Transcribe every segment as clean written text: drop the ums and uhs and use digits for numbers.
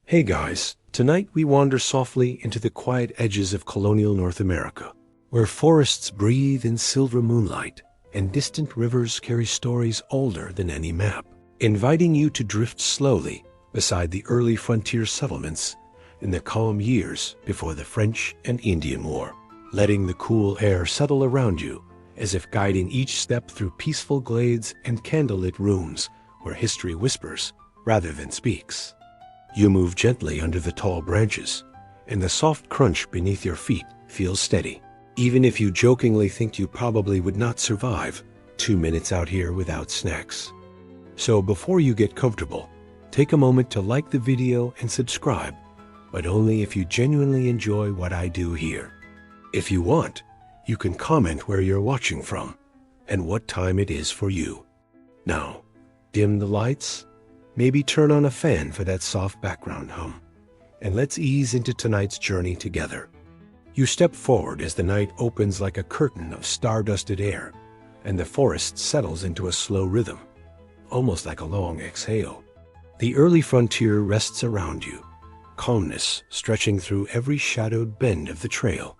Hey guys, tonight we wander softly into the quiet edges of colonial North America, where forests breathe in silver moonlight and distant rivers carry stories older than any map, inviting you to drift slowly beside the early frontier settlements in the calm years before the French and Indian War, letting the cool air settle around you as if guiding each step through peaceful glades and candlelit rooms where history whispers rather than speaks. You move gently under the tall branches, and the soft crunch beneath your feet feels steady, even if you jokingly think you probably would not survive 2 minutes out here without snacks. So before you get comfortable, take a moment to like the video and subscribe, but only if you genuinely enjoy what I do here. If you want, you can comment where you're watching from and what time it is for you. Now, dim the lights, maybe turn on a fan for that soft background hum, and let's ease into tonight's journey together. You step forward as the night opens like a curtain of star-dusted air, and the forest settles into a slow rhythm, almost like a long exhale. The early frontier rests around you, calmness stretching through every shadowed bend of the trail.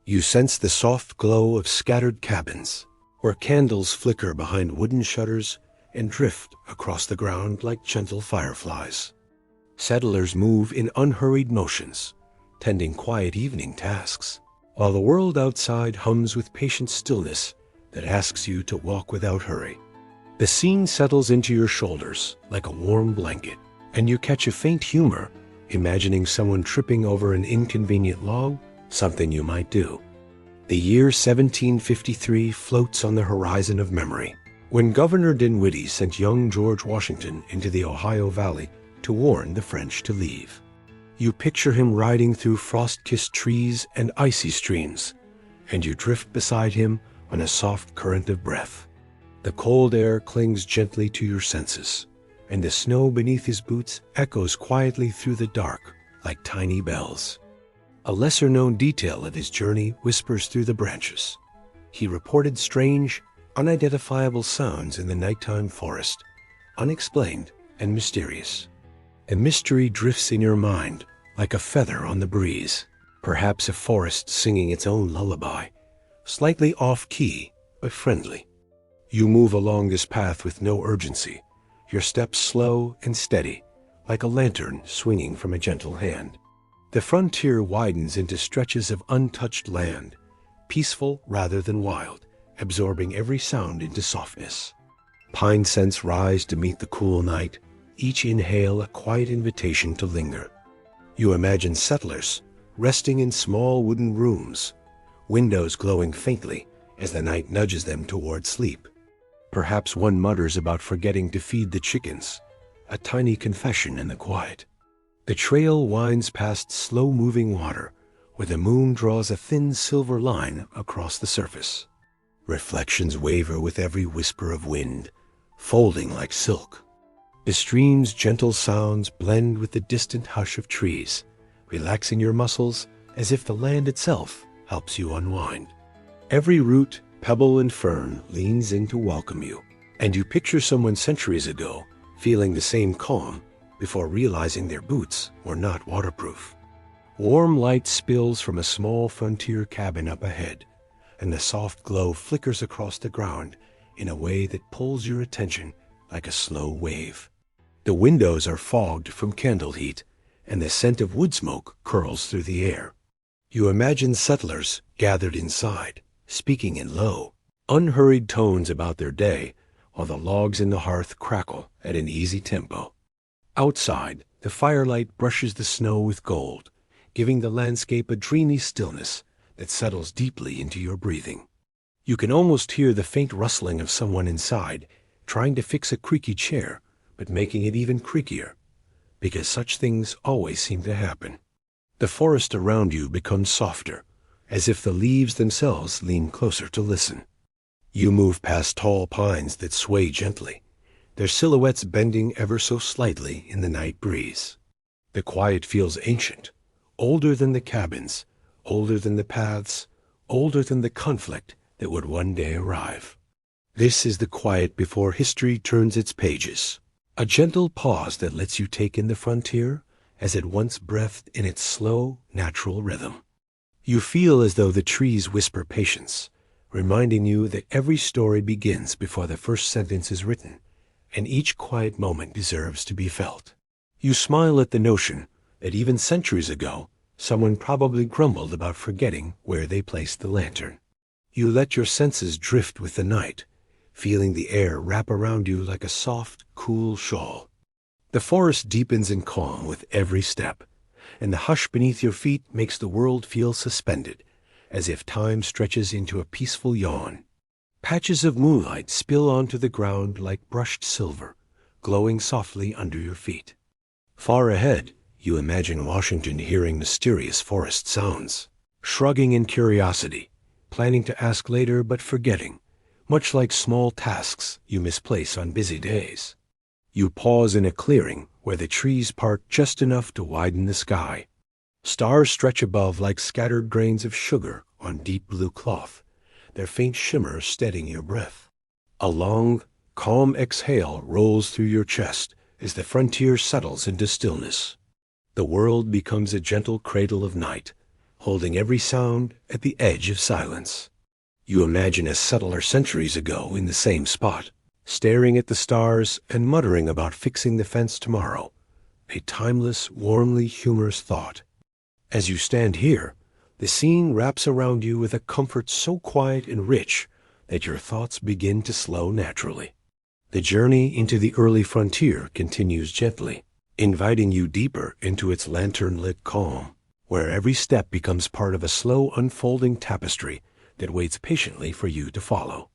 You sense the soft glow of scattered cabins, where candles flicker behind wooden shutters and drift across the ground like gentle fireflies. Settlers move in unhurried motions, tending quiet evening tasks, while the world outside hums with patient stillness that asks you to walk without hurry. The scene settles into your shoulders like a warm blanket, and you catch a faint humor, imagining someone tripping over an inconvenient log, something you might do. The year 1753 floats on the horizon of memory, when Governor Dinwiddie sent young George Washington into the Ohio Valley to warn the French to leave. You picture him riding through frost-kissed trees and icy streams, and you drift beside him on a soft current of breath. The cold air clings gently to your senses, and the snow beneath his boots echoes quietly through the dark like tiny bells. A lesser-known detail of his journey whispers through the branches. He reported strange, unidentifiable sounds in the nighttime forest, unexplained and mysterious. A mystery drifts in your mind like a feather on the breeze, perhaps a forest singing its own lullaby, slightly off-key but friendly. You move along this path with no urgency, your steps slow and steady, like a lantern swinging from a gentle hand. The frontier widens into stretches of untouched land, peaceful rather than wild, absorbing every sound into softness. Pine scents rise to meet the cool night, each inhale a quiet invitation to linger. You imagine settlers resting in small wooden rooms, windows glowing faintly as the night nudges them toward sleep. Perhaps one mutters about forgetting to feed the chickens, a tiny confession in the quiet. The trail winds past slow-moving water, where the moon draws a thin silver line across the surface. Reflections waver with every whisper of wind, folding like silk. The stream's gentle sounds blend with the distant hush of trees, relaxing your muscles as if the land itself helps you unwind. Every root, pebble, and fern leans in to welcome you, and you picture someone centuries ago feeling the same calm before realizing their boots were not waterproof. Warm light spills from a small frontier cabin up ahead, and the soft glow flickers across the ground in a way that pulls your attention like a slow wave. The windows are fogged from candle heat, and the scent of wood smoke curls through the air. You imagine settlers gathered inside, speaking in low, unhurried tones about their day, while the logs in the hearth crackle at an easy tempo. Outside, the firelight brushes the snow with gold, giving the landscape a dreamy stillness that settles deeply into your breathing. You can almost hear the faint rustling of someone inside, trying to fix a creaky chair, but making it even creakier, because such things always seem to happen. The forest around you becomes softer, as if the leaves themselves lean closer to listen. You move past tall pines that sway gently, their silhouettes bending ever so slightly in the night breeze. The quiet feels ancient, older than the cabins, older than the paths, older than the conflict that would one day arrive. This is the quiet before history turns its pages, a gentle pause that lets you take in the frontier as it once breathed in its slow, natural rhythm. You feel as though the trees whisper patience, reminding you that every story begins before the first sentence is written, and each quiet moment deserves to be felt. You smile at the notion that even centuries ago, someone probably grumbled about forgetting where they placed the lantern. You let your senses drift with the night, feeling the air wrap around you like a soft, cool shawl. The forest deepens in calm with every step, and the hush beneath your feet makes the world feel suspended, as if time stretches into a peaceful yawn. Patches of moonlight spill onto the ground like brushed silver, glowing softly under your feet. Far ahead, you imagine Washington hearing mysterious forest sounds, shrugging in curiosity, planning to ask later but forgetting, much like small tasks you misplace on busy days. You pause in a clearing where the trees part just enough to widen the sky. Stars stretch above like scattered grains of sugar on deep blue cloth, their faint shimmer steadying your breath. A long, calm exhale rolls through your chest as the frontier settles into stillness. The world becomes a gentle cradle of night, holding every sound at the edge of silence. You imagine a settler centuries ago in the same spot, staring at the stars and muttering about fixing the fence tomorrow, a timeless, warmly humorous thought. As you stand here, the scene wraps around you with a comfort so quiet and rich that your thoughts begin to slow naturally. The journey into the early frontier continues gently, inviting you deeper into its lantern-lit calm, where every step becomes part of a slow unfolding tapestry that waits patiently for you to follow.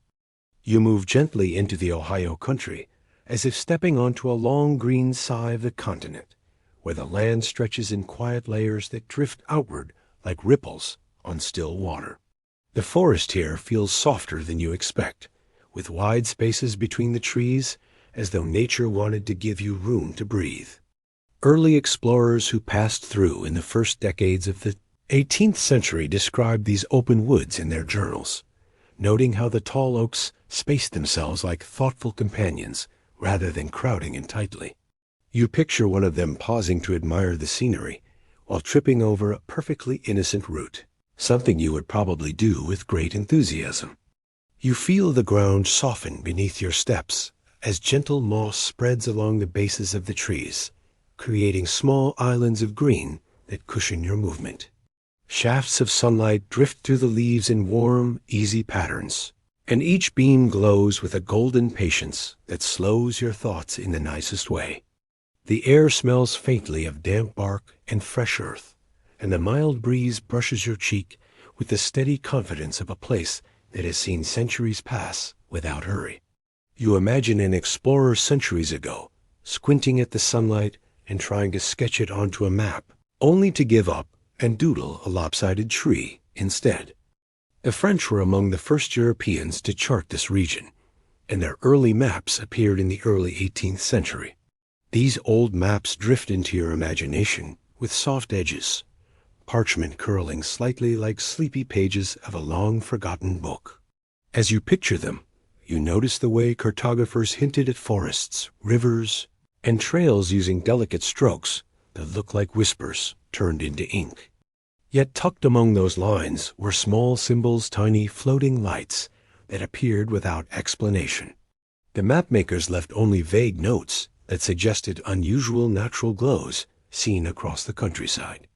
You move gently into the Ohio country, as if stepping onto a long green side of the continent, where the land stretches in quiet layers that drift outward like ripples on still water. The forest here feels softer than you expect, with wide spaces between the trees, as though nature wanted to give you room to breathe. Early explorers who passed through in the first decades of the 18th century described these open woods in their journals, noting how the tall oaks spaced themselves like thoughtful companions rather than crowding in tightly. You picture one of them pausing to admire the scenery while tripping over a perfectly innocent root, something you would probably do with great enthusiasm. You feel the ground soften beneath your steps as gentle moss spreads along the bases of the trees, creating small islands of green that cushion your movement. Shafts of sunlight drift through the leaves in warm, easy patterns, and each beam glows with a golden patience that slows your thoughts in the nicest way. The air smells faintly of damp bark and fresh earth, and the mild breeze brushes your cheek with the steady confidence of a place that has seen centuries pass without hurry. You imagine an explorer centuries ago, squinting at the sunlight and trying to sketch it onto a map, only to give up and doodle a lopsided tree instead. The French were among the first Europeans to chart this region, and their early maps appeared in the early 18th century. These old maps drift into your imagination with soft edges, parchment curling slightly like sleepy pages of a long-forgotten book. As you picture them, you notice the way cartographers hinted at forests, rivers, and trails using delicate strokes that look like whispers turned into ink. Yet tucked among those lines were small symbols, tiny floating lights that appeared without explanation. The mapmakers left only vague notes that suggested unusual natural glows seen across the countryside.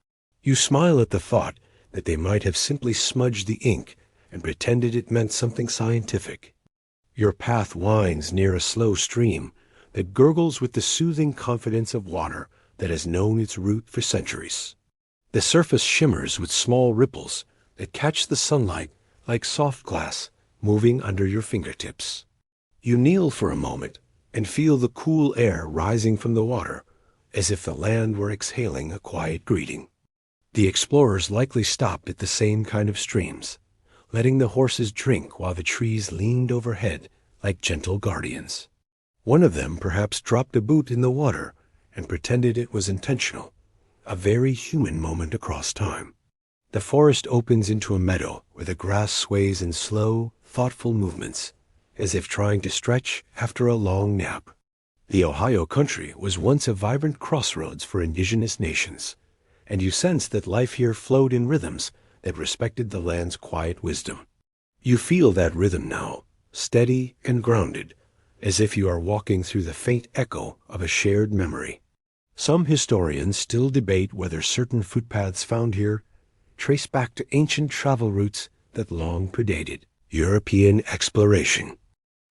You smile at the thought that they might have simply smudged the ink and pretended it meant something scientific. Your path winds near a slow stream that gurgles with the soothing confidence of water that has known its route for centuries. The surface shimmers with small ripples that catch the sunlight like soft glass moving under your fingertips. You kneel for a moment and feel the cool air rising from the water, as if the land were exhaling a quiet greeting. The explorers likely stopped at the same kind of streams, letting the horses drink while the trees leaned overhead like gentle guardians. One of them perhaps dropped a boot in the water and pretended it was intentional, a very human moment across time. The forest opens into a meadow where the grass sways in slow, thoughtful movements, as if trying to stretch after a long nap. The Ohio country was once a vibrant crossroads for indigenous nations, and you sensed that life here flowed in rhythms that respected the land's quiet wisdom. You feel that rhythm now, steady and grounded, as if you are walking through the faint echo of a shared memory. Some historians still debate whether certain footpaths found here trace back to ancient travel routes that long predated European exploration.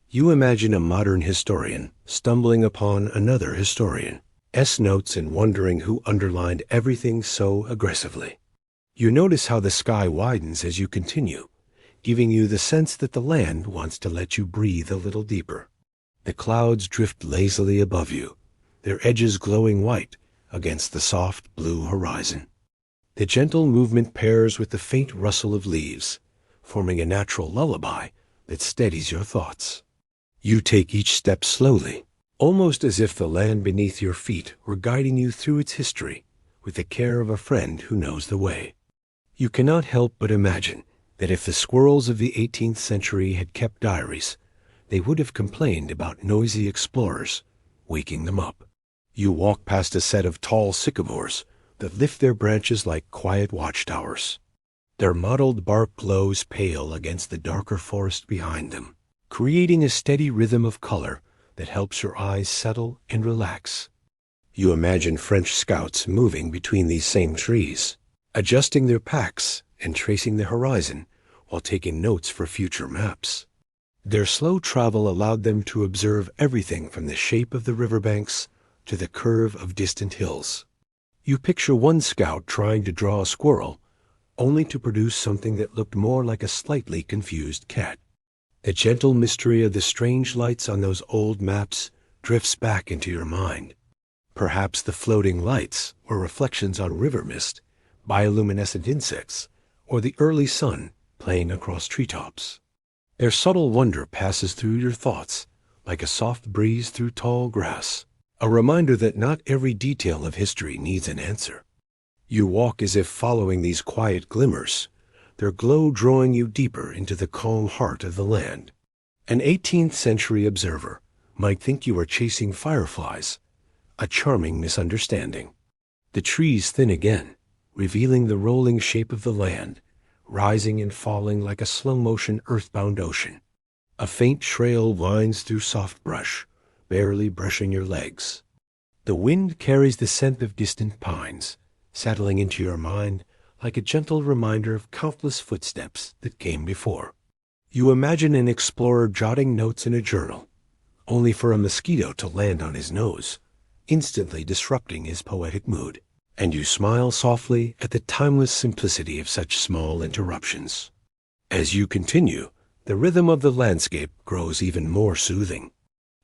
You imagine a modern historian stumbling upon another historian's notes and wondering who underlined everything so aggressively. You notice how the sky widens as you continue, giving you the sense that the land wants to let you breathe a little deeper. The clouds drift lazily above you, their edges glowing white against the soft blue horizon. The gentle movement pairs with the faint rustle of leaves, forming a natural lullaby that steadies your thoughts. You take each step slowly, almost as if the land beneath your feet were guiding you through its history with the care of a friend who knows the way. You cannot help but imagine that if the squirrels of the 18th century had kept diaries, they would have complained about noisy explorers waking them up. You walk past a set of tall sycamores that lift their branches like quiet watchtowers. Their mottled bark glows pale against the darker forest behind them, creating a steady rhythm of color that helps your eyes settle and relax. You imagine French scouts moving between these same trees, adjusting their packs and tracing the horizon while taking notes for future maps. Their slow travel allowed them to observe everything from the shape of the riverbanks to the curve of distant hills. You picture one scout trying to draw a squirrel, only to produce something that looked more like a slightly confused cat. The gentle mystery of the strange lights on those old maps drifts back into your mind. Perhaps the floating lights were reflections on river mist, bioluminescent insects, or the early sun playing across treetops. Their subtle wonder passes through your thoughts like a soft breeze through tall grass, a reminder that not every detail of history needs an answer. You walk as if following these quiet glimmers, their glow drawing you deeper into the calm heart of the land. An 18th century observer might think you are chasing fireflies, a charming misunderstanding. The trees thin again, revealing the rolling shape of the land, rising and falling like a slow-motion earthbound ocean. A faint trail winds through soft brush, barely brushing your legs. The wind carries the scent of distant pines, settling into your mind like a gentle reminder of countless footsteps that came before. You imagine an explorer jotting notes in a journal, only for a mosquito to land on his nose, instantly disrupting his poetic mood. And you smile softly at the timeless simplicity of such small interruptions. As you continue, the rhythm of the landscape grows even more soothing.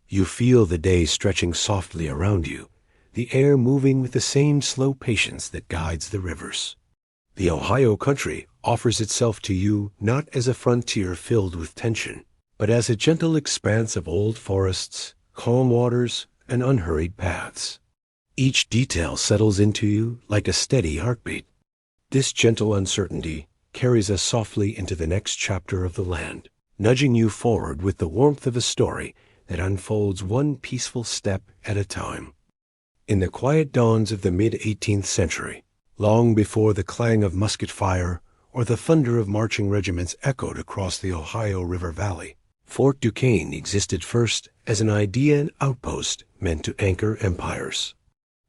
You feel the day stretching softly around you, the air moving with the same slow patience that guides the rivers. The Ohio country offers itself to you not as a frontier filled with tension, but as a gentle expanse of old forests, calm waters, and unhurried paths. Each detail settles into you like a steady heartbeat. This gentle uncertainty carries us softly into the next chapter of the land, nudging you forward with the warmth of a story that unfolds one peaceful step at a time. In the quiet dawns of the mid-18th century, long before the clang of musket fire or the thunder of marching regiments echoed across the Ohio River Valley, Fort Duquesne existed first as an idea and outpost meant to anchor empires.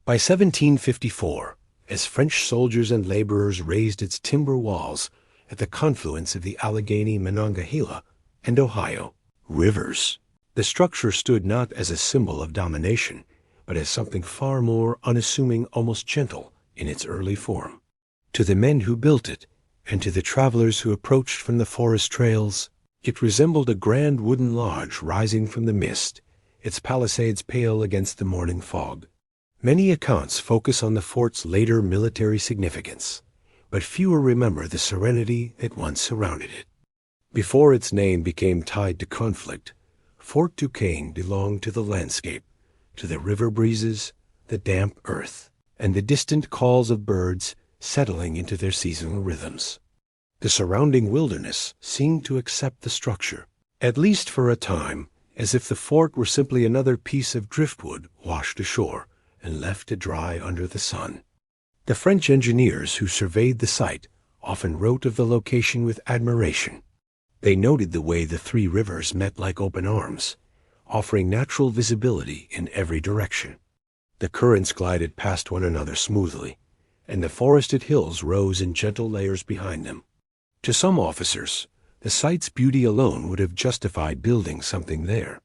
By 1754, as French soldiers and laborers raised its timber walls at the confluence of the Allegheny, Monongahela, and Ohio rivers, the structure stood not as a symbol of domination, but as something far more unassuming, almost gentle in its early form. To the men who built it, and to the travelers who approached from the forest trails, it resembled a grand wooden lodge rising from the mist, its palisades pale against the morning fog. Many accounts focus on the fort's later military significance, but fewer remember the serenity that once surrounded it. Before its name became tied to conflict, Fort Duquesne belonged to the landscape, to the river breezes, the damp earth, and the distant calls of birds settling into their seasonal rhythms. The surrounding wilderness seemed to accept the structure, at least for a time, as if the fort were simply another piece of driftwood washed ashore and left to dry under the sun. The French engineers who surveyed the site often wrote of the location with admiration. They noted the way the three rivers met like open arms, offering natural visibility in every direction. The currents glided past one another smoothly, and the forested hills rose in gentle layers behind them. To some officers, the site's beauty alone would have justified building something there.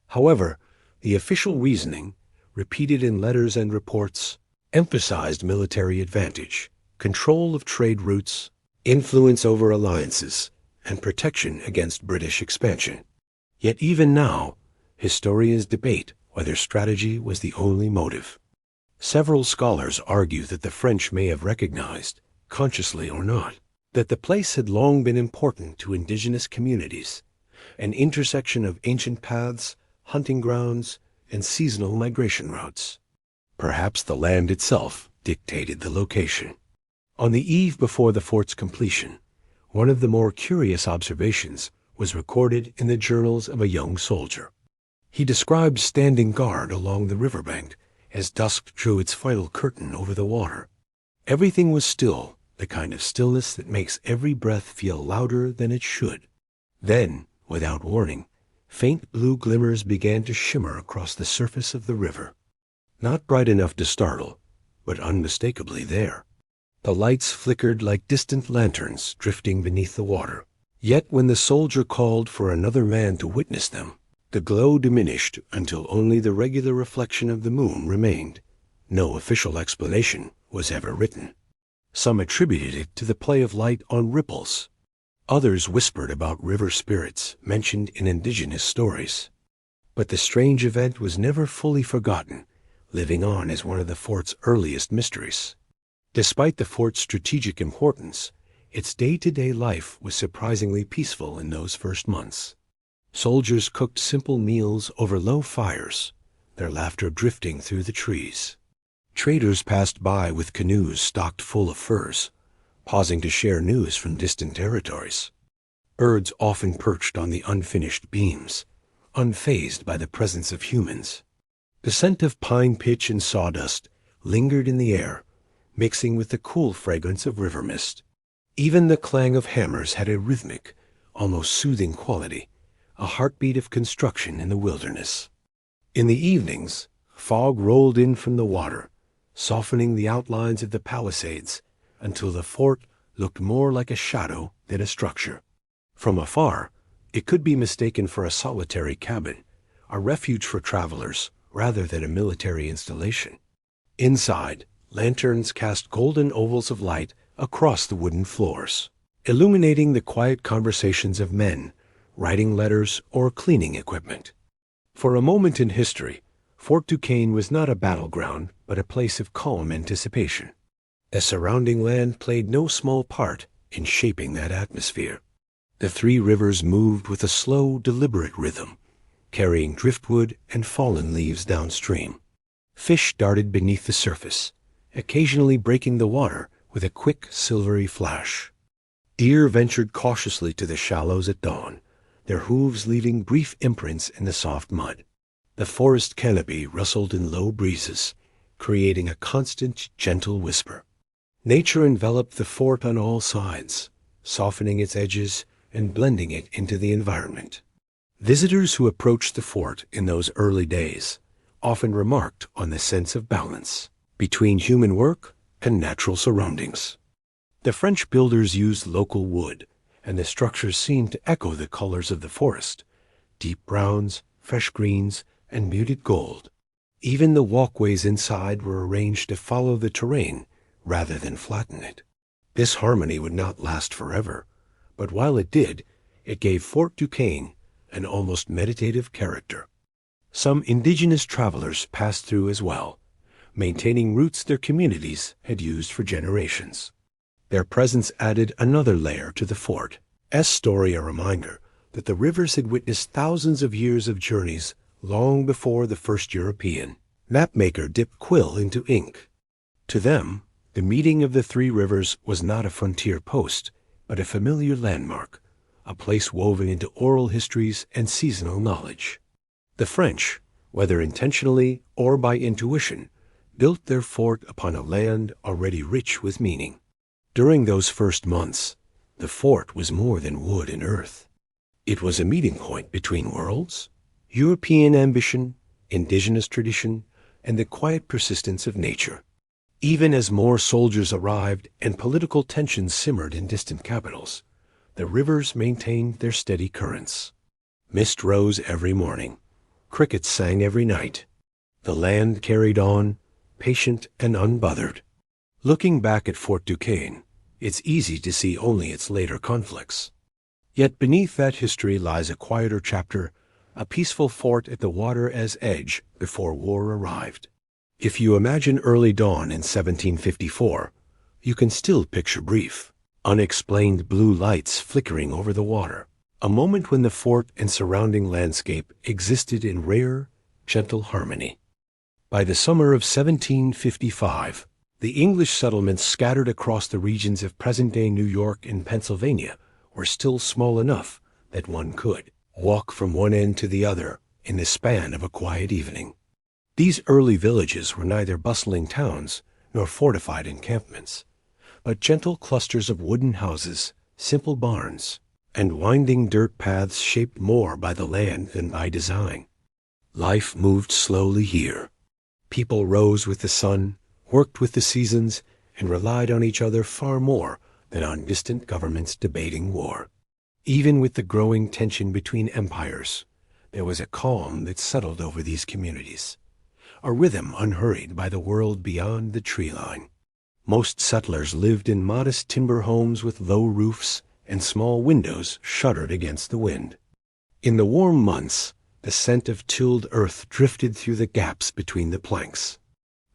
However, the official reasoning, repeated in letters and reports, emphasized military advantage, control of trade routes, influence over alliances, and protection against British expansion. Yet even now, historians debate whether strategy was the only motive. Several scholars argue that the French may have recognized, consciously or not, that the place had long been important to indigenous communities, an intersection of ancient paths, hunting grounds, and seasonal migration routes. Perhaps the land itself dictated the location. On the eve before the fort's completion, one of the more curious observations was recorded in the journals of a young soldier. He described standing guard along the riverbank as dusk drew its final curtain over the water. Everything was still, the kind of stillness that makes every breath feel louder than it should. Then, without warning, faint blue glimmers began to shimmer across the surface of the river. Not bright enough to startle, but unmistakably there. The lights flickered like distant lanterns drifting beneath the water. Yet when the soldier called for another man to witness them, the glow diminished until only the regular reflection of the moon remained. No official explanation was ever written. Some attributed it to the play of light on ripples. Others whispered about river spirits mentioned in indigenous stories. But the strange event was never fully forgotten, living on as one of the fort's earliest mysteries. Despite the fort's strategic importance, its day-to-day life was surprisingly peaceful in those first months. Soldiers cooked simple meals over low fires, their laughter drifting through the trees. Traders passed by with canoes stocked full of furs, pausing to share news from distant territories. Birds often perched on the unfinished beams, unfazed by the presence of humans. The scent of pine pitch and sawdust lingered in the air, mixing with the cool fragrance of river mist. Even the clang of hammers had a rhythmic, almost soothing quality, a heartbeat of construction in the wilderness. In the evenings, fog rolled in from the water, softening the outlines of the palisades until the fort looked more like a shadow than a structure. From afar, it could be mistaken for a solitary cabin, a refuge for travelers rather than a military installation. Inside, lanterns cast golden ovals of light across the wooden floors, illuminating the quiet conversations of men, writing letters or cleaning equipment. For a moment in history, Fort Duquesne was not a battleground, but a place of calm anticipation. The surrounding land played no small part in shaping that atmosphere. The three rivers moved with a slow, deliberate rhythm, carrying driftwood and fallen leaves downstream. Fish darted beneath the surface, occasionally breaking the water with a quick, silvery flash. Deer ventured cautiously to the shallows at dawn, their hooves leaving brief imprints in the soft mud. The forest canopy rustled in low breezes, creating a constant, gentle whisper. Nature enveloped the fort on all sides, softening its edges and blending it into the environment. Visitors who approached the fort in those early days often remarked on the sense of balance between human work and natural surroundings. The French builders used local wood, and the structures seemed to echo the colors of the forest: deep browns, fresh greens, and muted gold. Even the walkways inside were arranged to follow the terrain rather than flatten it. This harmony would not last forever, but while it did, it gave Fort Duquesne an almost meditative character. Some indigenous travelers passed through as well, maintaining routes their communities had used for generations. Their presence added another layer to the fort's story, a reminder that the rivers had witnessed thousands of years of journeys long before the first European mapmaker dipped quill into ink. To them, the meeting of the three rivers was not a frontier post, but a familiar landmark, a place woven into oral histories and seasonal knowledge. The French, whether intentionally or by intuition, built their fort upon a land already rich with meaning. During those first months, the fort was more than wood and earth. It was a meeting point between worlds, European ambition, indigenous tradition, and the quiet persistence of nature. Even as more soldiers arrived and political tensions simmered in distant capitals, the rivers maintained their steady currents. Mist rose every morning. Crickets sang every night. The land carried on, patient and unbothered. Looking back at Fort Duquesne, it's easy to see only its later conflicts. Yet beneath that history lies a quieter chapter, a peaceful fort at the water's edge before war arrived. If you imagine early dawn in 1754, you can still picture brief, unexplained blue lights flickering over the water, a moment when the fort and surrounding landscape existed in rare, gentle harmony. By the summer of 1755, the English settlements scattered across the regions of present-day New York and Pennsylvania were still small enough that one could walk from one end to the other in the span of a quiet evening. These early villages were neither bustling towns nor fortified encampments, but gentle clusters of wooden houses, simple barns, and winding dirt paths shaped more by the land than by design. Life moved slowly here. People rose with the sun, worked with the seasons, and relied on each other far more than on distant governments debating war. Even with the growing tension between empires, there was a calm that settled over these communities, a rhythm unhurried by the world beyond the tree line. Most settlers lived in modest timber homes with low roofs and small windows shuttered against the wind. In the warm months, the scent of tilled earth drifted through the gaps between the planks.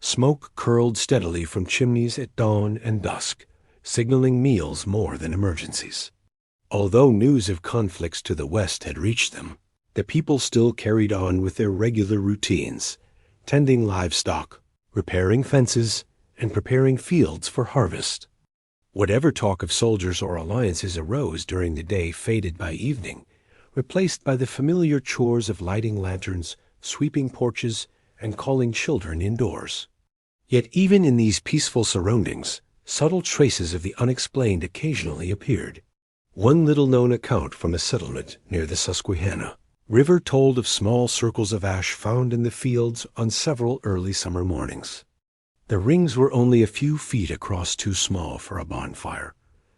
Smoke curled steadily from chimneys at dawn and dusk, signaling meals more than emergencies. Although news of conflicts to the west had reached them, the people still carried on with their regular routines, tending livestock, repairing fences, and preparing fields for harvest. Whatever talk of soldiers or alliances arose during the day faded by evening, replaced by the familiar chores of lighting lanterns, sweeping porches, and calling children indoors. Yet even in these peaceful surroundings, subtle traces of the unexplained occasionally appeared. One little-known account from a settlement near the Susquehanna River told of small circles of ash found in the fields on several early summer mornings. The rings were only a few feet across, too small for a bonfire,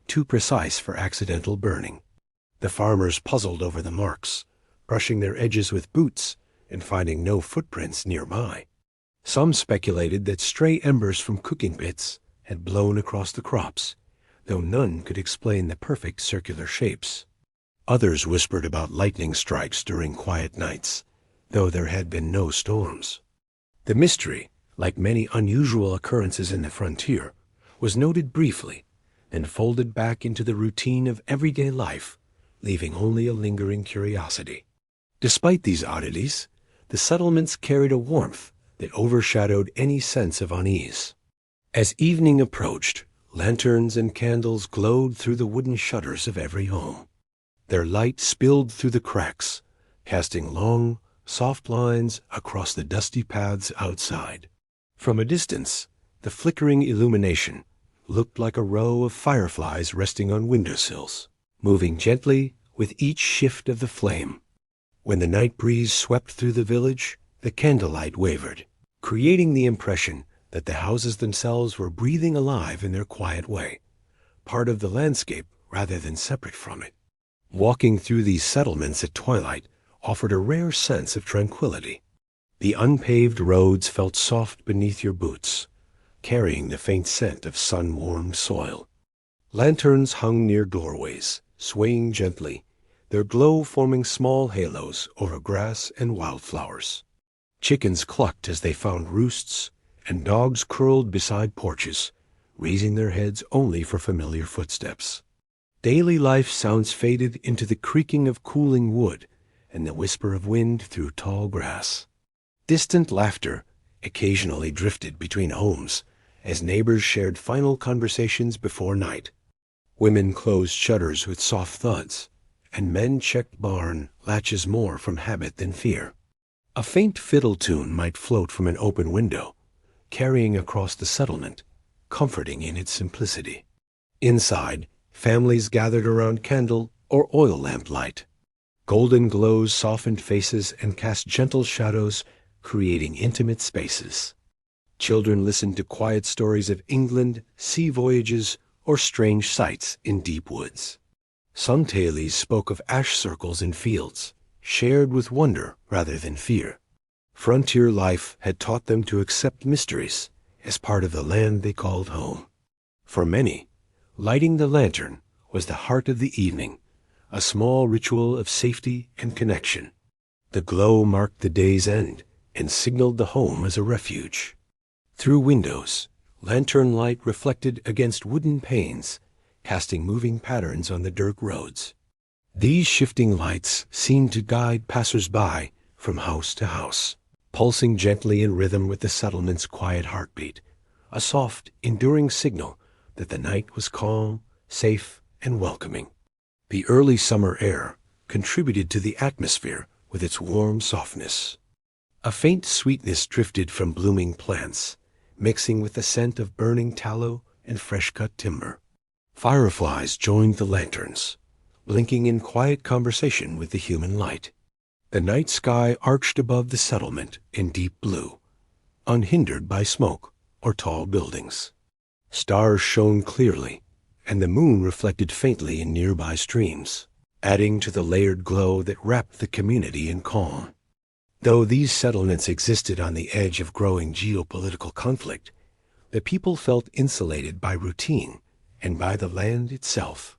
too precise for accidental burning. The farmers puzzled over the marks, brushing their edges with boots and finding no footprints nearby. Some speculated that stray embers from cooking pits had blown across the crops, though none could explain the perfect circular shapes. Others whispered about lightning strikes during quiet nights, though there had been no storms. The mystery, like many unusual occurrences in the frontier, was noted briefly, then folded back into the routine of everyday life, leaving only a lingering curiosity. Despite these oddities, the settlements carried a warmth that overshadowed any sense of unease. As evening approached, lanterns and candles glowed through the wooden shutters of every home. Their light spilled through the cracks, casting long, soft lines across the dusty paths outside. From a distance, the flickering illumination looked like a row of fireflies resting on windowsills, moving gently with each shift of the flame. When the night breeze swept through the village, the candlelight wavered, creating the impression that the houses themselves were breathing alive in their quiet way, part of the landscape rather than separate from it. Walking through these settlements at twilight offered a rare sense of tranquility. The unpaved roads felt soft beneath your boots, carrying the faint scent of sun-warmed soil. Lanterns hung near doorways, swaying gently, their glow forming small halos over grass and wildflowers. Chickens clucked as they found roosts, and dogs curled beside porches, raising their heads only for familiar footsteps. Daily life sounds faded into the creaking of cooling wood and the whisper of wind through tall grass. Distant laughter occasionally drifted between homes as neighbors shared final conversations before night. Women closed shutters with soft thuds, and men checked barn latches more from habit than fear. A faint fiddle tune might float from an open window, carrying across the settlement, comforting in its simplicity. Inside, families gathered around candle or oil lamp light. Golden glows softened faces and cast gentle shadows, creating intimate spaces. Children listened to quiet stories of England, sea voyages, or strange sights in deep woods. Sungtailies spoke of ash circles in fields, shared with wonder rather than fear. Frontier life had taught them to accept mysteries as part of the land they called home. For many, lighting the lantern was the heart of the evening, a small ritual of safety and connection. The glow marked the day's end and signaled the home as a refuge. Through windows, lantern light reflected against wooden panes, casting moving patterns on the dirt roads. These shifting lights seemed to guide passers-by from house to house, pulsing gently in rhythm with the settlement's quiet heartbeat, a soft, enduring signal that the night was calm, safe, and welcoming. The early summer air contributed to the atmosphere with its warm softness. A faint sweetness drifted from blooming plants, mixing with the scent of burning tallow and fresh-cut timber. Fireflies joined the lanterns, blinking in quiet conversation with the human light. The night sky arched above the settlement in deep blue, unhindered by smoke or tall buildings. Stars shone clearly, and the moon reflected faintly in nearby streams, adding to the layered glow that wrapped the community in calm. Though these settlements existed on the edge of growing geopolitical conflict, the people felt insulated by routine and by the land itself.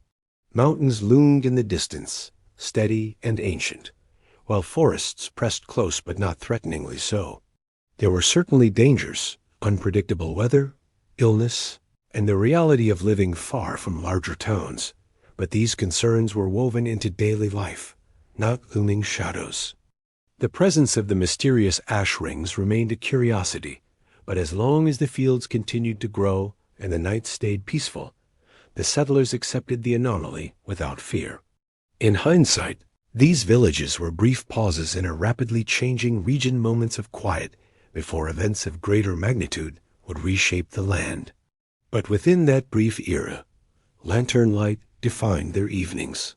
Mountains loomed in the distance, steady and ancient, while forests pressed close but not threateningly so. There were certainly dangers, unpredictable weather, illness, and the reality of living far from larger towns, but these concerns were woven into daily life, not looming shadows. The presence of the mysterious ash rings remained a curiosity, but as long as the fields continued to grow and the nights stayed peaceful, the settlers accepted the anomaly without fear. In hindsight, these villages were brief pauses in a rapidly changing region, moments of quiet before events of greater magnitude would reshape the land. But within that brief era, lantern light defined their evenings.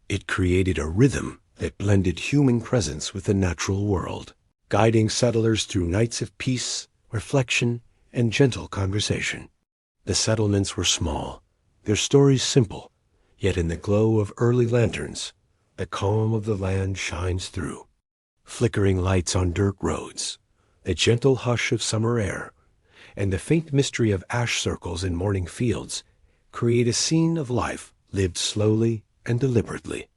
It created a rhythm that blended human presence with the natural world, guiding settlers through nights of peace, reflection, and gentle conversation. The settlements were small, their stories simple, yet in the glow of early lanterns, the calm of the land shines through. Flickering lights on dirt roads, the gentle hush of summer air, and the faint mystery of ash circles in morning fields create a scene of life lived slowly and deliberately.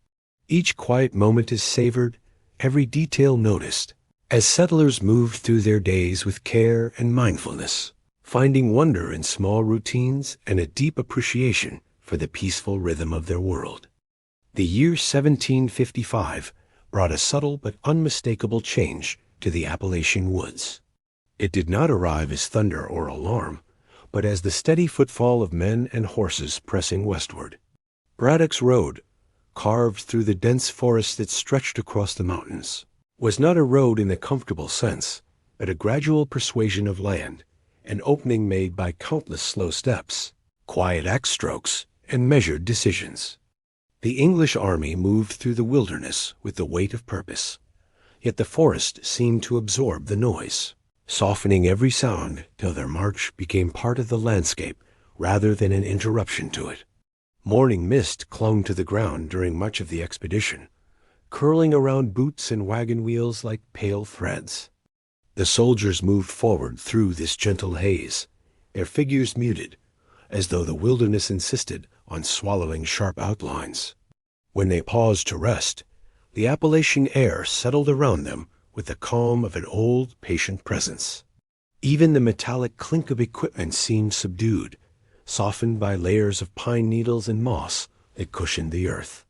Each quiet moment is savored, every detail noticed, as settlers moved through their days with care and mindfulness, finding wonder in small routines and a deep appreciation for the peaceful rhythm of their world. The year 1755 brought a subtle but unmistakable change to the Appalachian woods. It did not arrive as thunder or alarm, but as the steady footfall of men and horses pressing westward. Braddock's road, carved through the dense forest that stretched across the mountains, was not a road in the comfortable sense, but a gradual persuasion of land, an opening made by countless slow steps, quiet axe strokes, and measured decisions. The English army moved through the wilderness with the weight of purpose, yet the forest seemed to absorb the noise, softening every sound till their march became part of the landscape rather than an interruption to it. Morning mist clung to the ground during much of the expedition, curling around boots and wagon wheels like pale threads. The soldiers moved forward through this gentle haze, their figures muted, as though the wilderness insisted on swallowing sharp outlines. When they paused to rest, the Appalachian air settled around them with the calm of an old, patient presence. Even the metallic clink of equipment seemed subdued, softened by layers of pine needles and moss that cushioned the earth.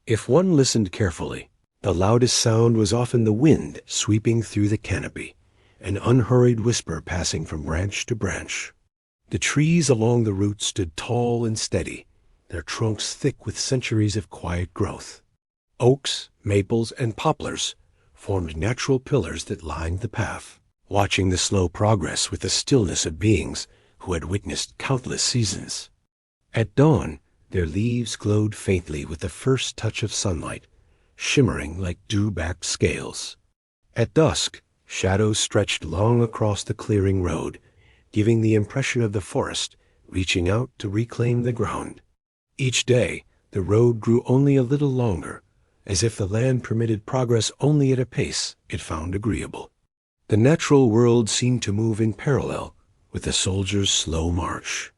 If one listened carefully, the loudest sound was often the wind sweeping through the canopy, an unhurried whisper passing from branch to branch. The trees along the route stood tall and steady, their trunks thick with centuries of quiet growth. Oaks, maples, and poplars formed natural pillars that lined the path, watching the slow progress with the stillness of beings who had witnessed countless seasons. At dawn, their leaves glowed faintly with the first touch of sunlight, shimmering like dew-backed scales. At dusk, shadows stretched long across the clearing road, giving the impression of the forest reaching out to reclaim the ground. Each day, the road grew only a little longer, as if the land permitted progress only at a pace it found agreeable. The natural world seemed to move in parallel with the soldiers' slow march.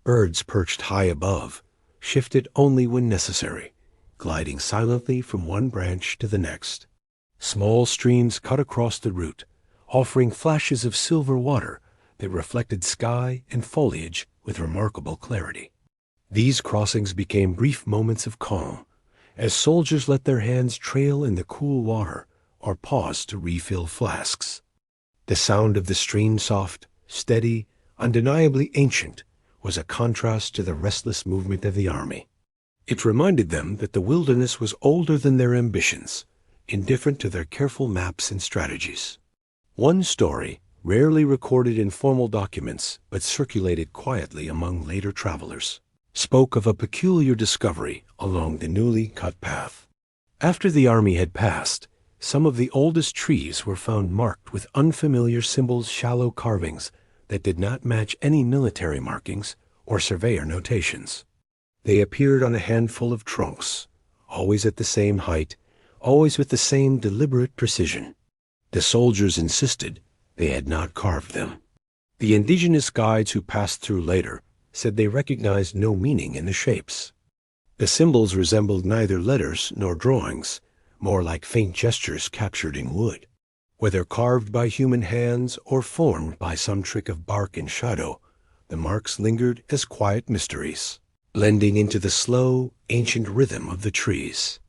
Birds perched high above shifted only when necessary, gliding silently from one branch to the next. Small streams cut across the route, offering flashes of silver water that reflected sky and foliage with remarkable clarity. These crossings became brief moments of calm, as soldiers let their hands trail in the cool water or paused to refill flasks. The sound of the stream, soft, steady, undeniably ancient, was a contrast to the restless movement of the army. It reminded them that the wilderness was older than their ambitions, indifferent to their careful maps and strategies. One story, rarely recorded in formal documents but circulated quietly among later travelers, spoke of a peculiar discovery along the newly cut path. After the army had passed, some of the oldest trees were found marked with unfamiliar symbols, shallow carvings that did not match any military markings or surveyor notations. They appeared on a handful of trunks, always at the same height, always with the same deliberate precision. The soldiers insisted they had not carved them. The indigenous guides who passed through later said they recognized no meaning in the shapes. The symbols resembled neither letters nor drawings, more like faint gestures captured in wood. Whether carved by human hands or formed by some trick of bark and shadow, the marks lingered as quiet mysteries, blending into the slow, ancient rhythm of the trees.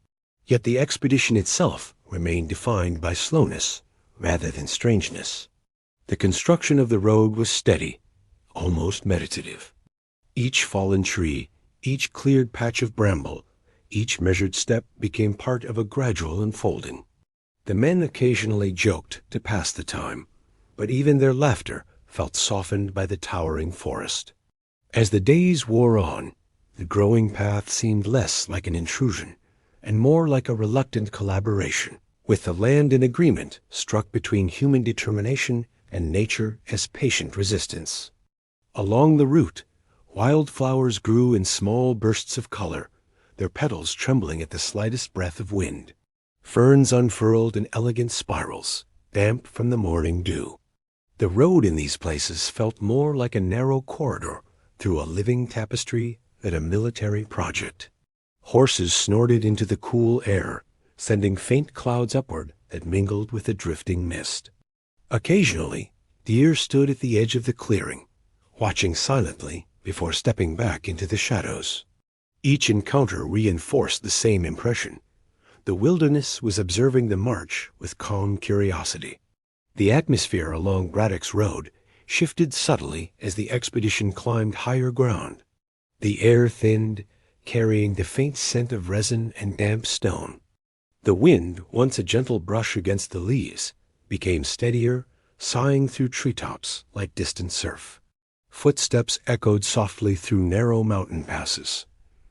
Yet the expedition itself remained defined by slowness rather than strangeness. The construction of the road was steady, almost meditative. Each fallen tree, each cleared patch of bramble, each measured step became part of a gradual unfolding. The men occasionally joked to pass the time, but even their laughter felt softened by the towering forest. As the days wore on, the growing path seemed less like an intrusion and more like a reluctant collaboration, with the land in agreement struck between human determination and nature as patient resistance. Along the route, wildflowers grew in small bursts of color, their petals trembling at the slightest breath of wind. Ferns unfurled in elegant spirals, damp from the morning dew. The road in these places felt more like a narrow corridor through a living tapestry than a military project. Horses snorted into the cool air, sending faint clouds upward that mingled with the drifting mist. Occasionally, deer stood at the edge of the clearing, watching silently before stepping back into the shadows. Each encounter reinforced the same impression. The wilderness was observing the march with calm curiosity. The atmosphere along Braddock's road shifted subtly as the expedition climbed higher ground. The air thinned, carrying the faint scent of resin and damp stone. The wind, once a gentle brush against the leaves, became steadier, sighing through treetops like distant surf. Footsteps echoed softly through narrow mountain passes,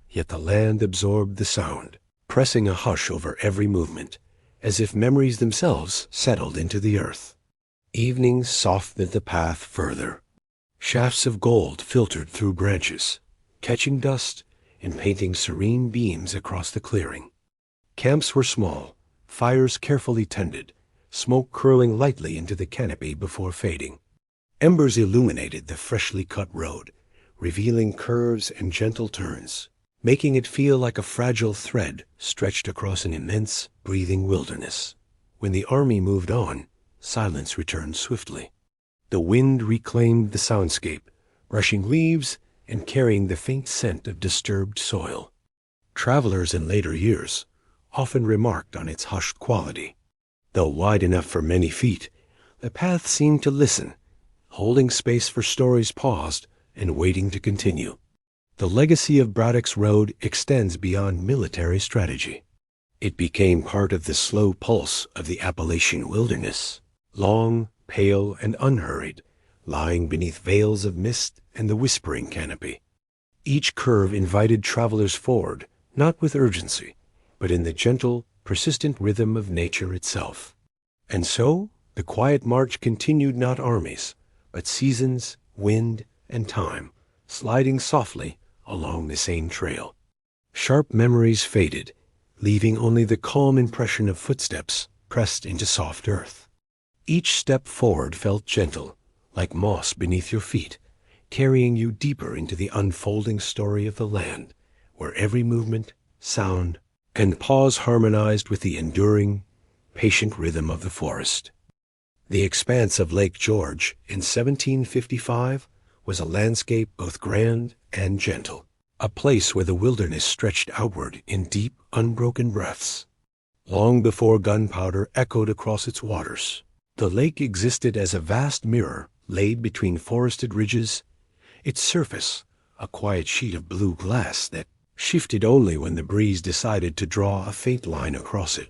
yet the land absorbed the sound, pressing a hush over every movement, as if memories themselves settled into the earth. Evenings softened the path further. Shafts of gold filtered through branches, catching dust and painting serene beams across the clearing. Camps were small, fires carefully tended, smoke curling lightly into the canopy before fading. Embers illuminated the freshly cut road, revealing curves and gentle turns, making it feel like a fragile thread stretched across an immense, breathing wilderness. When the army moved on, silence returned swiftly. The wind reclaimed the soundscape, brushing leaves and carrying the faint scent of disturbed soil. Travelers in later years often remarked on its hushed quality. Though wide enough for many feet, the path seemed to listen, holding space for stories paused and waiting to continue. The legacy of Braddock's road extends beyond military strategy. It became part of the slow pulse of the Appalachian wilderness, long, pale, and unhurried, lying beneath veils of mist and the whispering canopy. Each curve invited travelers forward, not with urgency, but in the gentle, persistent rhythm of nature itself. And so, the quiet march continued, not armies, but seasons, wind, and time, sliding softly along the same trail. Sharp memories faded, leaving only the calm impression of footsteps pressed into soft earth. Each step forward felt gentle, like moss beneath your feet, carrying you deeper into the unfolding story of the land, where every movement, sound, and pause harmonized with the enduring, patient rhythm of the forest. The expanse of Lake George in 1755 was a landscape both grand and gentle, a place where the wilderness stretched outward in deep, unbroken breaths. Long before gunpowder echoed across its waters, the lake existed as a vast mirror laid between forested ridges, its surface a quiet sheet of blue glass that shifted only when the breeze decided to draw a faint line across it.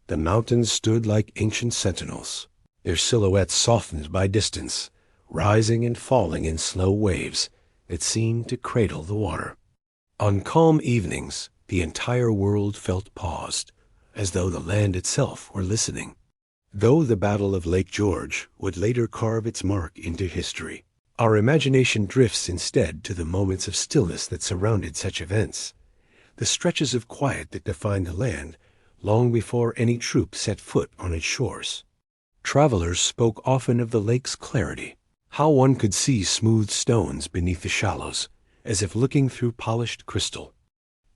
The mountains stood like ancient sentinels, their silhouettes softened by distance, rising and falling in slow waves that seemed to cradle the water. On calm evenings, the entire world felt paused, as though the land itself were listening. Though the Battle of Lake George would later carve its mark into history, our imagination drifts instead to the moments of stillness that surrounded such events, the stretches of quiet that defined the land long before any troop set foot on its shores. Travelers spoke often of the lake's clarity, how one could see smooth stones beneath the shallows, as if looking through polished crystal.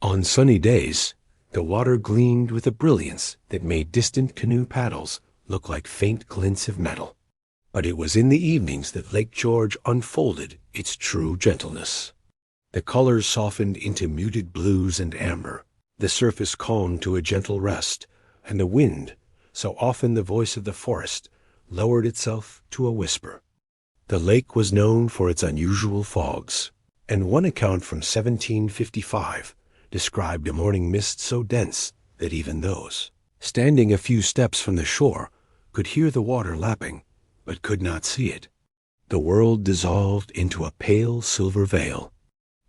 On sunny days, the water gleamed with a brilliance that made distant canoe paddles look like faint glints of metal. But it was in the evenings that Lake George unfolded its true gentleness. The colors softened into muted blues and amber, the surface calmed to a gentle rest, and the wind, so often the voice of the forest, lowered itself to a whisper. The lake was known for its unusual fogs, and one account from 1755 described a morning mist so dense that even those standing a few steps from the shore could hear the water lapping, but could not see it. The world dissolved into a pale silver veil.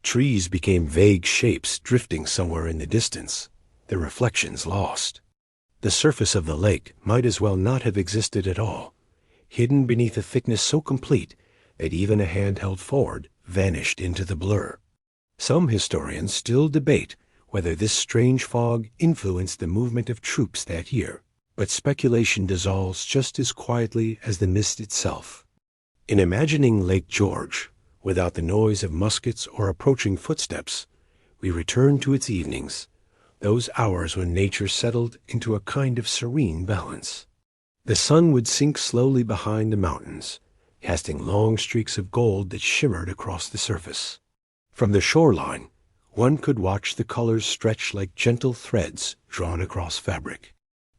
Trees became vague shapes drifting somewhere in the distance, their reflections lost. The surface of the lake might as well not have existed at all, hidden beneath a thickness so complete that even a hand held forward vanished into the blur. Some historians still debate whether this strange fog influenced the movement of troops that year, but speculation dissolves just as quietly as the mist itself. In imagining Lake George, without the noise of muskets or approaching footsteps, we return to its evenings, those hours when nature settled into a kind of serene balance. The sun would sink slowly behind the mountains, casting long streaks of gold that shimmered across the surface. From the shoreline, one could watch the colors stretch like gentle threads drawn across fabric.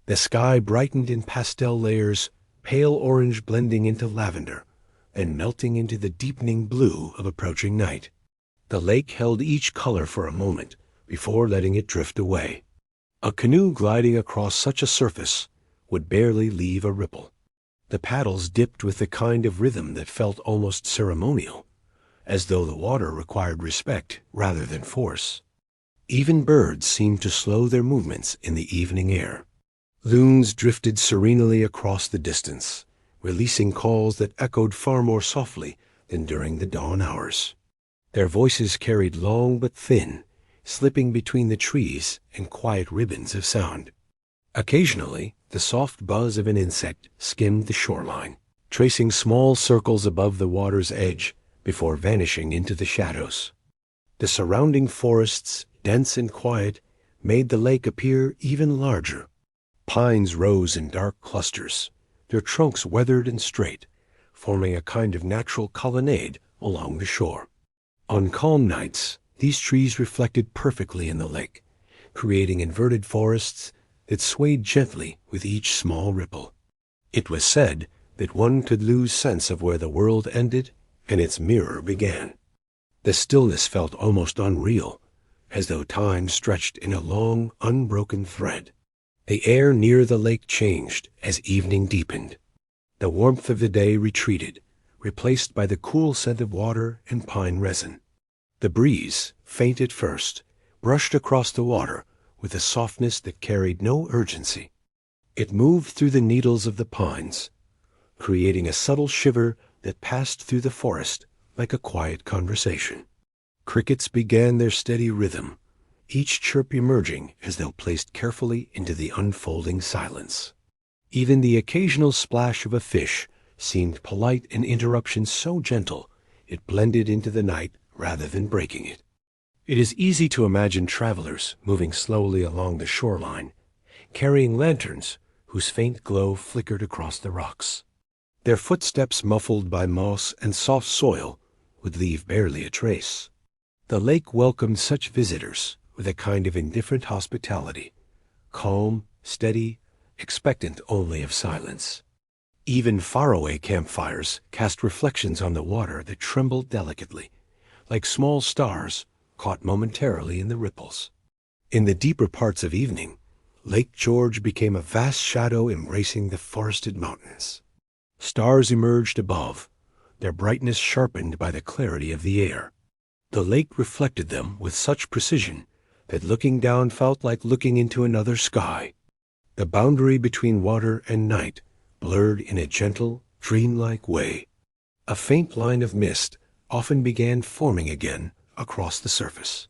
The sky brightened in pastel layers, pale orange blending into lavender, and melting into the deepening blue of approaching night. The lake held each color for a moment before letting it drift away. A canoe gliding across such a surface would barely leave a ripple. The paddles dipped with the kind of rhythm that felt almost ceremonial, as though the water required respect rather than force. Even birds seemed to slow their movements in the evening air. Loons drifted serenely across the distance, releasing calls that echoed far more softly than during the dawn hours. Their voices carried long but thin, slipping between the trees and quiet ribbons of sound. Occasionally, the soft buzz of an insect skimmed the shoreline, tracing small circles above the water's edge before vanishing into the shadows. The surrounding forests, dense and quiet, made the lake appear even larger. Pines rose in dark clusters, their trunks weathered and straight, forming a kind of natural colonnade along the shore. On calm nights, these trees reflected perfectly in the lake, creating inverted forests that swayed gently with each small ripple. It was said that one could lose sense of where the world ended and its mirror began. The stillness felt almost unreal, as though time stretched in a long, unbroken thread. The air near the lake changed as evening deepened. The warmth of the day retreated, replaced by the cool scent of water and pine resin. The breeze, faint at first, brushed across the water with a softness that carried no urgency. It moved through the needles of the pines, creating a subtle shiver that passed through the forest like a quiet conversation. Crickets began their steady rhythm, each chirp emerging as though placed carefully into the unfolding silence. Even the occasional splash of a fish seemed polite, an interruption so gentle it blended into the night rather than breaking it. It is easy to imagine travelers moving slowly along the shoreline, carrying lanterns whose faint glow flickered across the rocks. Their footsteps, muffled by moss and soft soil, would leave barely a trace. The lake welcomed such visitors with a kind of indifferent hospitality, calm, steady, expectant only of silence. Even faraway campfires cast reflections on the water that trembled delicately, like small stars caught momentarily in the ripples. In the deeper parts of evening, Lake George became a vast shadow embracing the forested mountains. Stars emerged above, their brightness sharpened by the clarity of the air. The lake reflected them with such precision that looking down felt like looking into another sky. The boundary between water and night blurred in a gentle, dreamlike way. A faint line of mist often began forming again across the surface,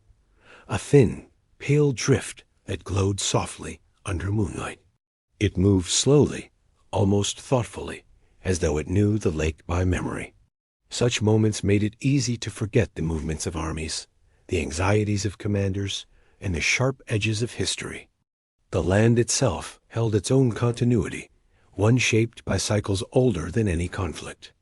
a thin, pale drift that glowed softly under moonlight. It moved slowly, almost thoughtfully, as though it knew the lake by memory. Such moments made it easy to forget the movements of armies, the anxieties of commanders, and the sharp edges of history. The land itself held its own continuity, one shaped by cycles older than any conflict.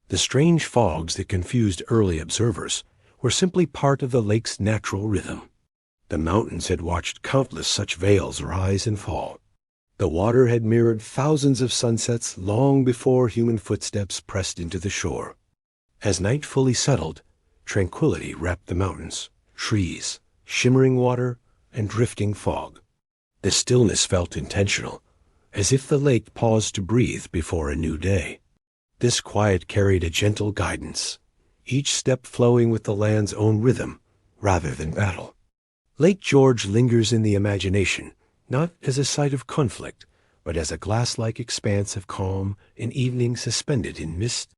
The strange fogs that confused early observers were simply part of the lake's natural rhythm. The mountains had watched countless such veils rise and fall. The water had mirrored thousands of sunsets long before human footsteps pressed into the shore. As night fully settled, tranquility wrapped the mountains, trees, shimmering water, and drifting fog. The stillness felt intentional, as if the lake paused to breathe before a new day. This quiet carried a gentle guidance, each step flowing with the land's own rhythm rather than battle. Lake George lingers in the imagination, not as a site of conflict, but as a glass-like expanse of calm, an evening suspended in mist.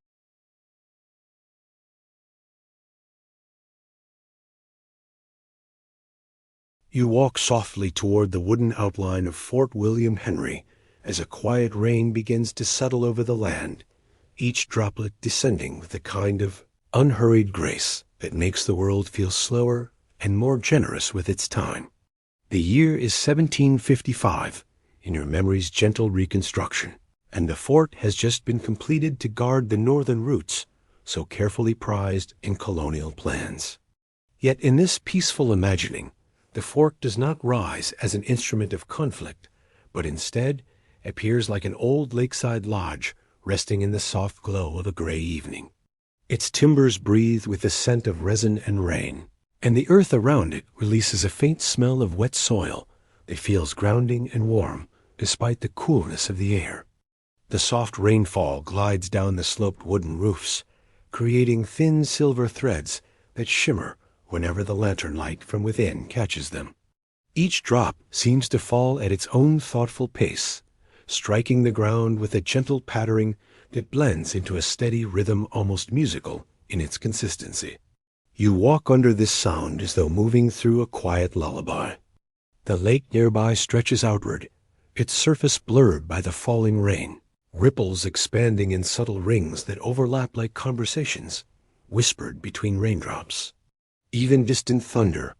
You walk softly toward the wooden outline of Fort William Henry as a quiet rain begins to settle over the land, each droplet descending with a kind of unhurried grace that makes the world feel slower and more generous with its time. The year is 1755 in your memory's gentle reconstruction, and the fort has just been completed to guard the northern roots so carefully prized in colonial plans. Yet in this peaceful imagining, the fort does not rise as an instrument of conflict, but instead appears like an old lakeside lodge resting in the soft glow of a gray evening. Its timbers breathe with the scent of resin and rain, and the earth around it releases a faint smell of wet soil that feels grounding and warm despite the coolness of the air. The soft rainfall glides down the sloped wooden roofs, creating thin silver threads that shimmer whenever the lantern light from within catches them. Each drop seems to fall at its own thoughtful pace, striking the ground with a gentle pattering that blends into a steady rhythm almost musical in its consistency. You walk under this sound as though moving through a quiet lullaby. The lake nearby stretches outward, its surface blurred by the falling rain, ripples expanding in subtle rings that overlap like conversations, whispered between raindrops. Even distant thunder,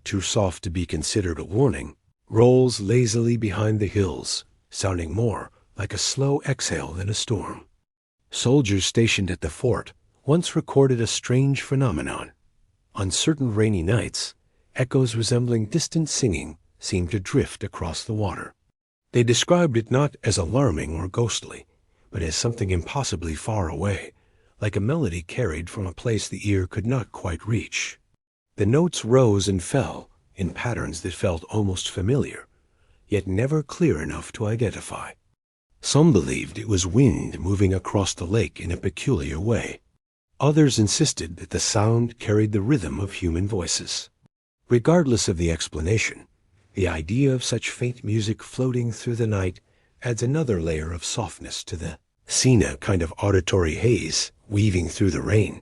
too soft to be considered a warning, rolls lazily behind the hills, sounding more like a slow exhale than a storm. Soldiers stationed at the fort once recorded a strange phenomenon. On certain rainy nights, echoes resembling distant singing seemed to drift across the water. They described it not as alarming or ghostly, but as something impossibly far away, like a melody carried from a place the ear could not quite reach. The notes rose and fell in patterns that felt almost familiar, yet never clear enough to identify. Some believed it was wind moving across the lake in a peculiar way. Others insisted that the sound carried the rhythm of human voices. Regardless of the explanation, the idea of such faint music floating through the night adds another layer of softness to the scene, a kind of auditory haze weaving through the rain.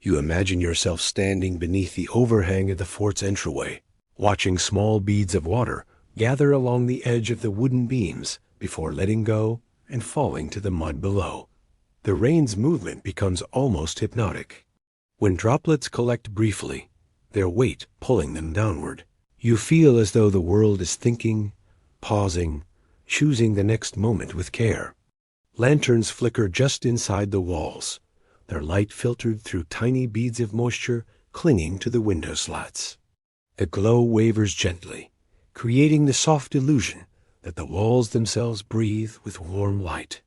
You imagine yourself standing beneath the overhang of the fort's entryway, watching small beads of water gather along the edge of the wooden beams before letting go and falling to the mud below. The rain's movement becomes almost hypnotic. When droplets collect briefly, their weight pulling them downward, you feel as though the world is thinking, pausing, choosing the next moment with care. Lanterns flicker just inside the walls, their light filtered through tiny beads of moisture clinging to the window slats. The glow wavers gently, creating the soft illusion that the walls themselves breathe with warm light.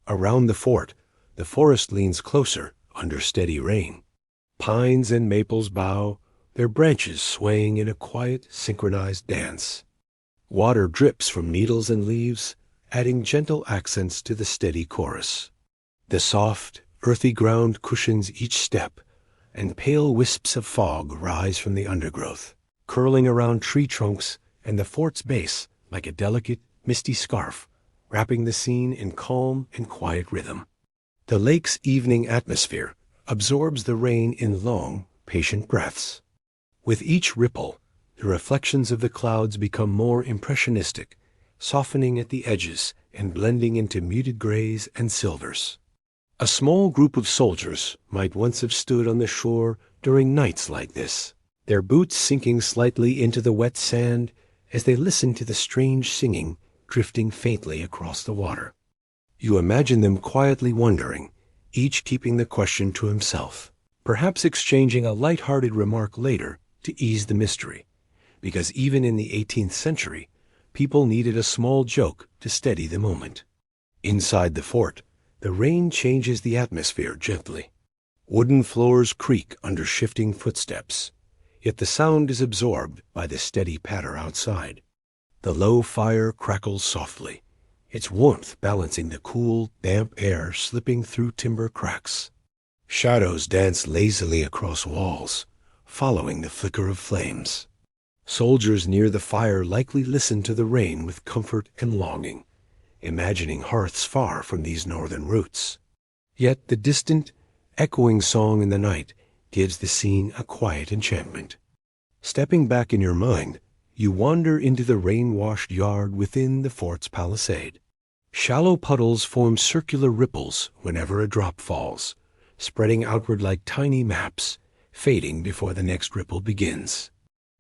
Around the fort, the forest leans closer under steady rain. Pines and maples bow, their branches swaying in a quiet, synchronized dance. Water drips from needles and leaves, adding gentle accents to the steady chorus. The soft, earthy ground cushions each step, and pale wisps of fog rise from the undergrowth, curling around tree trunks and the fort's base like a delicate, misty scarf, wrapping the scene in calm and quiet rhythm. The lake's evening atmosphere absorbs the rain in long, patient breaths. With each ripple, the reflections of the clouds become more impressionistic, softening at the edges and blending into muted grays and silvers. A small group of soldiers might once have stood on the shore during nights like this, their boots sinking slightly into the wet sand as they listened to the strange singing drifting faintly across the water. You imagine them quietly wondering, each keeping the question to himself, perhaps exchanging a light-hearted remark later to ease the mystery, because even in the 18th century, people needed a small joke to steady the moment. Inside the fort, the rain changes the atmosphere gently. Wooden floors creak under shifting footsteps, yet the sound is absorbed by the steady patter outside. The low fire crackles softly, its warmth balancing the cool, damp air slipping through timber cracks. Shadows dance lazily across walls, following the flicker of flames. Soldiers near the fire likely listen to the rain with comfort and longing, imagining hearths far from these northern roots. Yet the distant, echoing song in the night gives the scene a quiet enchantment. Stepping back in your mind, you wander into the rain-washed yard within the fort's palisade. Shallow puddles form circular ripples whenever a drop falls, spreading outward like tiny maps, fading before the next ripple begins.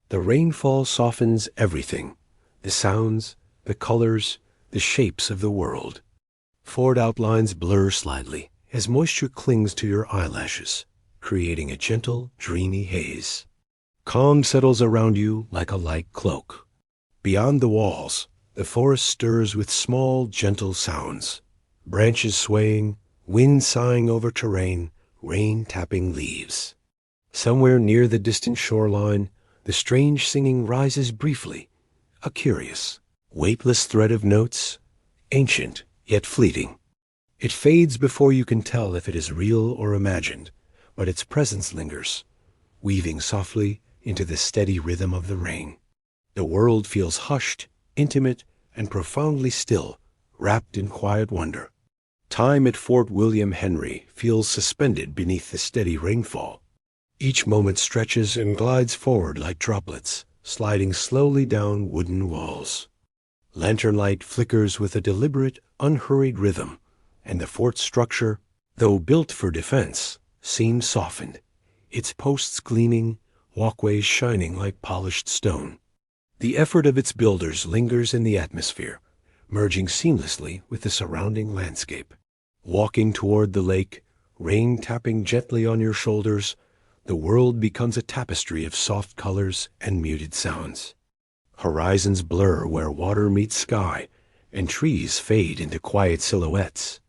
The rainfall softens everything, the sounds, the colors, the shapes of the world. Fort outlines blur slightly as moisture clings to your eyelashes, creating a gentle, dreamy haze. Calm settles around you like a light cloak. Beyond the walls, the forest stirs with small, gentle sounds. Branches swaying, wind sighing over terrain, rain tapping leaves. Somewhere near the distant shoreline, the strange singing rises briefly, a curious, weightless thread of notes, ancient yet fleeting. It fades before you can tell if it is real or imagined, but its presence lingers, weaving softly into the steady rhythm of the rain. The world feels hushed, intimate, and profoundly still, wrapped in quiet wonder. Time at Fort William Henry feels suspended beneath the steady rainfall. Each moment stretches and glides forward like droplets, sliding slowly down wooden walls. Lantern light flickers with a deliberate, unhurried rhythm, and the fort's structure, though built for defense, seems softened, its posts gleaming, walkways shining like polished stone. The effort of its builders lingers in the atmosphere, merging seamlessly with the surrounding landscape. Walking toward the lake, rain tapping gently on your shoulders, the world becomes a tapestry of soft colors and muted sounds. Horizons blur where water meets sky, and trees fade into quiet silhouettes.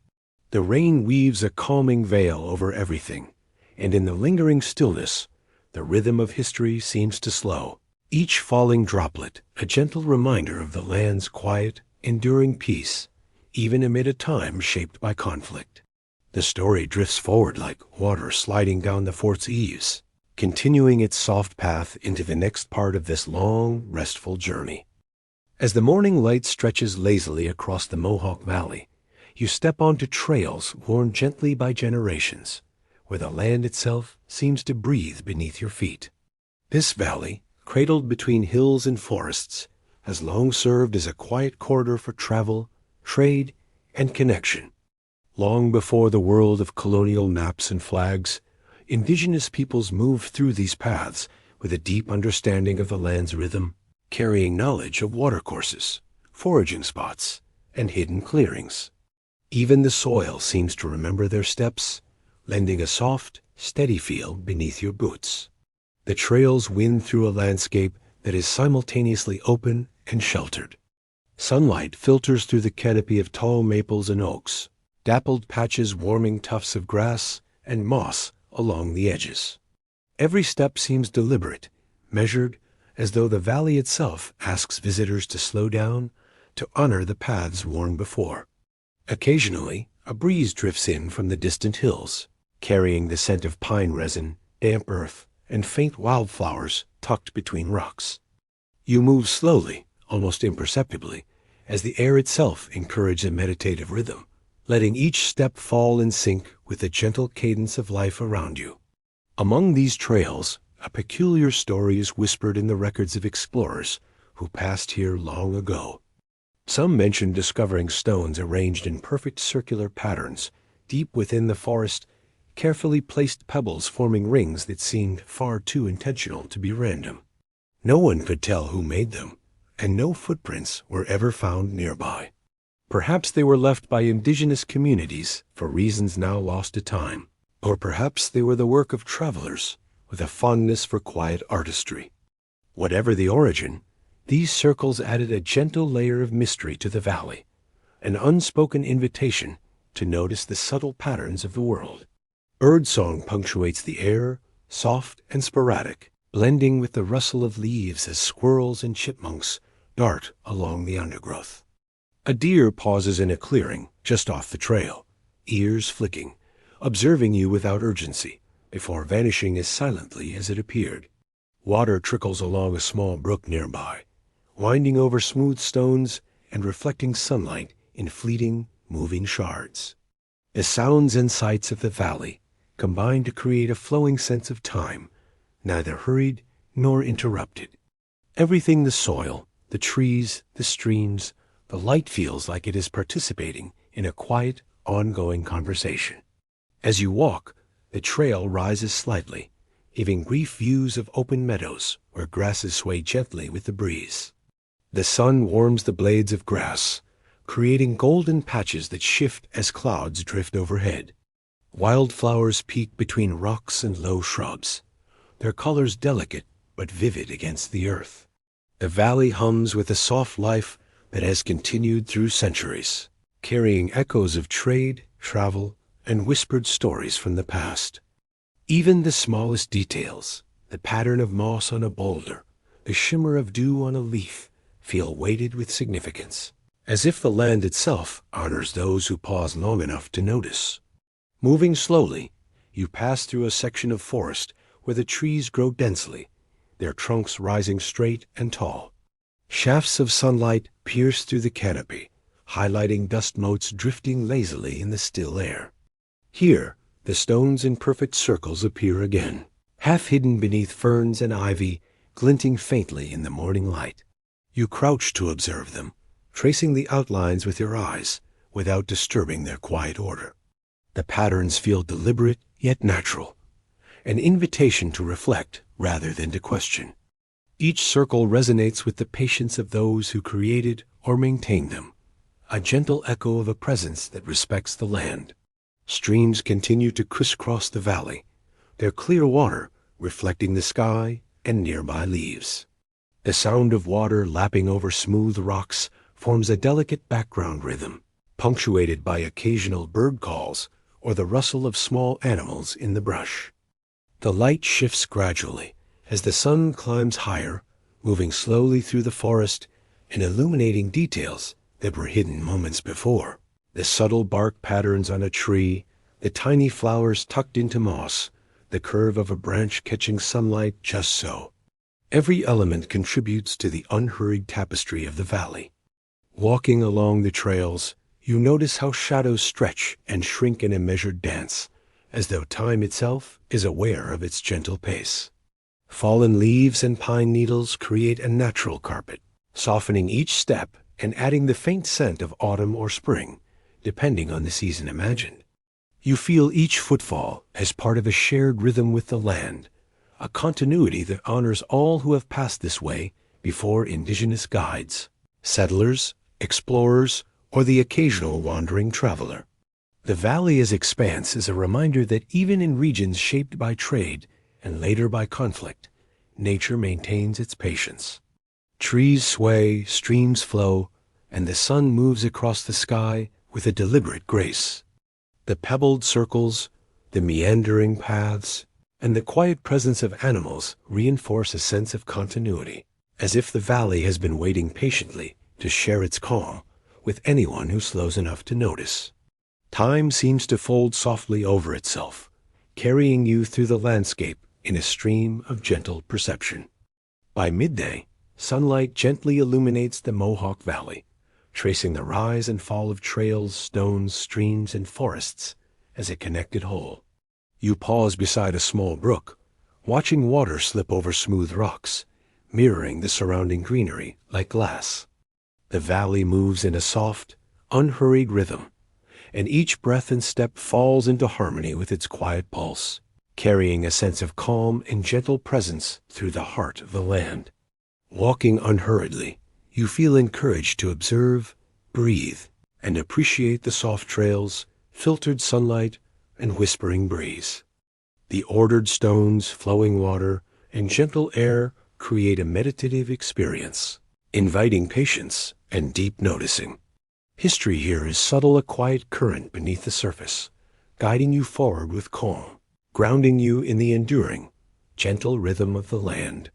The rain weaves a calming veil over everything, and in the lingering stillness, the rhythm of history seems to slow. each falling droplet a gentle reminder of the land's quiet, enduring peace, even amid a time shaped by conflict. The story drifts forward like water sliding down the fort's eaves, continuing its soft path into the next part of this long, restful journey. As the morning light stretches lazily across the Mohawk Valley, you step onto trails worn gently by generations, where the land itself seems to breathe beneath your feet. This valley, cradled between hills and forests, has long served as a quiet corridor for travel, trade, and connection. Long before the world of colonial maps and flags, indigenous peoples moved through these paths with a deep understanding of the land's rhythm, carrying knowledge of watercourses, foraging spots, and hidden clearings. Even the soil seems to remember their steps, lending a soft, steady feel beneath your boots. The trails wind through a landscape that is simultaneously open and sheltered. Sunlight filters through the canopy of tall maples and oaks, dappled patches warming tufts of grass and moss along the edges. Every step seems deliberate, measured, as though the valley itself asks visitors to slow down, to honor the paths worn before. Occasionally, a breeze drifts in from the distant hills, carrying the scent of pine resin, damp earth, and faint wildflowers tucked between rocks. You move slowly, almost imperceptibly, as the air itself encourages a meditative rhythm, letting each step fall in sync with the gentle cadence of life around you. Among these trails, a peculiar story is whispered in the records of explorers who passed here long ago. Some mention discovering stones arranged in perfect circular patterns, deep within the forest, carefully placed pebbles forming rings that seemed far too intentional to be random. No one could tell who made them, and no footprints were ever found nearby. Perhaps they were left by indigenous communities for reasons now lost to time, or perhaps they were the work of travelers with a fondness for quiet artistry. Whatever the origin, these circles added a gentle layer of mystery to the valley, an unspoken invitation to notice the subtle patterns of the world. Birdsong punctuates the air, soft and sporadic, blending with the rustle of leaves as squirrels and chipmunks dart along the undergrowth. A deer pauses in a clearing just off the trail, ears flicking, observing you without urgency, before vanishing as silently as it appeared. Water trickles along a small brook nearby, winding over smooth stones and reflecting sunlight in fleeting, moving shards. The sounds and sights of the valley combine to create a flowing sense of time, neither hurried nor interrupted. Everything, the soil, the trees, the streams, the light, feels like it is participating in a quiet, ongoing conversation. As you walk, the trail rises slightly, giving brief views of open meadows where grasses sway gently with the breeze. The sun warms the blades of grass, creating golden patches that shift as clouds drift overhead. Wildflowers peek between rocks and low shrubs, their colors delicate but vivid against the earth. The valley hums with a soft life that has continued through centuries, carrying echoes of trade, travel, and whispered stories from the past. Even the smallest details, the pattern of moss on a boulder, the shimmer of dew on a leaf, feel weighted with significance, as if the land itself honors those who pause long enough to notice. Moving slowly, you pass through a section of forest where the trees grow densely, their trunks rising straight and tall. Shafts of sunlight pierce through the canopy, highlighting dust motes drifting lazily in the still air. Here, the stones in perfect circles appear again, half hidden beneath ferns and ivy, glinting faintly in the morning light. You crouch to observe them, tracing the outlines with your eyes without disturbing their quiet order. The patterns feel deliberate yet natural, an invitation to reflect rather than to question. Each circle resonates with the patience of those who created or maintained them, a gentle echo of a presence that respects the land. Streams continue to crisscross the valley, their clear water reflecting the sky and nearby leaves. The sound of water lapping over smooth rocks forms a delicate background rhythm, punctuated by occasional bird calls or the rustle of small animals in the brush. The light shifts gradually as the sun climbs higher, moving slowly through the forest and illuminating details that were hidden moments before. The subtle bark patterns on a tree, the tiny flowers tucked into moss, the curve of a branch catching sunlight just so. Every element contributes to the unhurried tapestry of the valley. Walking along the trails, you notice how shadows stretch and shrink in a measured dance, as though time itself is aware of its gentle pace. Fallen leaves and pine needles create a natural carpet, softening each step and adding the faint scent of autumn or spring, depending on the season imagined. You feel each footfall as part of a shared rhythm with the land, a continuity that honors all who have passed this way before indigenous guides, settlers, explorers, or the occasional wandering traveler. The valley's expanse is a reminder that even in regions shaped by trade and later by conflict, nature maintains its patience. Trees sway, streams flow, and the sun moves across the sky with a deliberate grace. The pebbled circles, the meandering paths, and the quiet presence of animals reinforce a sense of continuity, as if the valley has been waiting patiently to share its calm with anyone who slows enough to notice. Time seems to fold softly over itself, carrying you through the landscape in a stream of gentle perception. By midday, sunlight gently illuminates the Mohawk Valley, tracing the rise and fall of trails, stones, streams, and forests as a connected whole. You pause beside a small brook, watching water slip over smooth rocks, mirroring the surrounding greenery like glass. The valley moves in a soft, unhurried rhythm, and each breath and step falls into harmony with its quiet pulse, carrying a sense of calm and gentle presence through the heart of the land. Walking unhurriedly, you feel encouraged to observe, breathe, and appreciate the soft trails, filtered sunlight, and whispering breeze. The ordered stones, flowing water, and gentle air create a meditative experience, inviting patience and deep noticing. History here is subtle, a quiet current beneath the surface, guiding you forward with calm, grounding you in the enduring, gentle rhythm of the land.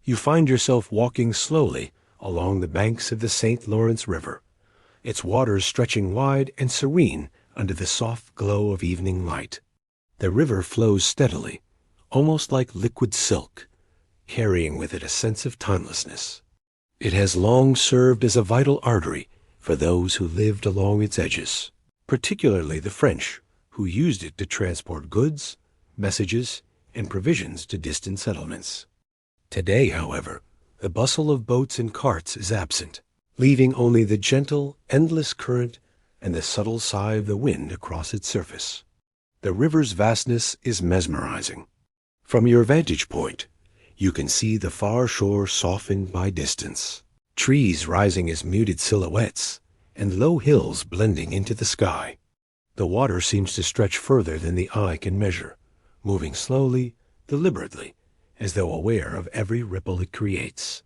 You find yourself walking slowly along the banks of the St. Lawrence River, its waters stretching wide and serene under the soft glow of evening light. The river flows steadily, almost like liquid silk, carrying with it a sense of timelessness. It has long served as a vital artery for those who lived along its edges, particularly the French, who used it to transport goods, messages, and provisions to distant settlements. Today, however, the bustle of boats and carts is absent, leaving only the gentle, endless current and the subtle sigh of the wind across its surface. The river's vastness is mesmerizing. From your vantage point, you can see the far shore softened by distance, trees rising as muted silhouettes, and low hills blending into the sky. The water seems to stretch further than the eye can measure, moving slowly, deliberately, as though aware of every ripple it creates.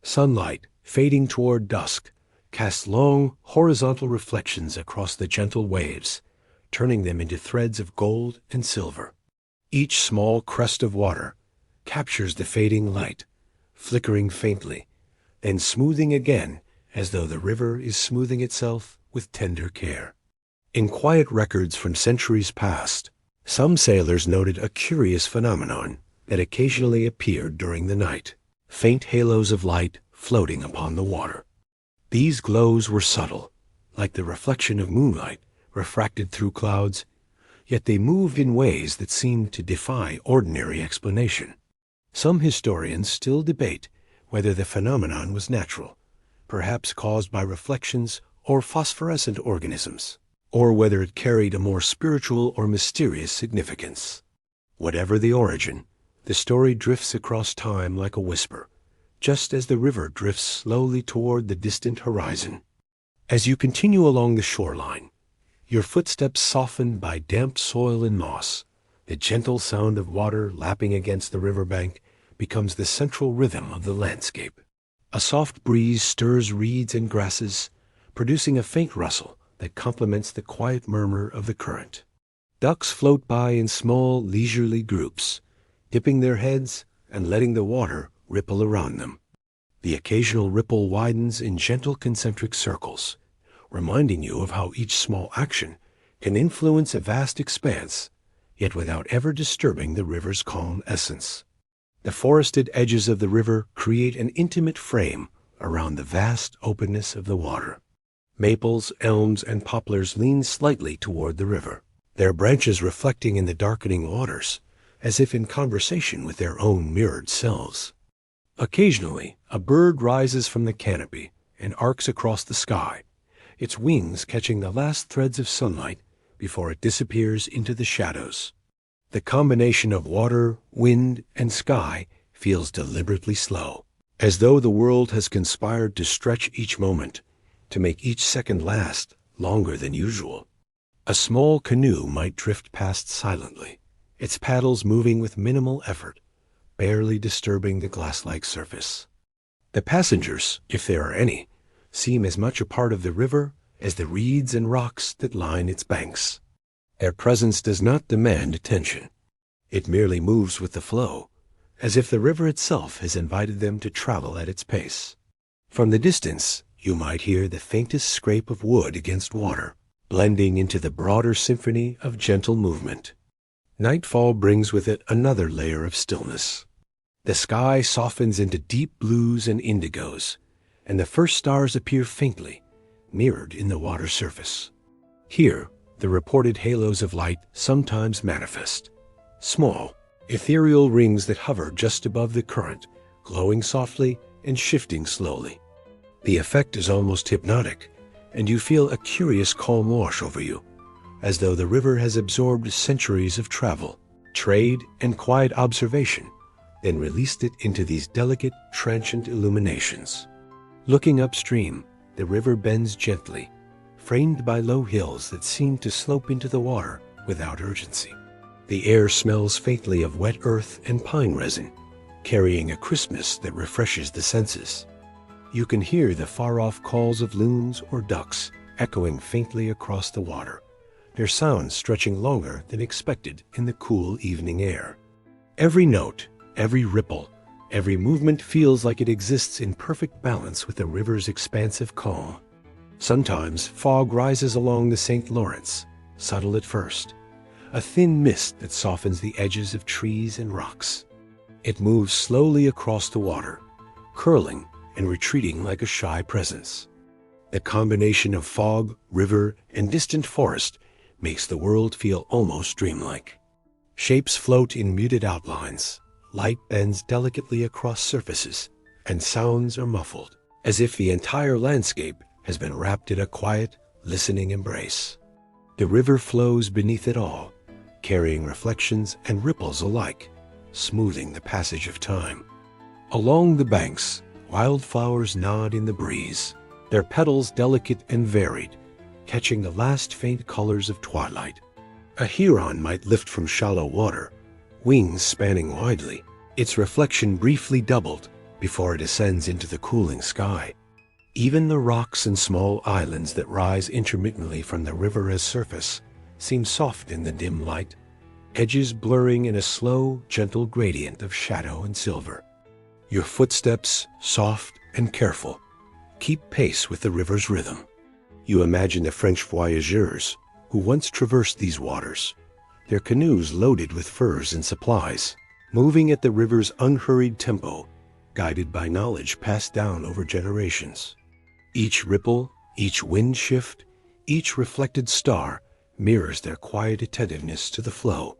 Sunlight, fading toward dusk, casts long, horizontal reflections across the gentle waves, turning them into threads of gold and silver. Each small crest of water captures the fading light, flickering faintly, then smoothing again as though the river is smoothing itself with tender care. In quiet records from centuries past, some sailors noted a curious phenomenon that occasionally appeared during the night, faint halos of light floating upon the water. These glows were subtle, like the reflection of moonlight refracted through clouds, yet they moved in ways that seemed to defy ordinary explanation. Some historians still debate whether the phenomenon was natural, perhaps caused by reflections or phosphorescent organisms, or whether it carried a more spiritual or mysterious significance. Whatever the origin, the story drifts across time like a whisper, just as the river drifts slowly toward the distant horizon. As you continue along the shoreline, your footsteps softened by damp soil and moss, the gentle sound of water lapping against the riverbank becomes the central rhythm of the landscape. A soft breeze stirs reeds and grasses, producing a faint rustle that complements the quiet murmur of the current. Ducks float by in small, leisurely groups, dipping their heads and letting the water ripple around them. The occasional ripple widens in gentle concentric circles, reminding you of how each small action can influence a vast expanse, yet without ever disturbing the river's calm essence. The forested edges of the river create an intimate frame around the vast openness of the water. Maples, elms, and poplars lean slightly toward the river, their branches reflecting in the darkening waters, as if in conversation with their own mirrored selves. Occasionally, a bird rises from the canopy and arcs across the sky, its wings catching the last threads of sunlight before it disappears into the shadows. The combination of water, wind, and sky feels deliberately slow, as though the world has conspired to stretch each moment, to make each second last longer than usual. A small canoe might drift past silently, its paddles moving with minimal effort, barely disturbing the glass-like surface. The passengers, if there are any, seem as much a part of the river as the reeds and rocks that line its banks. Their presence does not demand attention. It merely moves with the flow, as if the river itself has invited them to travel at its pace. From the distance, you might hear the faintest scrape of wood against water, blending into the broader symphony of gentle movement. Nightfall brings with it another layer of stillness. The sky softens into deep blues and indigos, and the first stars appear faintly, mirrored in the water surface. Here, the reported halos of light sometimes manifest, small, ethereal rings that hover just above the current, glowing softly and shifting slowly. The effect is almost hypnotic, and you feel a curious calm wash over you, as though the river has absorbed centuries of travel, trade, and quiet observation, then released it into these delicate, transient illuminations. Looking upstream, the river bends gently, framed by low hills that seem to slope into the water without urgency. The air smells faintly of wet earth and pine resin, carrying a crispness that refreshes the senses. You can hear the far-off calls of loons or ducks echoing faintly across the water, their sounds stretching longer than expected in the cool evening air. Every note, every ripple, every movement feels like it exists in perfect balance with the river's expansive calm. Sometimes fog rises along the St. Lawrence, subtle at first, a thin mist that softens the edges of trees and rocks. It moves slowly across the water, curling and retreating like a shy presence. The combination of fog, river, and distant forest makes the world feel almost dreamlike. Shapes float in muted outlines, light bends delicately across surfaces, and sounds are muffled, as if the entire landscape has been wrapped in a quiet, listening embrace. The river flows beneath it all, carrying reflections and ripples alike, smoothing the passage of time. Along the banks, wildflowers nod in the breeze, their petals delicate and varied, catching the last faint colors of twilight. A heron might lift from shallow water, wings spanning widely, its reflection briefly doubled before it ascends into the cooling sky. Even the rocks and small islands that rise intermittently from the river's surface seem soft in the dim light, edges blurring in a slow, gentle gradient of shadow and silver. Your footsteps, soft and careful, keep pace with the river's rhythm. You imagine the French voyageurs who once traversed these waters, their canoes loaded with furs and supplies, moving at the river's unhurried tempo, guided by knowledge passed down over generations. Each ripple, each wind shift, each reflected star mirrors their quiet attentiveness to the flow.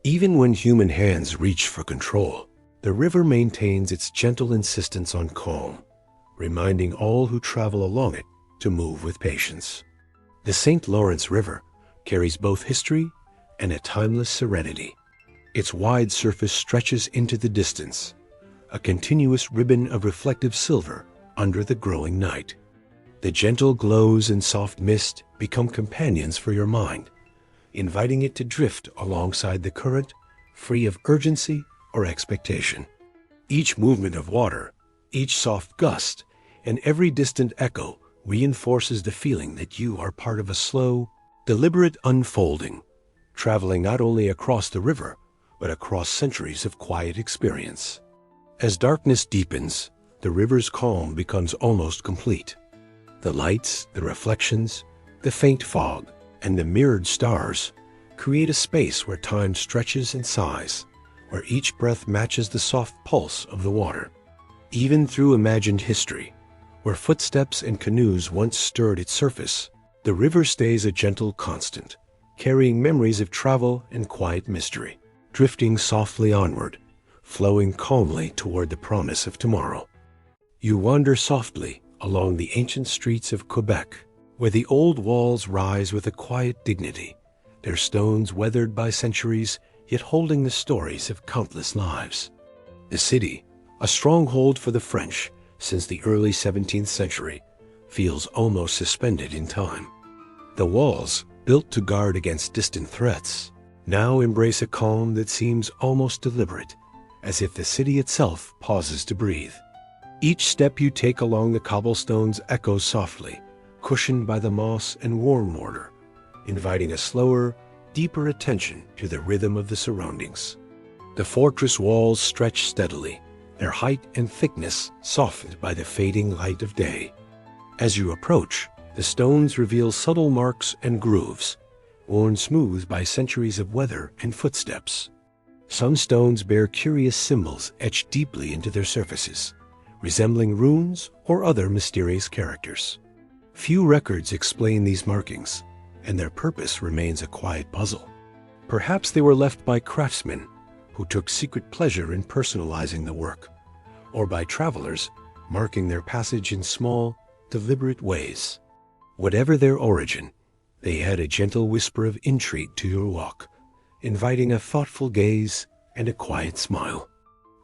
Even when human hands reach for control, the river maintains its gentle insistence on calm, reminding all who travel along it to move with patience. The St. Lawrence River carries both history and a timeless serenity. Its wide surface stretches into the distance, a continuous ribbon of reflective silver under the growing night. The gentle glows and soft mist become companions for your mind, inviting it to drift alongside the current, free of urgency or expectation. Each movement of water, each soft gust, and every distant echo reinforces the feeling that you are part of a slow, deliberate unfolding, traveling not only across the river, but across centuries of quiet experience. As darkness deepens, the river's calm becomes almost complete. The lights, the reflections, the faint fog, and the mirrored stars create a space where time stretches and sighs, where each breath matches the soft pulse of the water. Even through imagined history, where footsteps and canoes once stirred its surface, the river stays a gentle constant, carrying memories of travel and quiet mystery, drifting softly onward, flowing calmly toward the promise of tomorrow. You wander softly along the ancient streets of Quebec, where the old walls rise with a quiet dignity, their stones weathered by centuries, yet holding the stories of countless lives. The city, a stronghold for the French since the early 17th century, feels almost suspended in time. The walls, built to guard against distant threats, now embrace a calm that seems almost deliberate, as if the city itself pauses to breathe. Each step you take along the cobblestones echoes softly, cushioned by the moss and worm mortar, inviting a slower, deeper attention to the rhythm of the surroundings. The fortress walls stretch steadily, their height and thickness softened by the fading light of day. As you approach, the stones reveal subtle marks and grooves, worn smooth by centuries of weather and footsteps. Some stones bear curious symbols etched deeply into their surfaces, resembling runes or other mysterious characters. Few records explain these markings, and their purpose remains a quiet puzzle. Perhaps they were left by craftsmen who took secret pleasure in personalizing the work, or by travelers marking their passage in small, deliberate ways. Whatever their origin, they had a gentle whisper of intrigue to your walk, inviting a thoughtful gaze and a quiet smile.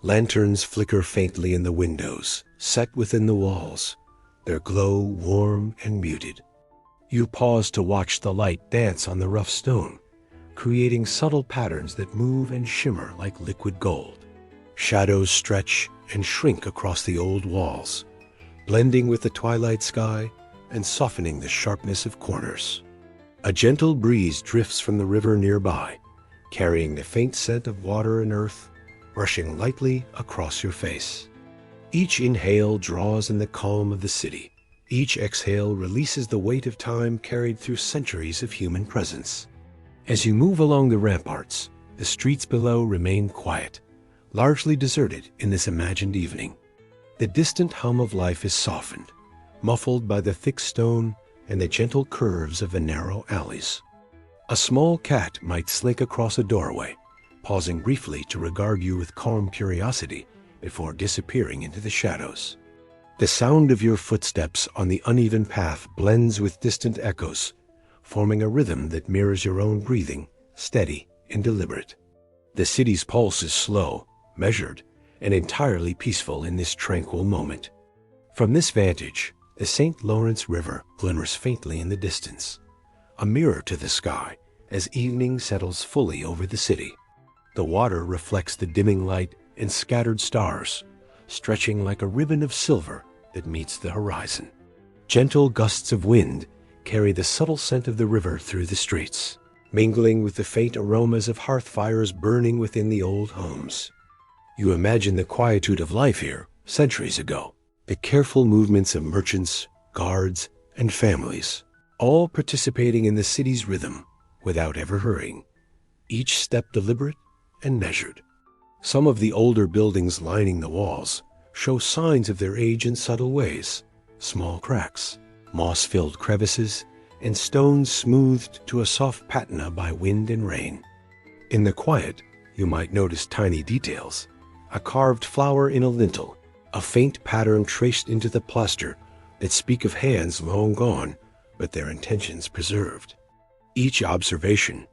Lanterns flicker faintly in the windows, set within the walls, their glow warm and muted. You pause to watch the light dance on the rough stone, creating subtle patterns that move and shimmer like liquid gold. Shadows stretch and shrink across the old walls, blending with the twilight sky and softening the sharpness of corners. A gentle breeze drifts from the river nearby, carrying the faint scent of water and earth, rushing lightly across your face. Each inhale draws in the calm of the city. Each exhale releases the weight of time carried through centuries of human presence. As you move along the ramparts, the streets below remain quiet, largely deserted in this imagined evening. The distant hum of life is softened, muffled by the thick stone and the gentle curves of the narrow alleys. A small cat might slink across a doorway, pausing briefly to regard you with calm curiosity before disappearing into the shadows. The sound of your footsteps on the uneven path blends with distant echoes, forming a rhythm that mirrors your own breathing, steady and deliberate. The city's pulse is slow, measured, and entirely peaceful in this tranquil moment. From this vantage, the St. Lawrence River glimmers faintly in the distance, a mirror to the sky as evening settles fully over the city. The water reflects the dimming light and scattered stars, stretching like a ribbon of silver that meets the horizon. Gentle gusts of wind carry the subtle scent of the river through the streets, mingling with the faint aromas of hearth fires burning within the old homes. You imagine the quietude of life here centuries ago, the careful movements of merchants, guards, and families, all participating in the city's rhythm without ever hurrying, each step deliberate and measured. Some of the older buildings lining the walls show signs of their age in subtle ways: small cracks, moss-filled crevices, and stones smoothed to a soft patina by wind and rain. In the quiet, you might notice tiny details: a carved flower in a lintel, a faint pattern traced into the plaster that speak of hands long gone, but their intentions preserved. Each observation,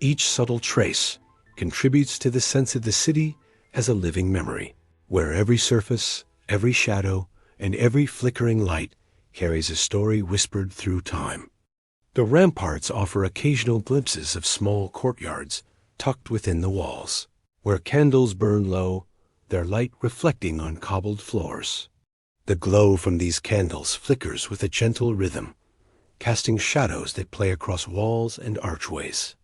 each subtle trace, contributes to the sense of the city as a living memory, where every surface, every shadow, and every flickering light carries a story whispered through time. The ramparts offer occasional glimpses of small courtyards tucked within the walls, where candles burn low, their light reflecting on cobbled floors. The glow from these candles flickers with a gentle rhythm, casting shadows that play across walls and archways.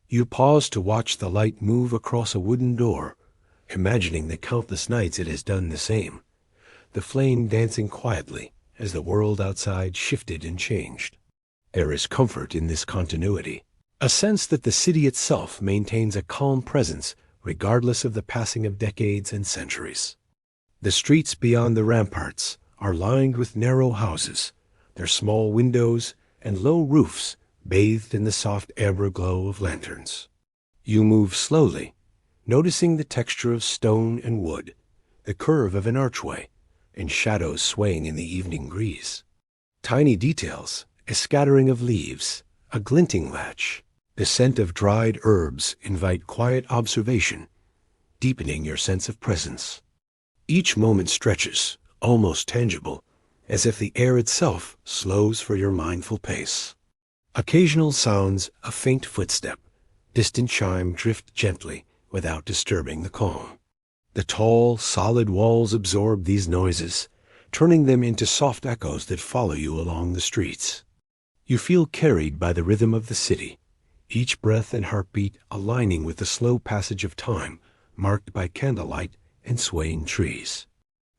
You pause to watch the light move across a wooden door, imagining the countless nights it has done the same, the flame dancing quietly as the world outside shifted and changed. There is comfort in this continuity, a sense that the city itself maintains a calm presence regardless of the passing of decades and centuries. The streets beyond the ramparts are lined with narrow houses, their small windows and low roofs bathed in the soft amber glow of lanterns. You move slowly, noticing the texture of stone and wood, the curve of an archway, and shadows swaying in the evening breeze. Tiny details, a scattering of leaves, a glinting latch, the scent of dried herbs invite quiet observation, deepening your sense of presence. Each moment stretches, almost tangible, as if the air itself slows for your mindful pace. Occasional sounds, a faint footstep, distant chime drift gently without disturbing the calm. The tall, solid walls absorb these noises, turning them into soft echoes that follow you along the streets. You feel carried by the rhythm of the city, each breath and heartbeat aligning with the slow passage of time, marked by candlelight and swaying trees.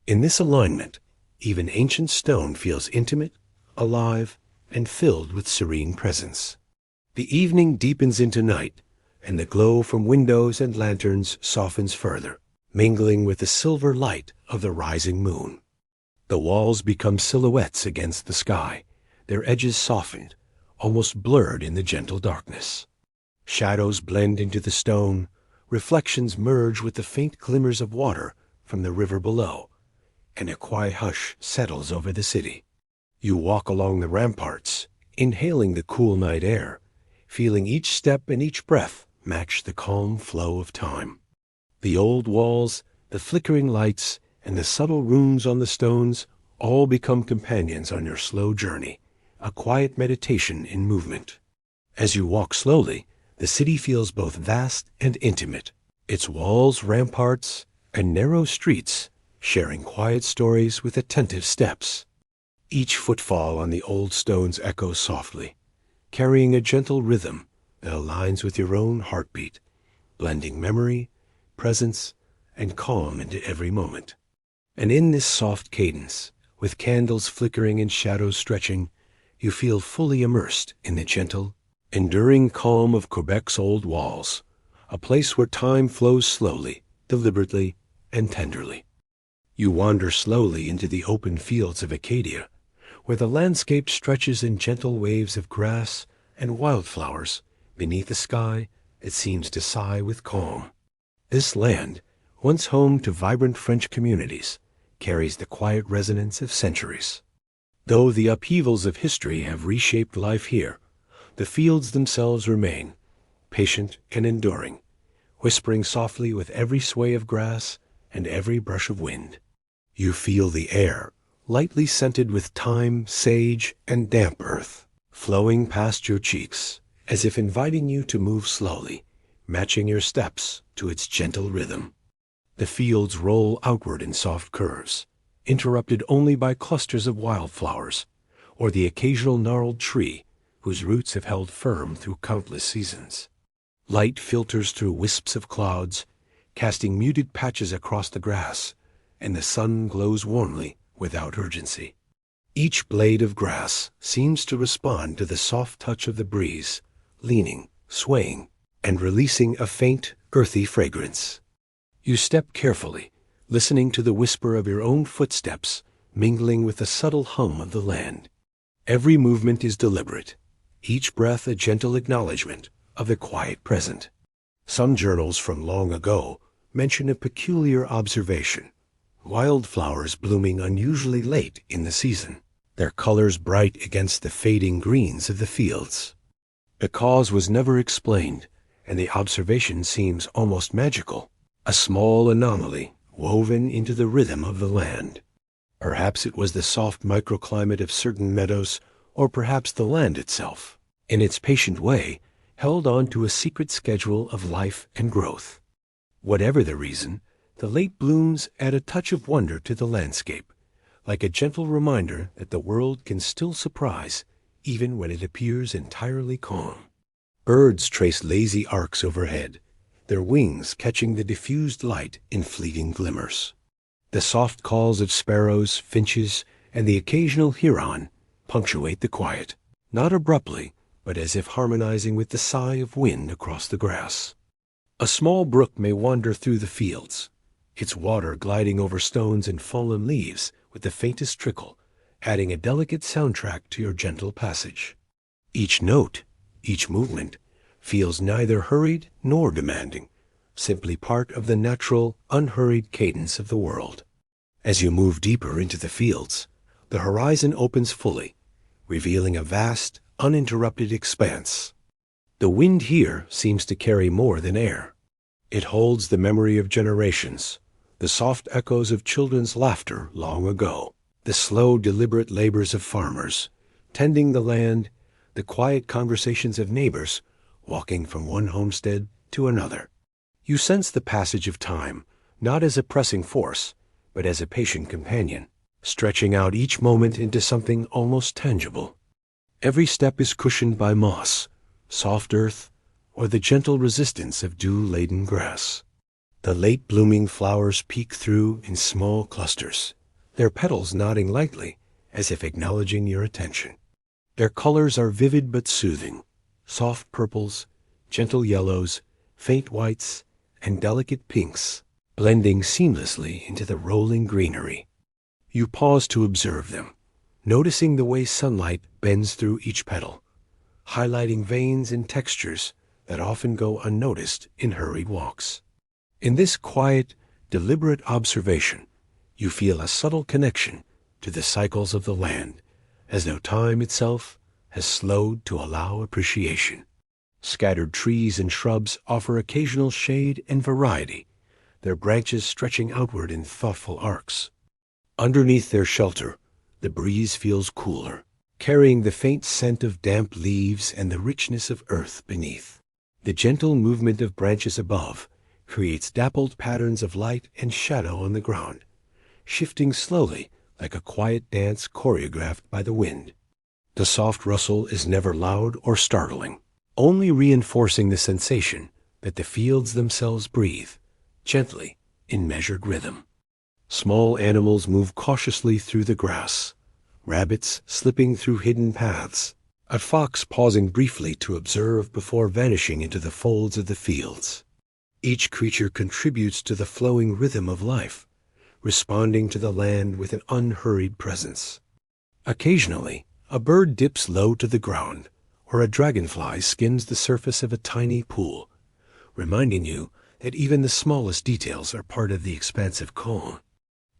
In this alignment, even ancient stone feels intimate, alive, and filled with serene presence. The evening deepens into night, and the glow from windows and lanterns softens further, mingling with the silver light of the rising moon. The walls become silhouettes against the sky, their edges softened, almost blurred in the gentle darkness. Shadows blend into the stone, reflections merge with the faint glimmers of water from the river below, and a quiet hush settles over the city. You walk along the ramparts, inhaling the cool night air, feeling each step and each breath match the calm flow of time. The old walls, the flickering lights, and the subtle runes on the stones all become companions on your slow journey, a quiet meditation in movement. As you walk slowly, the city feels both vast and intimate, its walls, ramparts, and narrow streets sharing quiet stories with attentive steps. Each footfall on the old stones echoes softly, carrying a gentle rhythm that aligns with your own heartbeat, blending memory, presence, and calm into every moment. And in this soft cadence, with candles flickering and shadows stretching, you feel fully immersed in the gentle, enduring calm of Quebec's old walls, a place where time flows slowly, deliberately, and tenderly. You wander slowly into the open fields of Acadia, where the landscape stretches in gentle waves of grass and wildflowers beneath a sky that seems to sigh with calm. This land, once home to vibrant French communities, carries the quiet resonance of centuries. Though the upheavals of history have reshaped life here, the fields themselves remain, patient and enduring, whispering softly with every sway of grass and every brush of wind. You feel the air, lightly scented with thyme, sage, and damp earth, flowing past your cheeks, as if inviting you to move slowly, matching your steps to its gentle rhythm. The fields roll outward in soft curves, interrupted only by clusters of wildflowers, or the occasional gnarled tree whose roots have held firm through countless seasons. Light filters through wisps of clouds, casting muted patches across the grass, and the sun glows warmly without urgency. Each blade of grass seems to respond to the soft touch of the breeze, leaning, swaying, and releasing a faint, earthy fragrance. You step carefully, listening to the whisper of your own footsteps mingling with the subtle hum of the land. Every movement is deliberate, each breath a gentle acknowledgement of the quiet present. Some journals from long ago mention a peculiar observation: wildflowers blooming unusually late in the season, their colors bright against the fading greens of the fields. The cause was never explained, and the observation seems almost magical, a small anomaly woven into the rhythm of the land. Perhaps it was the soft microclimate of certain meadows, or perhaps the land itself, in its patient way, held on to a secret schedule of life and growth. Whatever the reason, the late blooms add a touch of wonder to the landscape, like a gentle reminder that the world can still surprise even when it appears entirely calm. Birds trace lazy arcs overhead, their wings catching the diffused light in fleeting glimmers. The soft calls of sparrows, finches, and the occasional heron punctuate the quiet, not abruptly, but as if harmonizing with the sigh of wind across the grass. A small brook may wander through the fields, its water gliding over stones and fallen leaves with the faintest trickle, adding a delicate soundtrack to your gentle passage. Each note, each movement, feels neither hurried nor demanding, simply part of the natural, unhurried cadence of the world. As you move deeper into the fields, the horizon opens fully, revealing a vast, uninterrupted expanse. The wind here seems to carry more than air. It holds the memory of generations, the soft echoes of children's laughter long ago, the slow, deliberate labors of farmers, tending the land, the quiet conversations of neighbors, walking from one homestead to another. You sense the passage of time, not as a pressing force, but as a patient companion, stretching out each moment into something almost tangible. Every step is cushioned by moss, soft earth, or the gentle resistance of dew-laden grass. The late-blooming flowers peek through in small clusters, their petals nodding lightly as if acknowledging your attention. Their colors are vivid but soothing, soft purples, gentle yellows, faint whites, and delicate pinks, blending seamlessly into the rolling greenery. You pause to observe them, noticing the way sunlight bends through each petal, highlighting veins and textures that often go unnoticed in hurried walks. In this quiet, deliberate observation, you feel a subtle connection to the cycles of the land, as though time itself has slowed to allow appreciation. Scattered trees and shrubs offer occasional shade and variety, their branches stretching outward in thoughtful arcs. Underneath their shelter, the breeze feels cooler, carrying the faint scent of damp leaves and the richness of earth beneath. The gentle movement of branches above creates dappled patterns of light and shadow on the ground, shifting slowly like a quiet dance choreographed by the wind. The soft rustle is never loud or startling, only reinforcing the sensation that the fields themselves breathe, gently, in measured rhythm. Small animals move cautiously through the grass, rabbits slipping through hidden paths, a fox pausing briefly to observe before vanishing into the folds of the fields. Each creature contributes to the flowing rhythm of life, responding to the land with an unhurried presence. Occasionally, a bird dips low to the ground, or a dragonfly skims the surface of a tiny pool, reminding you that even the smallest details are part of the expansive calm.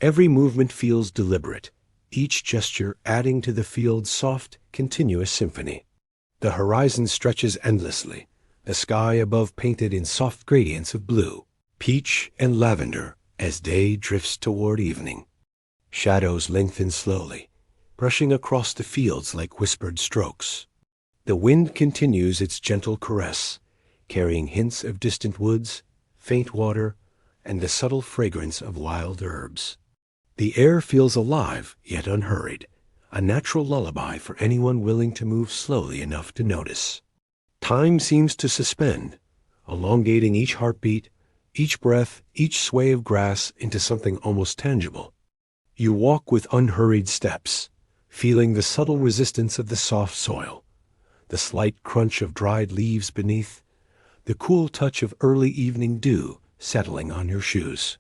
Every movement feels deliberate, each gesture adding to the field's soft, continuous symphony. The horizon stretches endlessly, the sky above painted in soft gradients of blue, peach, and lavender as day drifts toward evening. Shadows lengthen slowly, brushing across the fields like whispered strokes. The wind continues its gentle caress, carrying hints of distant woods, faint water, and the subtle fragrance of wild herbs. The air feels alive yet unhurried, a natural lullaby for anyone willing to move slowly enough to notice. Time seems to suspend, elongating each heartbeat, each breath, each sway of grass into something almost tangible. You walk with unhurried steps, feeling the subtle resistance of the soft soil, the slight crunch of dried leaves beneath, the cool touch of early evening dew settling on your shoes.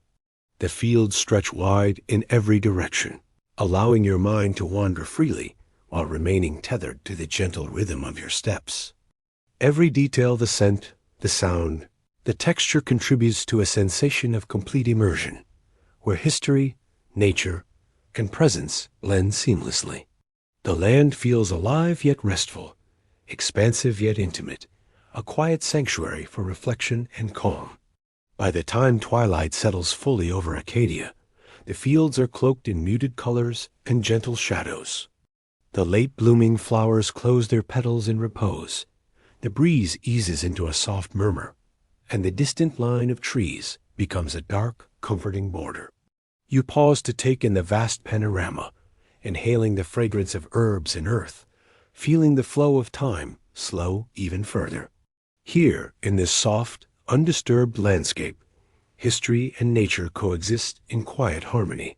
The fields stretch wide in every direction, allowing your mind to wander freely while remaining tethered to the gentle rhythm of your steps. Every detail, the scent, the sound, the texture contributes to a sensation of complete immersion, where history, nature, and presence blend seamlessly. The land feels alive yet restful, expansive yet intimate, a quiet sanctuary for reflection and calm. By the time twilight settles fully over Acadia, the fields are cloaked in muted colors and gentle shadows. The late-blooming flowers close their petals in repose, the breeze eases into a soft murmur, and the distant line of trees becomes a dark, comforting border. You pause to take in the vast panorama, inhaling the fragrance of herbs and earth, feeling the flow of time slow even further. Here, in this soft, undisturbed landscape, history and nature coexist in quiet harmony.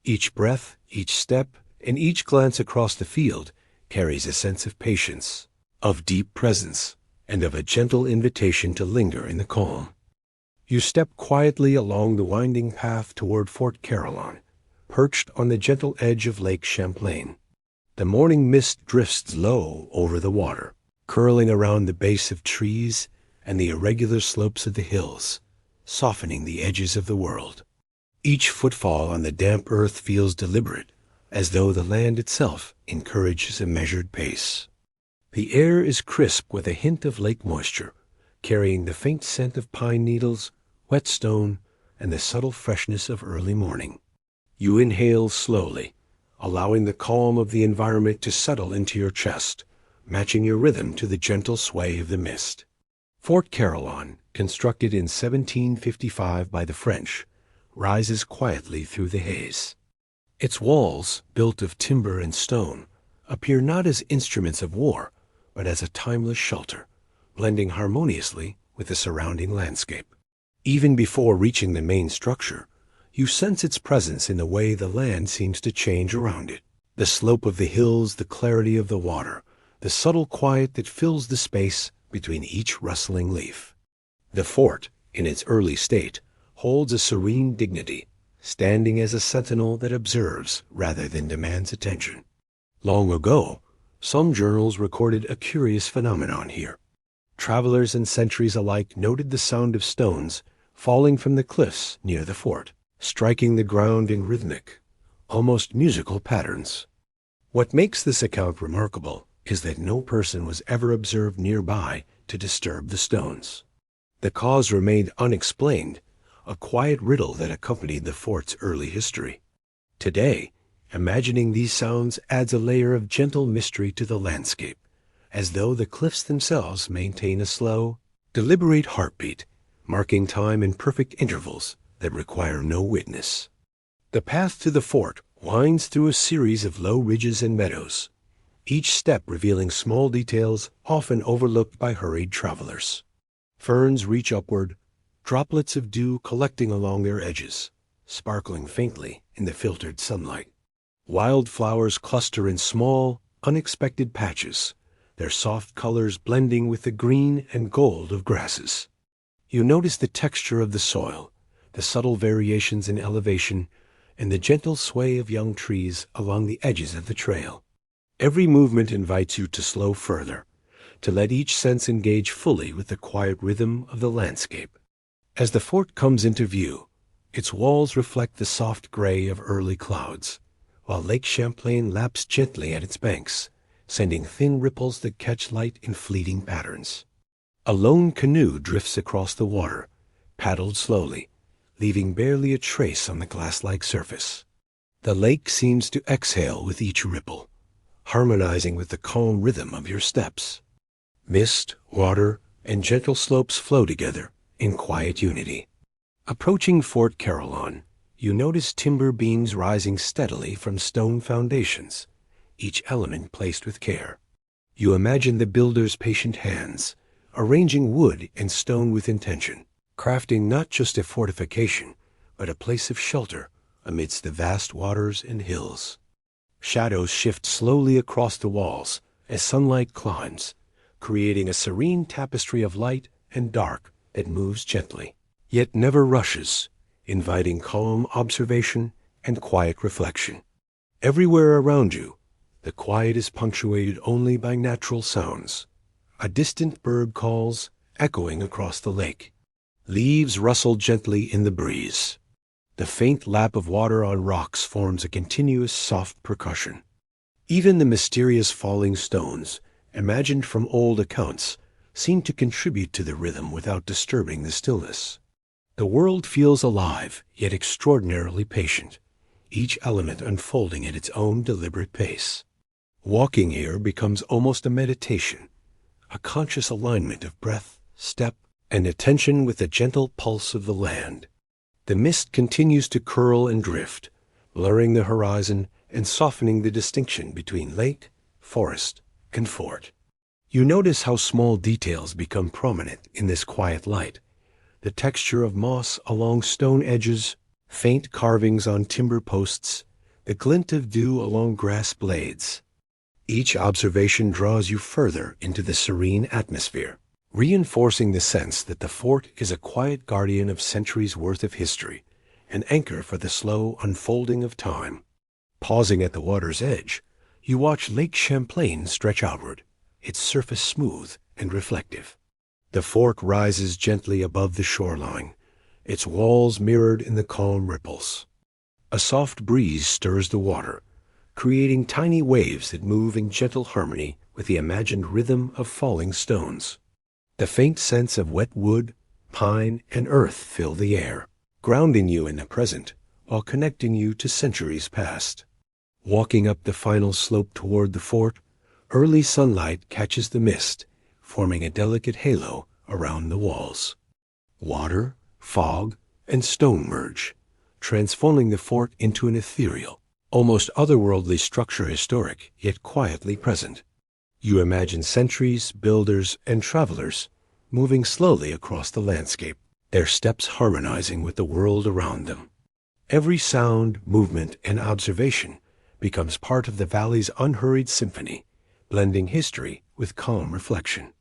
Each breath, each step, and each glance across the field carries a sense of patience, of deep presence, and of a gentle invitation to linger in the calm. You step quietly along the winding path toward Fort Carillon, perched on the gentle edge of Lake Champlain. The morning mist drifts low over the water, curling around the base of trees and the irregular slopes of the hills, softening the edges of the world. Each footfall on the damp earth feels deliberate, as though the land itself encourages a measured pace. The air is crisp with a hint of lake moisture, carrying the faint scent of pine needles, wet stone, and the subtle freshness of early morning. You inhale slowly, allowing the calm of the environment to settle into your chest, matching your rhythm to the gentle sway of the mist. Fort Carillon, constructed in 1755 by the French, rises quietly through the haze. Its walls, built of timber and stone, appear not as instruments of war, but as a timeless shelter, blending harmoniously with the surrounding landscape. Even before reaching the main structure, you sense its presence in the way the land seems to change around it. The slope of the hills, the clarity of the water, the subtle quiet that fills the space between each rustling leaf. The fort, in its early state, holds a serene dignity, standing as a sentinel that observes rather than demands attention. Long ago, some journals recorded a curious phenomenon here. Travelers and sentries alike noted the sound of stones falling from the cliffs near the fort, striking the ground in rhythmic, almost musical patterns. What makes this account remarkable is that no person was ever observed nearby to disturb the stones. The cause remained unexplained, a quiet riddle that accompanied the fort's early history. Today, imagining these sounds adds a layer of gentle mystery to the landscape, as though the cliffs themselves maintain a slow, deliberate heartbeat, marking time in perfect intervals that require no witness. The path to the fort winds through a series of low ridges and meadows, each step revealing small details often overlooked by hurried travelers. Ferns reach upward, droplets of dew collecting along their edges, sparkling faintly in the filtered sunlight. Wildflowers cluster in small, unexpected patches, their soft colors blending with the green and gold of grasses. You notice the texture of the soil, the subtle variations in elevation, and the gentle sway of young trees along the edges of the trail. Every movement invites you to slow further, to let each sense engage fully with the quiet rhythm of the landscape. As the fort comes into view, its walls reflect the soft gray of early clouds, while Lake Champlain laps gently at its banks, sending thin ripples that catch light in fleeting patterns. A lone canoe drifts across the water, paddled slowly, leaving barely a trace on the glass-like surface. The lake seems to exhale with each ripple, harmonizing with the calm rhythm of your steps. Mist, water, and gentle slopes flow together in quiet unity. Approaching Fort Carillon, you notice timber beams rising steadily from stone foundations, each element placed with care. You imagine the builder's patient hands, arranging wood and stone with intention, crafting not just a fortification, but a place of shelter amidst the vast waters and hills. Shadows shift slowly across the walls as sunlight climbs, creating a serene tapestry of light and dark that moves gently, yet never rushes, inviting calm observation and quiet reflection. Everywhere around you, the quiet is punctuated only by natural sounds. A distant bird calls, echoing across the lake. Leaves rustle gently in the breeze. The faint lap of water on rocks forms a continuous soft percussion. Even the mysterious falling stones, imagined from old accounts, seem to contribute to the rhythm without disturbing the stillness. The world feels alive, yet extraordinarily patient, each element unfolding at its own deliberate pace. Walking here becomes almost a meditation, a conscious alignment of breath, step, and attention with the gentle pulse of the land. The mist continues to curl and drift, blurring the horizon and softening the distinction between lake, forest, and fort. You notice how small details become prominent in this quiet light, the texture of moss along stone edges, faint carvings on timber posts, the glint of dew along grass blades. Each observation draws you further into the serene atmosphere, reinforcing the sense that the fort is a quiet guardian of centuries' worth of history, an anchor for the slow unfolding of time. Pausing at the water's edge, you watch Lake Champlain stretch outward, its surface smooth and reflective. The fort rises gently above the shoreline, its walls mirrored in the calm ripples. A soft breeze stirs the water, creating tiny waves that move in gentle harmony with the imagined rhythm of falling stones. The faint scents of wet wood, pine, and earth fill the air, grounding you in the present while connecting you to centuries past. Walking up the final slope toward the fort, early sunlight catches the mist, forming a delicate halo around the walls. Water, fog, and stone merge, transforming the fort into an ethereal, almost otherworldly structure, historic yet quietly present. You imagine centuries, builders, and travelers moving slowly across the landscape, their steps harmonizing with the world around them. Every sound, movement, and observation becomes part of the valley's unhurried symphony, blending history with calm reflection.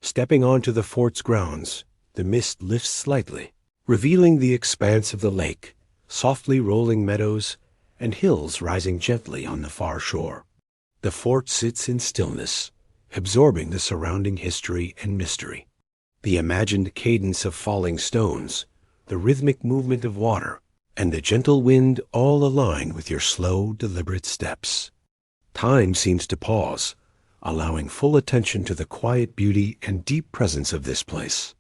Stepping onto the fort's grounds, the mist lifts slightly, revealing the expanse of the lake, softly rolling meadows, and hills rising gently on the far shore. The fort sits in stillness, absorbing the surrounding history and mystery. The imagined cadence of falling stones, the rhythmic movement of water, and the gentle wind all align with your slow, deliberate steps. Time seems to pause, allowing full attention to the quiet beauty and deep presence of this place.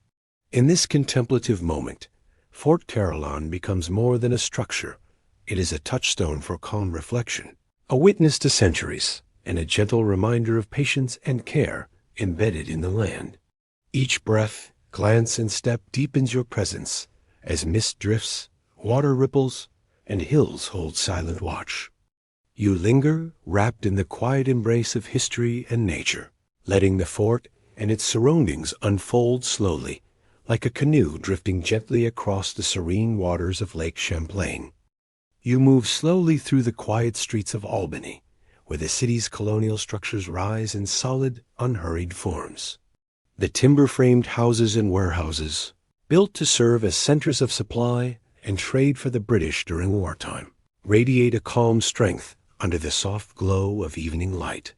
In this contemplative moment, Fort Carillon becomes more than a structure. It is a touchstone for calm reflection, a witness to centuries, and a gentle reminder of patience and care embedded in the land. Each breath, glance, and step deepens your presence as mist drifts, water ripples, and hills hold silent watch. You linger, wrapped in the quiet embrace of history and nature, letting the fort and its surroundings unfold slowly, like a canoe drifting gently across the serene waters of Lake Champlain. You move slowly through the quiet streets of Albany, where the city's colonial structures rise in solid, unhurried forms. The timber-framed houses and warehouses, built to serve as centers of supply and trade for the British during wartime, radiate a calm strength under the soft glow of evening light.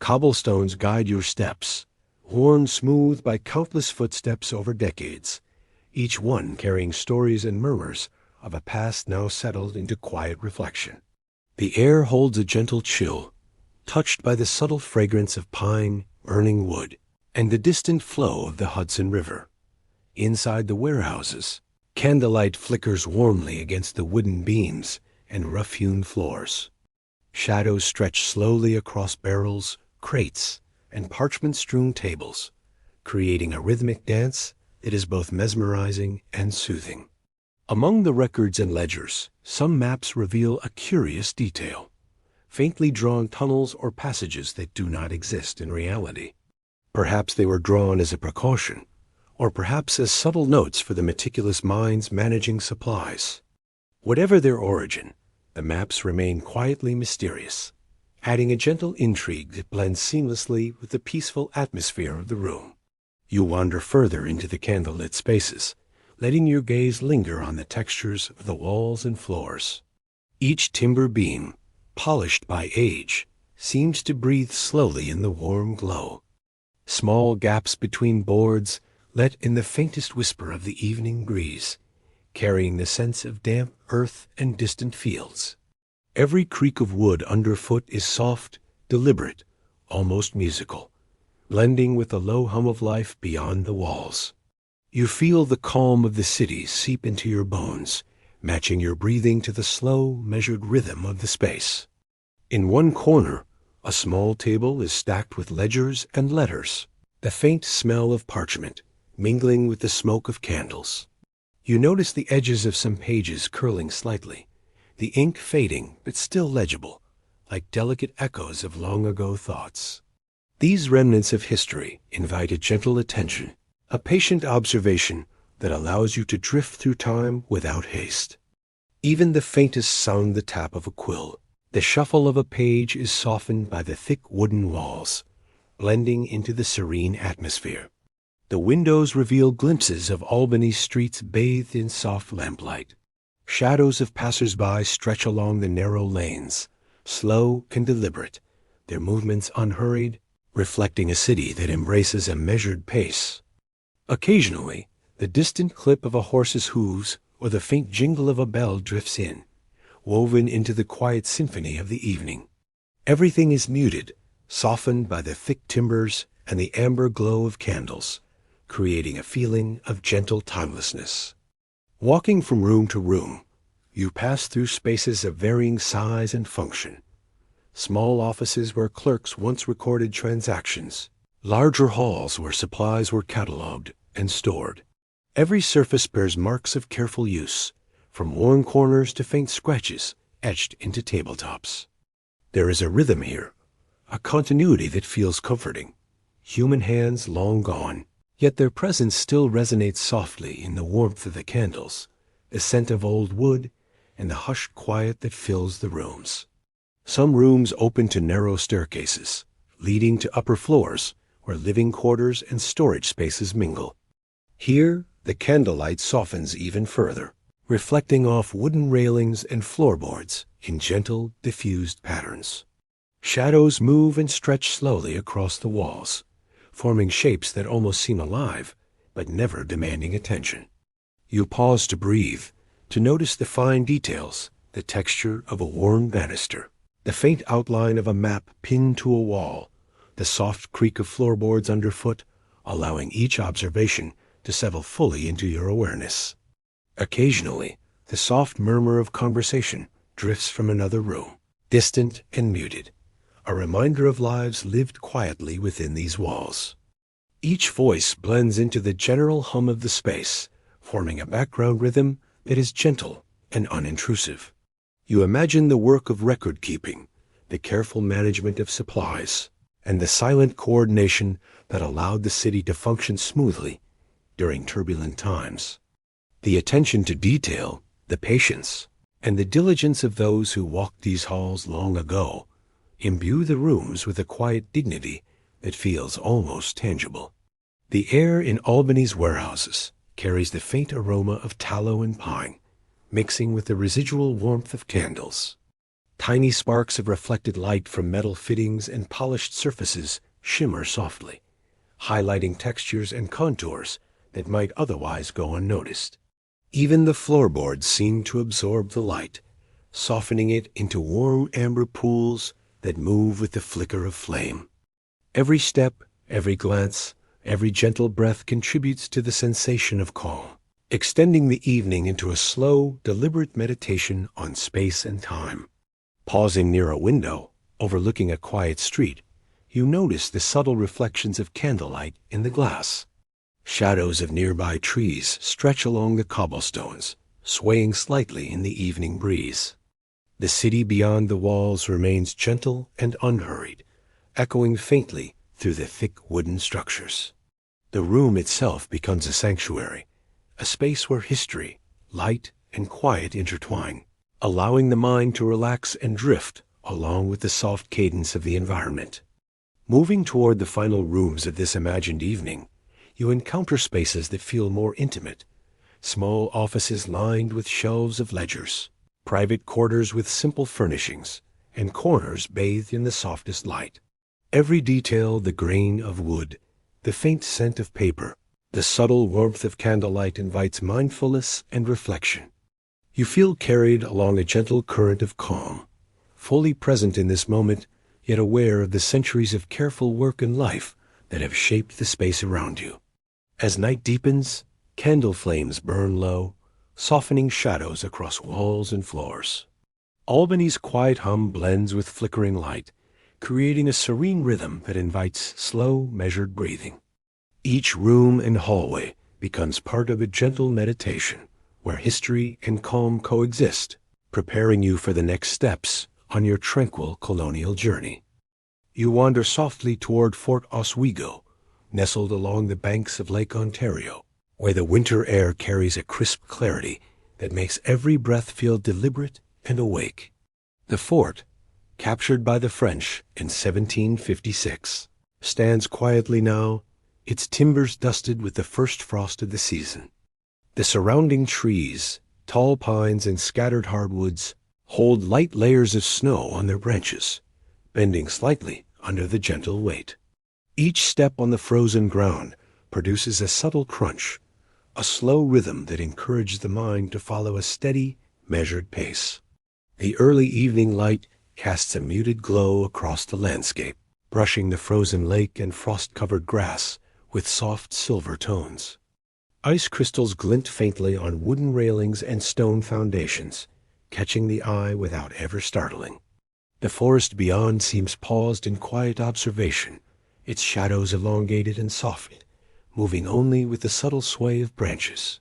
Cobblestones guide your steps, worn smooth by countless footsteps over decades, each one carrying stories and murmurs of a past now settled into quiet reflection. The air holds a gentle chill, touched by the subtle fragrance of pine, burning wood, and the distant flow of the Hudson River. Inside the warehouses, candlelight flickers warmly against the wooden beams and rough-hewn floors. Shadows stretch slowly across barrels, crates, and parchment-strewn tables, creating a rhythmic dance that is both mesmerizing and soothing. Among the records and ledgers, some maps reveal a curious detail, faintly drawn tunnels or passages that do not exist in reality. Perhaps they were drawn as a precaution, or perhaps as subtle notes for the meticulous minds managing supplies. Whatever their origin, the maps remain quietly mysterious, adding a gentle intrigue that blends seamlessly with the peaceful atmosphere of the room. You wander further into the candlelit spaces, letting your gaze linger on the textures of the walls and floors. Each timber beam, polished by age, seems to breathe slowly in the warm glow. Small gaps between boards let in the faintest whisper of the evening breeze, carrying the sense of damp earth and distant fields. Every creak of wood underfoot is soft, deliberate, almost musical, blending with the low hum of life beyond the walls. You feel the calm of the city seep into your bones, matching your breathing to the slow, measured rhythm of the space. In one corner, a small table is stacked with ledgers and letters, the faint smell of parchment mingling with the smoke of candles. You notice the edges of some pages curling slightly, the ink fading but still legible, like delicate echoes of long-ago thoughts. These remnants of history invite a gentle attention, a patient observation that allows you to drift through time without haste. Even the faintest sound, the tap of a quill, the shuffle of a page, is softened by the thick wooden walls, blending into the serene atmosphere. The windows reveal glimpses of Albany's streets bathed in soft lamplight. Shadows of passers-by stretch along the narrow lanes, slow and deliberate, their movements unhurried, reflecting a city that embraces a measured pace. Occasionally, the distant clip of a horse's hooves or the faint jingle of a bell drifts in, woven into the quiet symphony of the evening. Everything is muted, softened by the thick timbers and the amber glow of candles, creating a feeling of gentle timelessness. Walking from room to room, you pass through spaces of varying size and function. Small offices where clerks once recorded transactions, larger halls where supplies were catalogued and stored. Every surface bears marks of careful use, from worn corners to faint scratches etched into tabletops. There is a rhythm here, a continuity that feels comforting. Human hands long gone, yet their presence still resonates softly in the warmth of the candles, the scent of old wood, and the hushed quiet that fills the rooms. Some rooms open to narrow staircases, leading to upper floors where living quarters and storage spaces mingle. Here, the candlelight softens even further, reflecting off wooden railings and floorboards in gentle, diffused patterns. Shadows move and stretch slowly across the walls, forming shapes that almost seem alive, but never demanding attention. You pause to breathe, to notice the fine details, the texture of a worn banister, the faint outline of a map pinned to a wall, the soft creak of floorboards underfoot, allowing each observation to settle fully into your awareness. Occasionally, the soft murmur of conversation drifts from another room, distant and muted, a reminder of lives lived quietly within these walls. Each voice blends into the general hum of the space, forming a background rhythm that is gentle and unintrusive. You imagine the work of record-keeping, the careful management of supplies, and the silent coordination that allowed the city to function smoothly during turbulent times. The attention to detail, the patience, and the diligence of those who walked these halls long ago imbue the rooms with a quiet dignity that feels almost tangible. The air in Albany's warehouses carries the faint aroma of tallow and pine, mixing with the residual warmth of candles. Tiny sparks of reflected light from metal fittings and polished surfaces shimmer softly, highlighting textures and contours that might otherwise go unnoticed. Even the floorboards seem to absorb the light, softening it into warm amber pools that move with the flicker of flame. Every step, every glance, every gentle breath contributes to the sensation of calm, extending the evening into a slow, deliberate meditation on space and time. Pausing near a window, overlooking a quiet street, you notice the subtle reflections of candlelight in the glass. Shadows of nearby trees stretch along the cobblestones, swaying slightly in the evening breeze. The city beyond the walls remains gentle and unhurried, echoing faintly through the thick wooden structures. The room itself becomes a sanctuary, a space where history, light, and quiet intertwine, allowing the mind to relax and drift along with the soft cadence of the environment. Moving toward the final rooms of this imagined evening, you encounter spaces that feel more intimate, small offices lined with shelves of ledgers, private quarters with simple furnishings, and corners bathed in the softest light. Every detail, the grain of wood, the faint scent of paper, the subtle warmth of candlelight invites mindfulness and reflection. You feel carried along a gentle current of calm, fully present in this moment, yet aware of the centuries of careful work and life that have shaped the space around you. As night deepens, candle flames burn low, softening shadows across walls and floors. Albany's quiet hum blends with flickering light, creating a serene rhythm that invites slow, measured breathing. Each room and hallway becomes part of a gentle meditation where history and calm coexist, preparing you for the next steps on your tranquil colonial journey. You wander softly toward Fort Oswego, nestled along the banks of Lake Ontario, where the winter air carries a crisp clarity that makes every breath feel deliberate and awake. The fort, captured by the French in 1756, stands quietly now, its timbers dusted with the first frost of the season. The surrounding trees, tall pines and scattered hardwoods, hold light layers of snow on their branches, bending slightly under the gentle weight. Each step on the frozen ground produces a subtle crunch, a slow rhythm that encourages the mind to follow a steady, measured pace. The early evening light casts a muted glow across the landscape, brushing the frozen lake and frost-covered grass with soft silver tones. Ice crystals glint faintly on wooden railings and stone foundations, catching the eye without ever startling. The forest beyond seems paused in quiet observation, its shadows elongated and softened, moving only with the subtle sway of branches.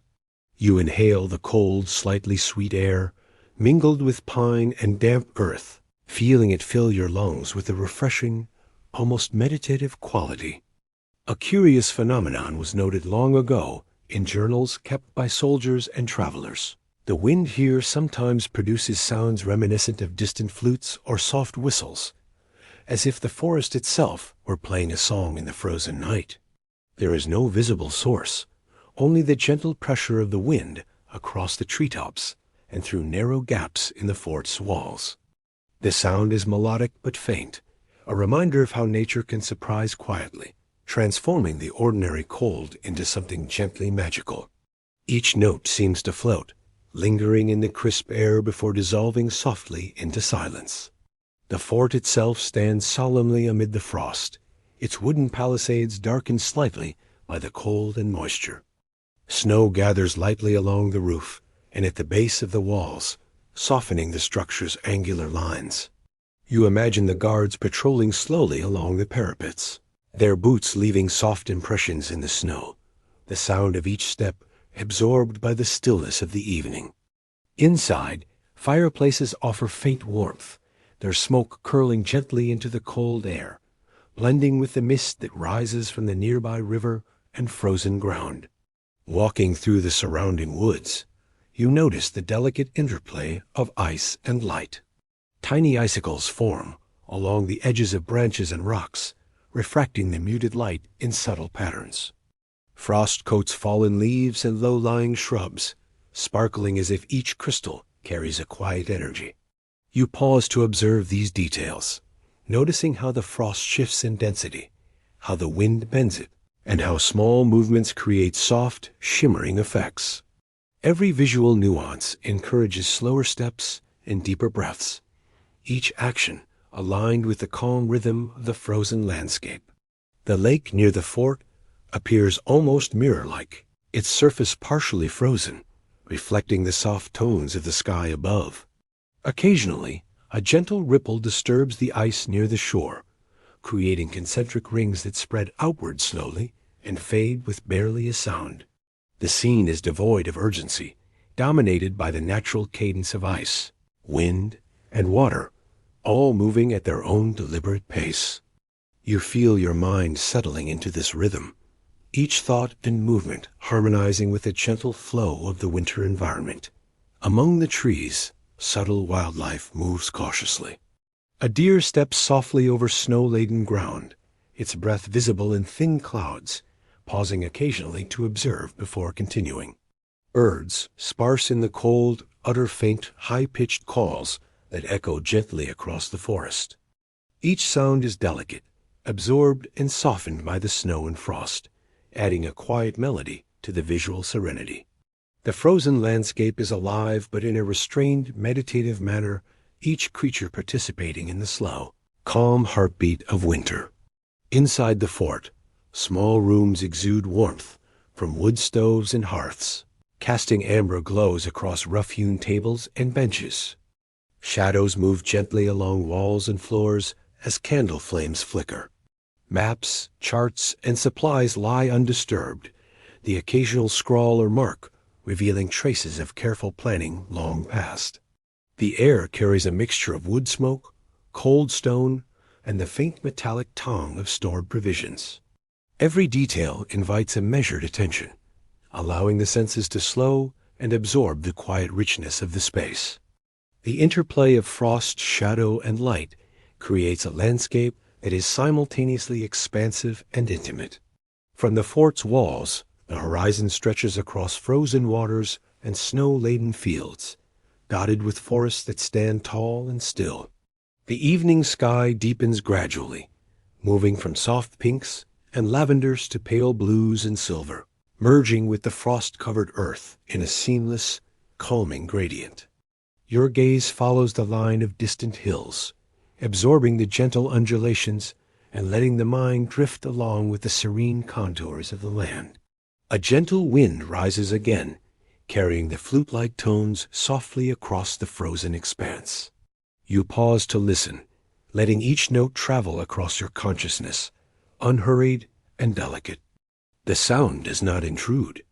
You inhale the cold, slightly sweet air, mingled with pine and damp earth, feeling it fill your lungs with a refreshing, almost meditative quality. A curious phenomenon was noted long ago in journals kept by soldiers and travelers. The wind here sometimes produces sounds reminiscent of distant flutes or soft whistles, as if the forest itself were playing a song in the frozen night. There is no visible source, only the gentle pressure of the wind across the treetops and through narrow gaps in the fort's walls. The sound is melodic but faint, a reminder of how nature can surprise quietly, transforming the ordinary cold into something gently magical. Each note seems to float, lingering in the crisp air before dissolving softly into silence. The fort itself stands solemnly amid the frost, its wooden palisades darkened slightly by the cold and moisture. Snow gathers lightly along the roof and at the base of the walls, softening the structure's angular lines. You imagine the guards patrolling slowly along the parapets, their boots leaving soft impressions in the snow, the sound of each step absorbed by the stillness of the evening. Inside, fireplaces offer faint warmth, their smoke curling gently into the cold air, blending with the mist that rises from the nearby river and frozen ground. Walking through the surrounding woods, you notice the delicate interplay of ice and light. Tiny icicles form along the edges of branches and rocks, refracting the muted light in subtle patterns. Frost coats fallen leaves and low-lying shrubs, sparkling as if each crystal carries a quiet energy. You pause to observe these details, noticing how the frost shifts in density, how the wind bends it, and how small movements create soft, shimmering effects. Every visual nuance encourages slower steps and deeper breaths, each action aligned with the calm rhythm of the frozen landscape. The lake near the fort appears almost mirror-like, its surface partially frozen, reflecting the soft tones of the sky above. Occasionally, a gentle ripple disturbs the ice near the shore, creating concentric rings that spread outward slowly and fade with barely a sound. The scene is devoid of urgency, dominated by the natural cadence of ice, wind, and water, all moving at their own deliberate pace. You feel your mind settling into this rhythm, each thought and movement harmonizing with the gentle flow of the winter environment. Among the trees, subtle wildlife moves cautiously. A deer steps softly over snow-laden ground, its breath visible in thin clouds, pausing occasionally to observe before continuing. Birds, sparse in the cold, utter faint, high-pitched calls that echo gently across the forest. Each sound is delicate, absorbed and softened by the snow and frost, adding a quiet melody to the visual serenity. The frozen landscape is alive but in a restrained, meditative manner, each creature participating in the slow, calm heartbeat of winter. Inside the fort, small rooms exude warmth from wood stoves and hearths, casting amber glows across rough-hewn tables and benches. Shadows move gently along walls and floors as candle flames flicker. Maps, charts, and supplies lie undisturbed, the occasional scrawl or mark revealing traces of careful planning long past. The air carries a mixture of wood smoke, cold stone, and the faint metallic tang of stored provisions. Every detail invites a measured attention, allowing the senses to slow and absorb the quiet richness of the space. The interplay of frost, shadow, and light creates a landscape that is simultaneously expansive and intimate. From the fort's walls, the horizon stretches across frozen waters and snow-laden fields, dotted with forests that stand tall and still. The evening sky deepens gradually, moving from soft pinks and lavenders to pale blues and silver, merging with the frost-covered earth in a seamless, calming gradient. Your gaze follows the line of distant hills, absorbing the gentle undulations and letting the mind drift along with the serene contours of the land. A gentle wind rises again, carrying the flute-like tones softly across the frozen expanse. You pause to listen, letting each note travel across your consciousness, unhurried and delicate. The sound does not intrude.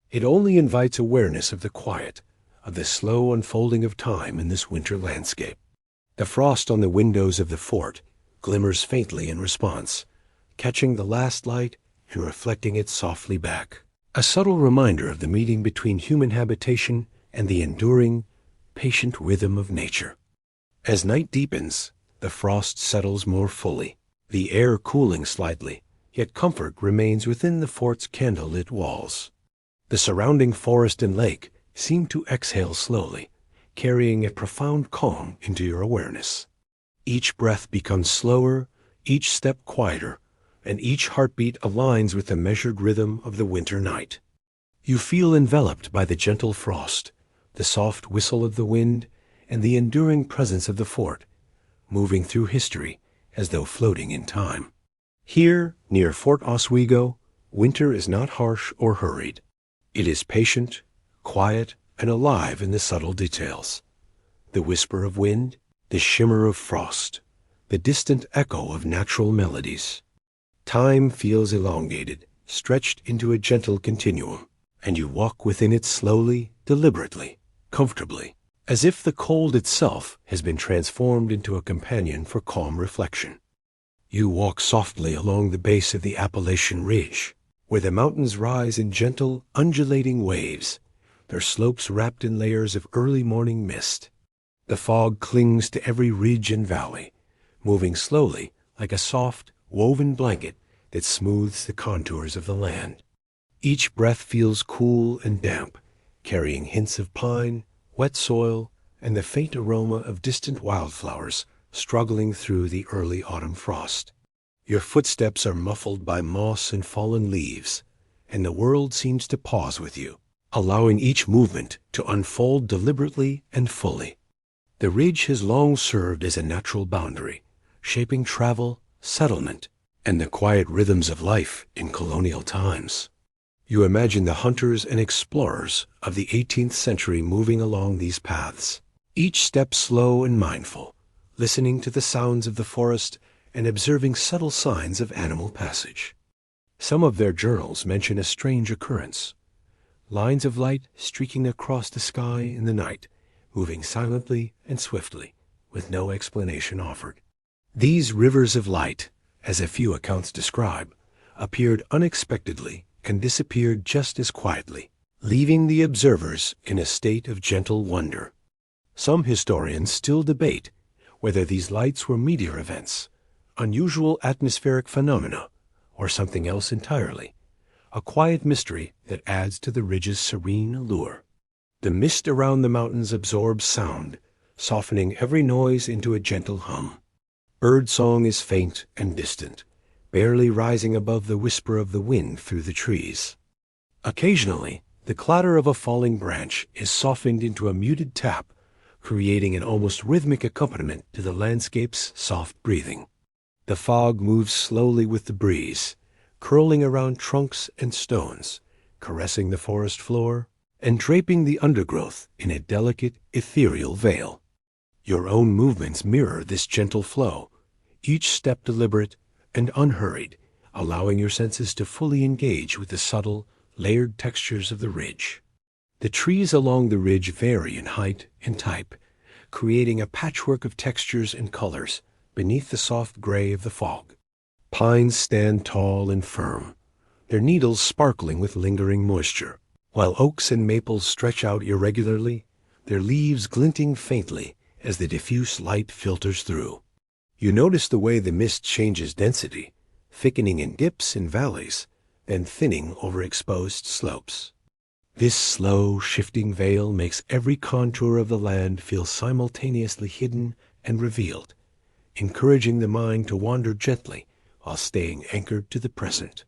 It only invites awareness of the quiet, of the slow unfolding of time in this winter landscape. The frost on the windows of the fort glimmers faintly in response, catching the last light and reflecting it softly back. A subtle reminder of the meeting between human habitation and the enduring, patient rhythm of nature. As night deepens, the frost settles more fully, the air cooling slightly, yet comfort remains within the fort's candlelit walls. The surrounding forest and lake seem to exhale slowly, carrying a profound calm into your awareness. Each breath becomes slower, each step quieter, and each heartbeat aligns with the measured rhythm of the winter night. You feel enveloped by the gentle frost, the soft whistle of the wind, and the enduring presence of the fort, moving through history as though floating in time. Here, near Fort Oswego, winter is not harsh or hurried. It is patient, quiet, and alive in the subtle details. The whisper of wind, the shimmer of frost, the distant echo of natural melodies. Time feels elongated, stretched into a gentle continuum, and you walk within it slowly, deliberately, comfortably, as if the cold itself has been transformed into a companion for calm reflection. You walk softly along the base of the Appalachian Ridge, where the mountains rise in gentle, undulating waves, their slopes wrapped in layers of early morning mist. The fog clings to every ridge and valley, moving slowly like a soft, woven blanket that smooths the contours of the land. Each breath feels cool and damp, carrying hints of pine, wet soil, and the faint aroma of distant wildflowers struggling through the early autumn frost. Your footsteps are muffled by moss and fallen leaves, and the world seems to pause with you, allowing each movement to unfold deliberately and fully. The ridge has long served as a natural boundary, shaping travel, settlement, and the quiet rhythms of life in colonial times. You imagine the hunters and explorers of the 18th century moving along these paths, each step slow and mindful, listening to the sounds of the forest and observing subtle signs of animal passage. Some of their journals mention a strange occurrence: lines of light streaking across the sky in the night, moving silently and swiftly, with no explanation offered. These rivers of light, as a few accounts describe, appeared unexpectedly and disappeared just as quietly, leaving the observers in a state of gentle wonder. Some historians still debate whether these lights were meteor events, unusual atmospheric phenomena, or something else entirely, a quiet mystery that adds to the ridge's serene allure. The mist around the mountains absorbs sound, softening every noise into a gentle hum. Bird song is faint and distant, barely rising above the whisper of the wind through the trees. Occasionally, the clatter of a falling branch is softened into a muted tap, creating an almost rhythmic accompaniment to the landscape's soft breathing. The fog moves slowly with the breeze, curling around trunks and stones, caressing the forest floor, and draping the undergrowth in a delicate, ethereal veil. Your own movements mirror this gentle flow, each step deliberate and unhurried, allowing your senses to fully engage with the subtle, layered textures of the ridge. The trees along the ridge vary in height and type, creating a patchwork of textures and colors beneath the soft gray of the fog. Pines stand tall and firm, their needles sparkling with lingering moisture, while oaks and maples stretch out irregularly, their leaves glinting faintly as the diffuse light filters through. You notice the way the mist changes density, thickening in dips and valleys, then thinning over exposed slopes. This slow, shifting veil makes every contour of the land feel simultaneously hidden and revealed, encouraging the mind to wander gently while staying anchored to the present.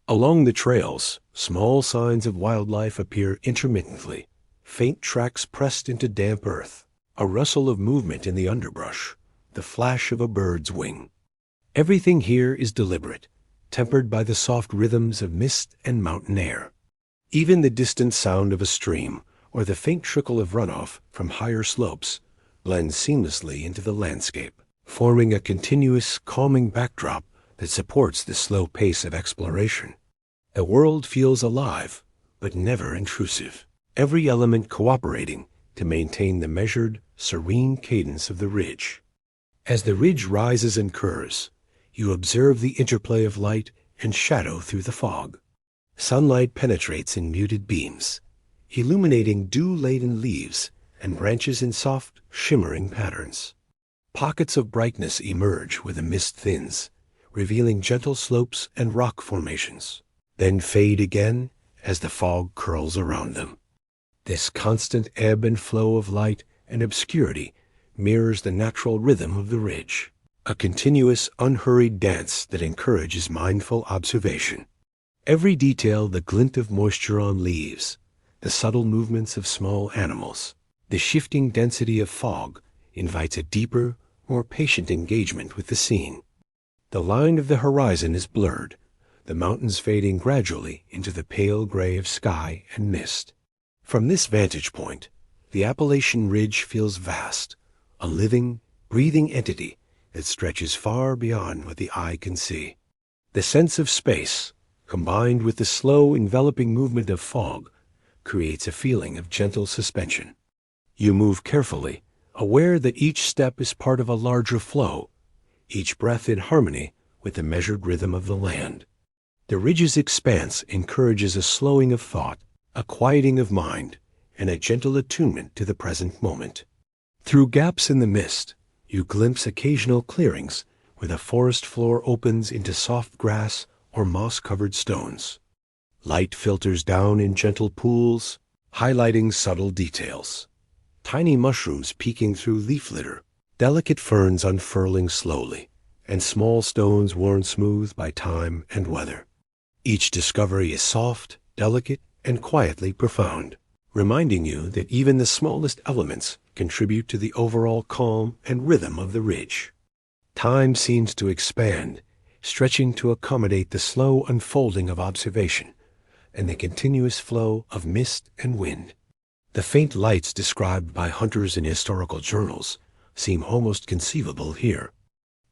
Along the trails, small signs of wildlife appear intermittently, faint tracks pressed into damp earth, a rustle of movement in the underbrush, the flash of a bird's wing. Everything here is deliberate, tempered by the soft rhythms of mist and mountain air. Even the distant sound of a stream or the faint trickle of runoff from higher slopes blends seamlessly into the landscape, forming a continuous, calming backdrop that supports the slow pace of exploration. The world feels alive, but never intrusive, every element cooperating to maintain the measured, serene cadence of the ridge. As the ridge rises and curves, you observe the interplay of light and shadow through the fog. Sunlight penetrates in muted beams, illuminating dew-laden leaves and branches in soft, shimmering patterns. Pockets of brightness emerge where the mist thins, revealing gentle slopes and rock formations, then fade again as the fog curls around them. This constant ebb and flow of light and obscurity mirrors the natural rhythm of the ridge, a continuous, unhurried dance that encourages mindful observation. Every detail, the glint of moisture on leaves, the subtle movements of small animals, the shifting density of fog, invites a deeper, more patient engagement with the scene. The line of the horizon is blurred, the mountains fading gradually into the pale gray of sky and mist. From this vantage point, the Appalachian Ridge feels vast, a living, breathing entity that stretches far beyond what the eye can see. The sense of space, combined with the slow, enveloping movement of fog, creates a feeling of gentle suspension. You move carefully, aware that each step is part of a larger flow, each breath in harmony with the measured rhythm of the land. The ridge's expanse encourages a slowing of thought, a quieting of mind, and a gentle attunement to the present moment. Through gaps in the mist, you glimpse occasional clearings where the forest floor opens into soft grass or moss-covered stones. Light filters down in gentle pools, highlighting subtle details. Tiny mushrooms peeking through leaf litter, delicate ferns unfurling slowly, and small stones worn smooth by time and weather. Each discovery is soft, delicate, and quietly profound, reminding you that even the smallest elements contribute to the overall calm and rhythm of the ridge. Time seems to expand, stretching to accommodate the slow unfolding of observation and the continuous flow of mist and wind. The faint lights described by hunters in historical journals seem almost conceivable here.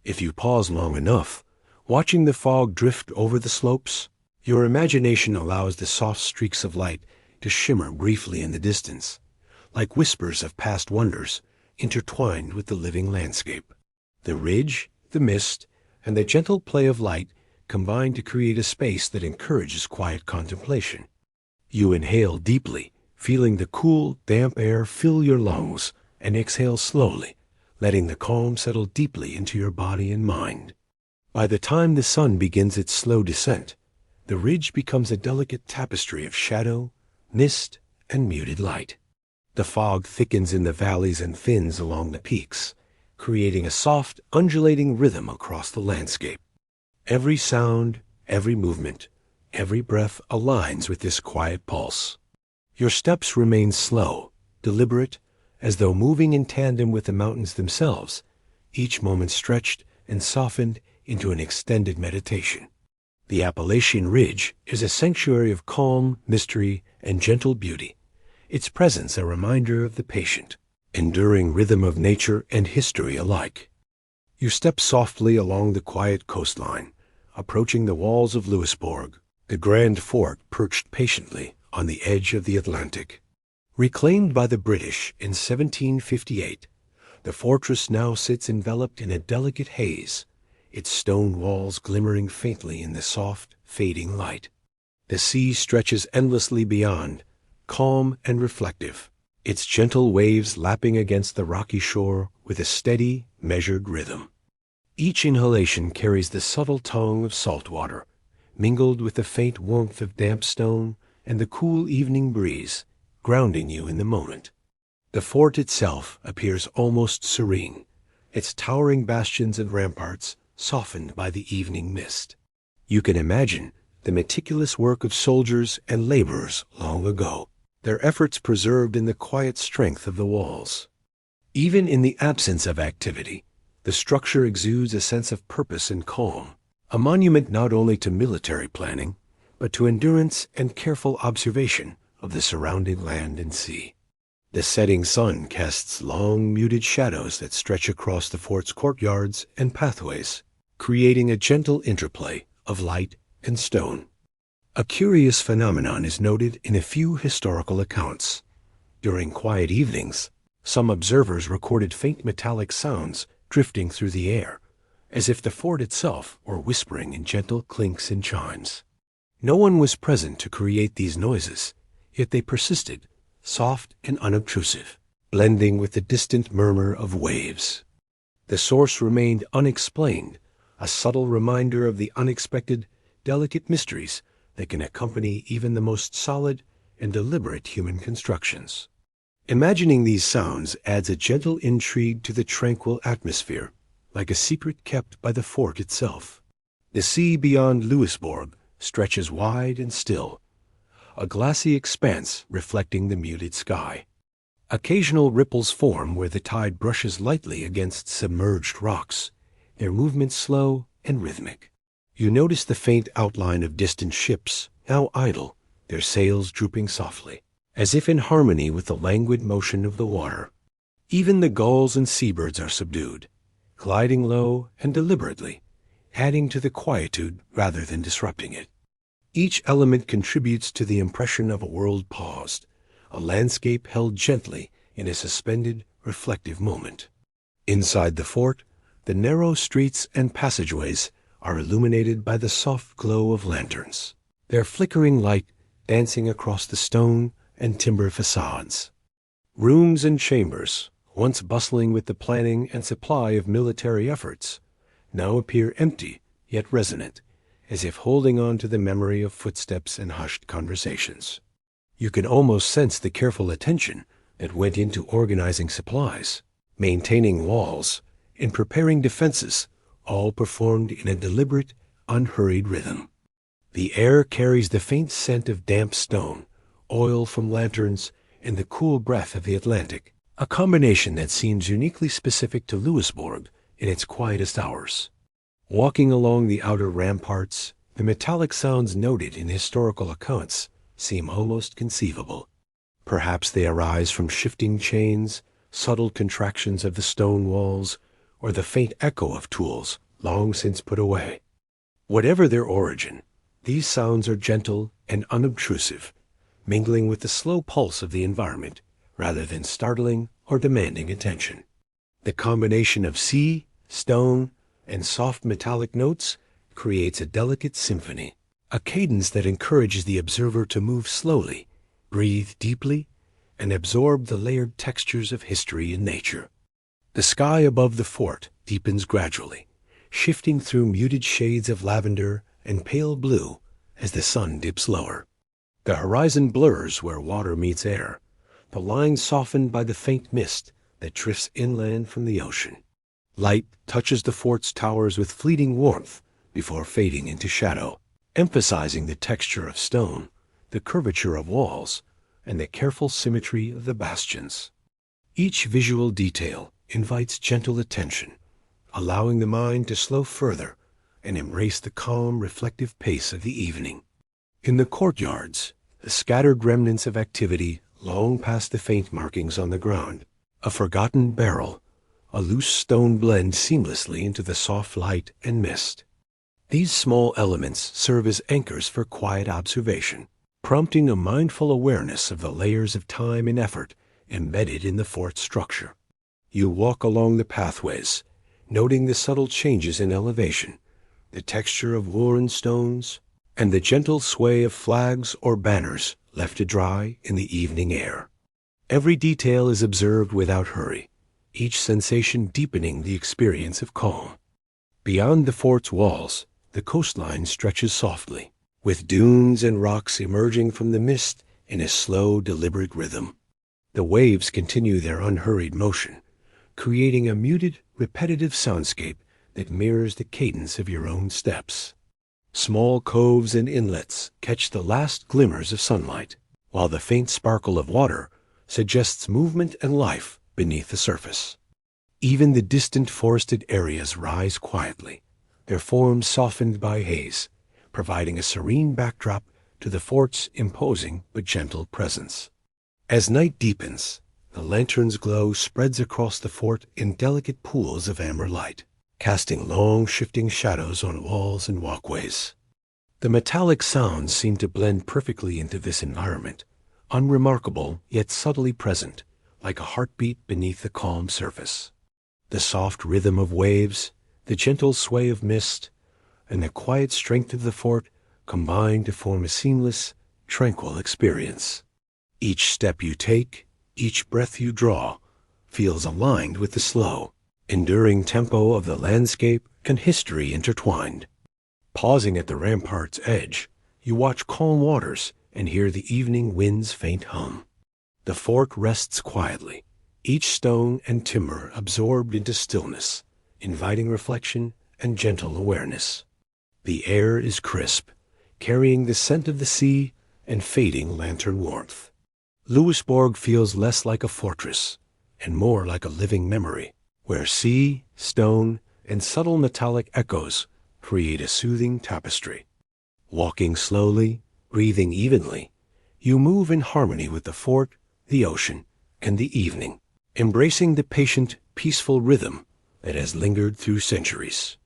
If you pause long enough, watching the fog drift over the slopes, your imagination allows the soft streaks of light to shimmer briefly in the distance, like whispers of past wonders intertwined with the living landscape. The ridge, the mist, and the gentle play of light combine to create a space that encourages quiet contemplation. You inhale deeply, feeling the cool, damp air fill your lungs, and exhale slowly, letting the calm settle deeply into your body and mind. By the time the sun begins its slow descent, the ridge becomes a delicate tapestry of shadow, mist, and muted light. The fog thickens in the valleys and thins along the peaks, creating a soft, undulating rhythm across the landscape. Every sound, every movement, every breath aligns with this quiet pulse. Your steps remain slow, deliberate, as though moving in tandem with the mountains themselves, each moment stretched and softened into an extended meditation. The Appalachian Ridge is a sanctuary of calm, mystery, and gentle beauty, its presence a reminder of the patient, enduring rhythm of nature and history alike. You step softly along the quiet coastline, approaching the walls of Louisbourg, the grand fort perched patiently on the edge of the Atlantic. Reclaimed by the British in 1758, the fortress now sits enveloped in a delicate haze, its stone walls glimmering faintly in the soft, fading light. The sea stretches endlessly beyond, calm and reflective, its gentle waves lapping against the rocky shore with a steady, measured rhythm. Each inhalation carries the subtle tang of salt water, mingled with the faint warmth of damp stone and the cool evening breeze, grounding you in the moment. The fort itself appears almost serene, its towering bastions and ramparts softened by the evening mist. You can imagine the meticulous work of soldiers and laborers long ago, their efforts preserved in the quiet strength of the walls. Even in the absence of activity, the structure exudes a sense of purpose and calm, a monument not only to military planning, but to endurance and careful observation of the surrounding land and sea. The setting sun casts long, muted shadows that stretch across the fort's courtyards and pathways, creating a gentle interplay of light and stone. A curious phenomenon is noted in a few historical accounts. During quiet evenings, some observers recorded faint metallic sounds drifting through the air, as if the fort itself were whispering in gentle clinks and chimes. No one was present to create these noises, yet they persisted, soft and unobtrusive, blending with the distant murmur of waves. The source remained unexplained, a subtle reminder of the unexpected, delicate mysteries that can accompany even the most solid and deliberate human constructions. Imagining these sounds adds a gentle intrigue to the tranquil atmosphere, like a secret kept by the fort itself. The sea beyond Louisbourg stretches wide and still, a glassy expanse reflecting the muted sky. Occasional ripples form where the tide brushes lightly against submerged rocks, their movements slow and rhythmic. You notice the faint outline of distant ships, now idle, their sails drooping softly, as if in harmony with the languid motion of the water. Even the gulls and seabirds are subdued, gliding low and deliberately, adding to the quietude rather than disrupting it. Each element contributes to the impression of a world paused, a landscape held gently in a suspended, reflective moment. Inside the fort, the narrow streets and passageways are illuminated by the soft glow of lanterns, their flickering light dancing across the stone and timber facades. Rooms and chambers, once bustling with the planning and supply of military efforts, now appear empty yet resonant, as if holding on to the memory of footsteps and hushed conversations. You can almost sense the careful attention that went into organizing supplies, maintaining walls, and preparing defenses, all performed in a deliberate, unhurried rhythm. The air carries the faint scent of damp stone, oil from lanterns, and the cool breath of the Atlantic, a combination that seems uniquely specific to Louisbourg in its quietest hours. Walking along the outer ramparts, the metallic sounds noted in historical accounts seem almost conceivable. Perhaps they arise from shifting chains, subtle contractions of the stone walls, or the faint echo of tools long since put away. Whatever their origin, these sounds are gentle and unobtrusive, mingling with the slow pulse of the environment rather than startling or demanding attention. The combination of sea, stone, and soft metallic notes creates a delicate symphony, a cadence that encourages the observer to move slowly, breathe deeply, and absorb the layered textures of history and nature. The sky above the fort deepens gradually, shifting through muted shades of lavender and pale blue as the sun dips lower. The horizon blurs where water meets air, the lines softened by the faint mist that drifts inland from the ocean. Light touches the fort's towers with fleeting warmth before fading into shadow, emphasizing the texture of stone, the curvature of walls, and the careful symmetry of the bastions. Each visual detail invites gentle attention, allowing the mind to slow further and embrace the calm, reflective pace of the evening. In the courtyards, the scattered remnants of activity long past the faint markings on the ground, a forgotten barrel, a loose stone blend seamlessly into the soft light and mist. These small elements serve as anchors for quiet observation, prompting a mindful awareness of the layers of time and effort embedded in the fort's structure. You walk along the pathways, noting the subtle changes in elevation, the texture of worn stones, and the gentle sway of flags or banners left to dry in the evening air. Every detail is observed without hurry, each sensation deepening the experience of calm. Beyond the fort's walls, the coastline stretches softly, with dunes and rocks emerging from the mist in a slow, deliberate rhythm. The waves continue their unhurried motion, creating a muted, repetitive soundscape that mirrors the cadence of your own steps. Small coves and inlets catch the last glimmers of sunlight, while the faint sparkle of water suggests movement and life beneath the surface. Even the distant forested areas rise quietly, their forms softened by haze, providing a serene backdrop to the fort's imposing but gentle presence. As night deepens, the lantern's glow spreads across the fort in delicate pools of amber light, casting long, shifting shadows on walls and walkways. The metallic sounds seem to blend perfectly into this environment, unremarkable yet subtly present, like a heartbeat beneath the calm surface. The soft rhythm of waves, the gentle sway of mist, and the quiet strength of the fort combine to form a seamless, tranquil experience. Each step you take, each breath you draw, feels aligned with the slow, enduring tempo of the landscape and history intertwined. Pausing at the rampart's edge, you watch calm waters and hear the evening wind's faint hum. The fort rests quietly, each stone and timber absorbed into stillness, inviting reflection and gentle awareness. The air is crisp, carrying the scent of the sea and fading lantern warmth. Louisbourg feels less like a fortress and more like a living memory, where sea, stone, and subtle metallic echoes create a soothing tapestry. Walking slowly, breathing evenly, you move in harmony with the fort, the ocean, and the evening, embracing the patient, peaceful rhythm that has lingered through centuries.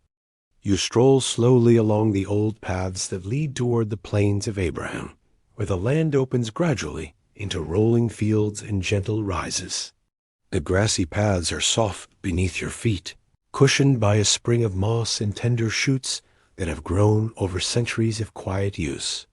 You stroll slowly along the old paths that lead toward the plains of Abraham, where the land opens gradually into rolling fields and gentle rises. The grassy paths are soft beneath your feet, cushioned by a spring of moss and tender shoots that have grown over centuries of quiet use.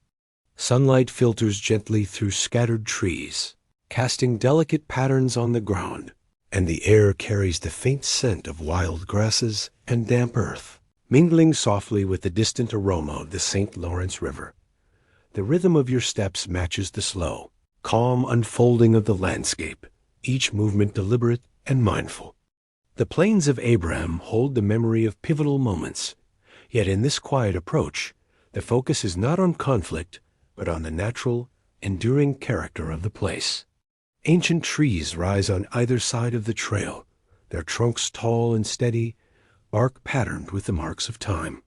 Sunlight filters gently through scattered trees, casting delicate patterns on the ground, and the air carries the faint scent of wild grasses and damp earth, mingling softly with the distant aroma of the St. Lawrence River. The rhythm of your steps matches the slow, calm unfolding of the landscape, each movement deliberate and mindful. The plains of Abraham hold the memory of pivotal moments, yet in this quiet approach, the focus is not on conflict, but on the natural, enduring character of the place. Ancient trees rise on either side of the trail, their trunks tall and steady, bark patterned with the marks of time.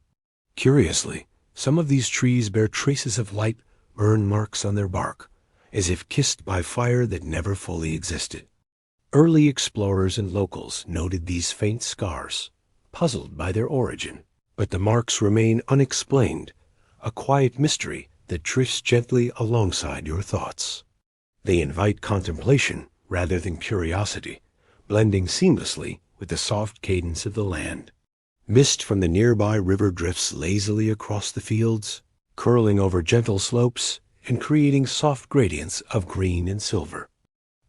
Curiously, some of these trees bear traces of light burn marks on their bark, as if kissed by fire that never fully existed. Early explorers and locals noted these faint scars, puzzled by their origin, but the marks remain unexplained, a quiet mystery that drifts gently alongside your thoughts. They invite contemplation rather than curiosity, blending seamlessly with the soft cadence of the land. Mist from the nearby river drifts lazily across the fields, curling over gentle slopes and creating soft gradients of green and silver.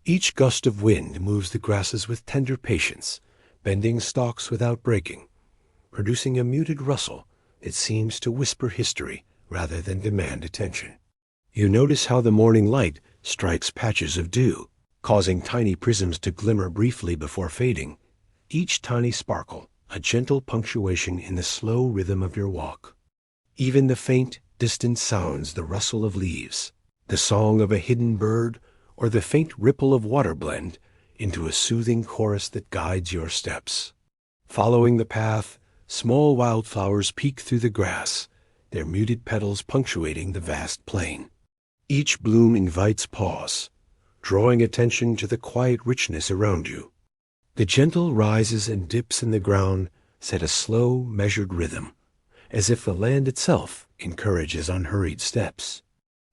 Each gust of wind moves the grasses with tender patience, bending stalks without breaking, producing a muted rustle that seems to whisper history rather than demand attention. You notice how the morning light strikes patches of dew, causing tiny prisms to glimmer briefly before fading, each tiny sparkle a gentle punctuation in the slow rhythm of your walk. Even the faint, distant sounds, the rustle of leaves, the song of a hidden bird, or the faint ripple of water blend into a soothing chorus that guides your steps. Following the path, small wildflowers peek through the grass, their muted petals punctuating the vast plain. Each bloom invites pause, drawing attention to the quiet richness around you. The gentle rises and dips in the ground set a slow, measured rhythm, as if the land itself encourages unhurried steps.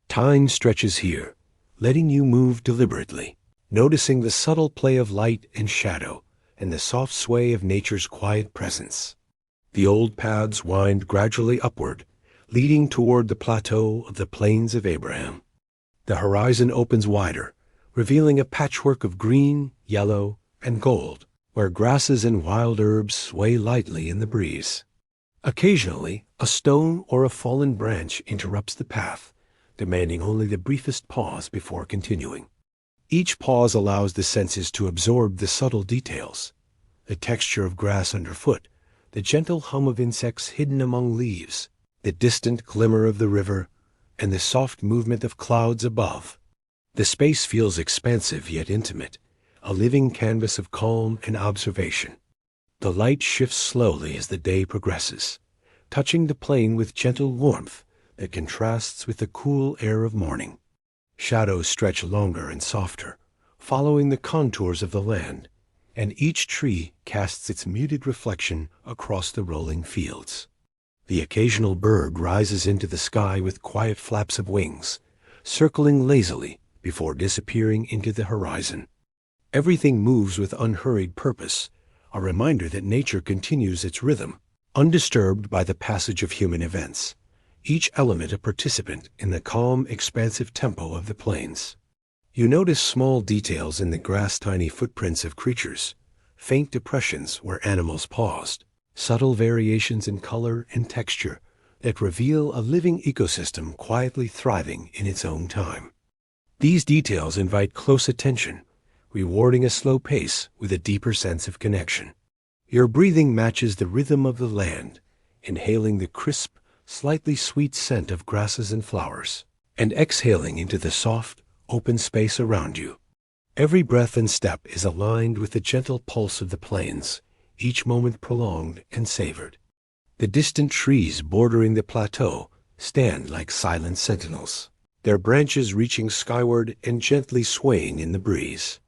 Time stretches here, letting you move deliberately, noticing the subtle play of light and shadow and the soft sway of nature's quiet presence. The old paths wind gradually upward, leading toward the plateau of the Plains of Abraham. The horizon opens wider, revealing a patchwork of green, yellow, and gold, where grasses and wild herbs sway lightly in the breeze. Occasionally, a stone or a fallen branch interrupts the path, demanding only the briefest pause before continuing. Each pause allows the senses to absorb the subtle details: the texture of grass underfoot, the gentle hum of insects hidden among leaves, the distant glimmer of the river, and the soft movement of clouds above. The space feels expansive yet intimate, a living canvas of calm and observation. The light shifts slowly as the day progresses, touching the plain with gentle warmth that contrasts with the cool air of morning. Shadows stretch longer and softer, following the contours of the land, and each tree casts its muted reflection across the rolling fields. The occasional bird rises into the sky with quiet flaps of wings, circling lazily before disappearing into the horizon. Everything moves with unhurried purpose, a reminder that nature continues its rhythm, undisturbed by the passage of human events, each element a participant in the calm, expansive tempo of the plains. You notice small details in the grass, tiny footprints of creatures, faint depressions where animals paused, subtle variations in color and texture that reveal a living ecosystem quietly thriving in its own time. These details invite close attention, rewarding a slow pace with a deeper sense of connection. Your breathing matches the rhythm of the land, inhaling the crisp, slightly sweet scent of grasses and flowers, and exhaling into the soft, open space around you. Every breath and step is aligned with the gentle pulse of the plains, each moment prolonged and savored. The distant trees bordering the plateau stand like silent sentinels, their branches reaching skyward and gently swaying in the breeze.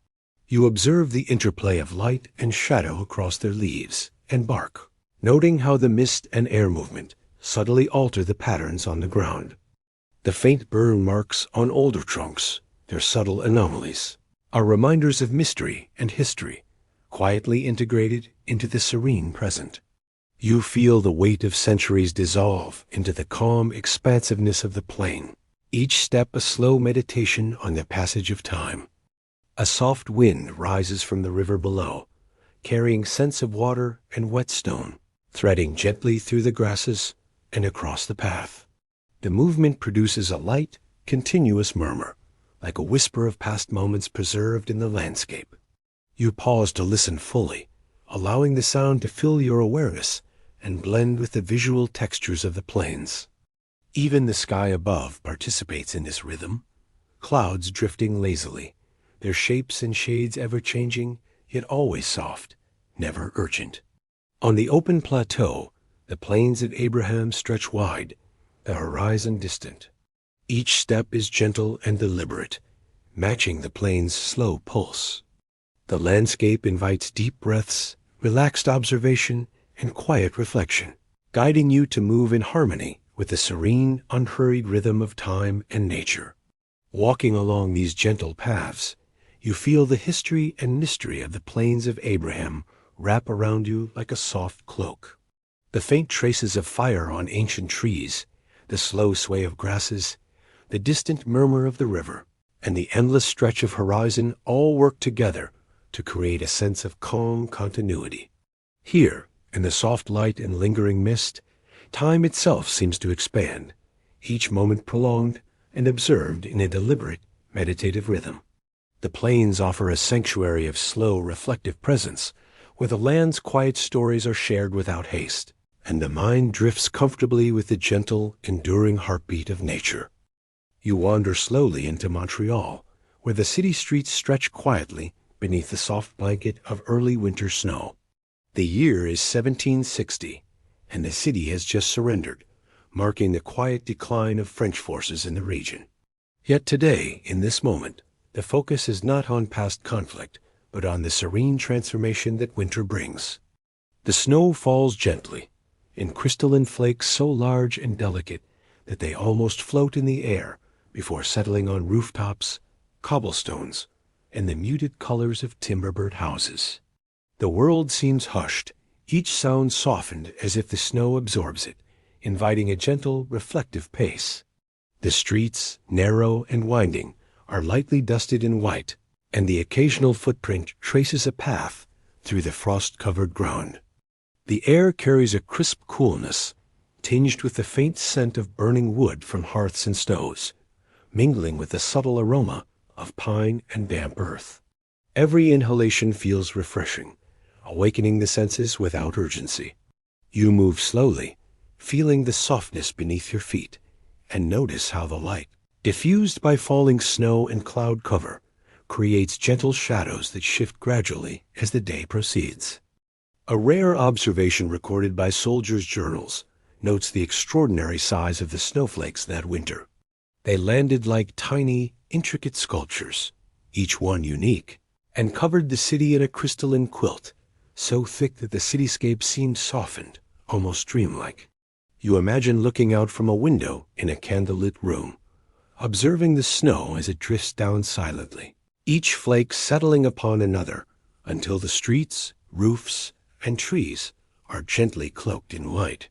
You observe the interplay of light and shadow across their leaves and bark, noting how the mist and air movement subtly alter the patterns on the ground. The faint burn marks on older trunks, their subtle anomalies, are reminders of mystery and history, quietly integrated into the serene present. You feel the weight of centuries dissolve into the calm expansiveness of the plain, each step a slow meditation on the passage of time. A soft wind rises from the river below, carrying scents of water and whetstone, threading gently through the grasses and across the path. The movement produces a light, continuous murmur, like a whisper of past moments preserved in the landscape. You pause to listen fully, allowing the sound to fill your awareness and blend with the visual textures of the plains. Even the sky above participates in this rhythm, clouds drifting lazily, their shapes and shades ever-changing, yet always soft, never urgent. On the open plateau, the plains of Abraham stretch wide, the horizon distant. Each step is gentle and deliberate, matching the plain's slow pulse. The landscape invites deep breaths, relaxed observation, and quiet reflection, guiding you to move in harmony with the serene, unhurried rhythm of time and nature. Walking along these gentle paths, you feel the history and mystery of the plains of Abraham wrap around you like a soft cloak. The faint traces of fire on ancient trees, the slow sway of grasses, the distant murmur of the river, and the endless stretch of horizon all work together to create a sense of calm continuity. Here, in the soft light and lingering mist, time itself seems to expand, each moment prolonged and observed in a deliberate, meditative rhythm. The plains offer a sanctuary of slow, reflective presence, where the land's quiet stories are shared without haste, and the mind drifts comfortably with the gentle, enduring heartbeat of nature. You wander slowly into Montreal, where the city streets stretch quietly beneath the soft blanket of early winter snow. The year is 1760, and the city has just surrendered, marking the quiet decline of French forces in the region. Yet today, in this moment, the focus is not on past conflict, but on the serene transformation that winter brings. The snow falls gently, in crystalline flakes so large and delicate that they almost float in the air before settling on rooftops, cobblestones, and the muted colors of timber-built houses. The world seems hushed, each sound softened as if the snow absorbs it, inviting a gentle, reflective pace. The streets, narrow and winding, are lightly dusted in white, and the occasional footprint traces a path through the frost-covered ground. The air carries a crisp coolness, tinged with the faint scent of burning wood from hearths and stoves, mingling with the subtle aroma of pine and damp earth. Every inhalation feels refreshing, awakening the senses without urgency. You move slowly, feeling the softness beneath your feet, and notice how the light, diffused by falling snow and cloud cover, creates gentle shadows that shift gradually as the day proceeds. A rare observation recorded by soldiers' journals notes the extraordinary size of the snowflakes that winter. They landed like tiny, intricate sculptures, each one unique, and covered the city in a crystalline quilt, so thick that the cityscape seemed softened, almost dreamlike. You imagine looking out from a window in a candlelit room, observing the snow as it drifts down silently, each flake settling upon another until the streets, roofs, and trees are gently cloaked in white.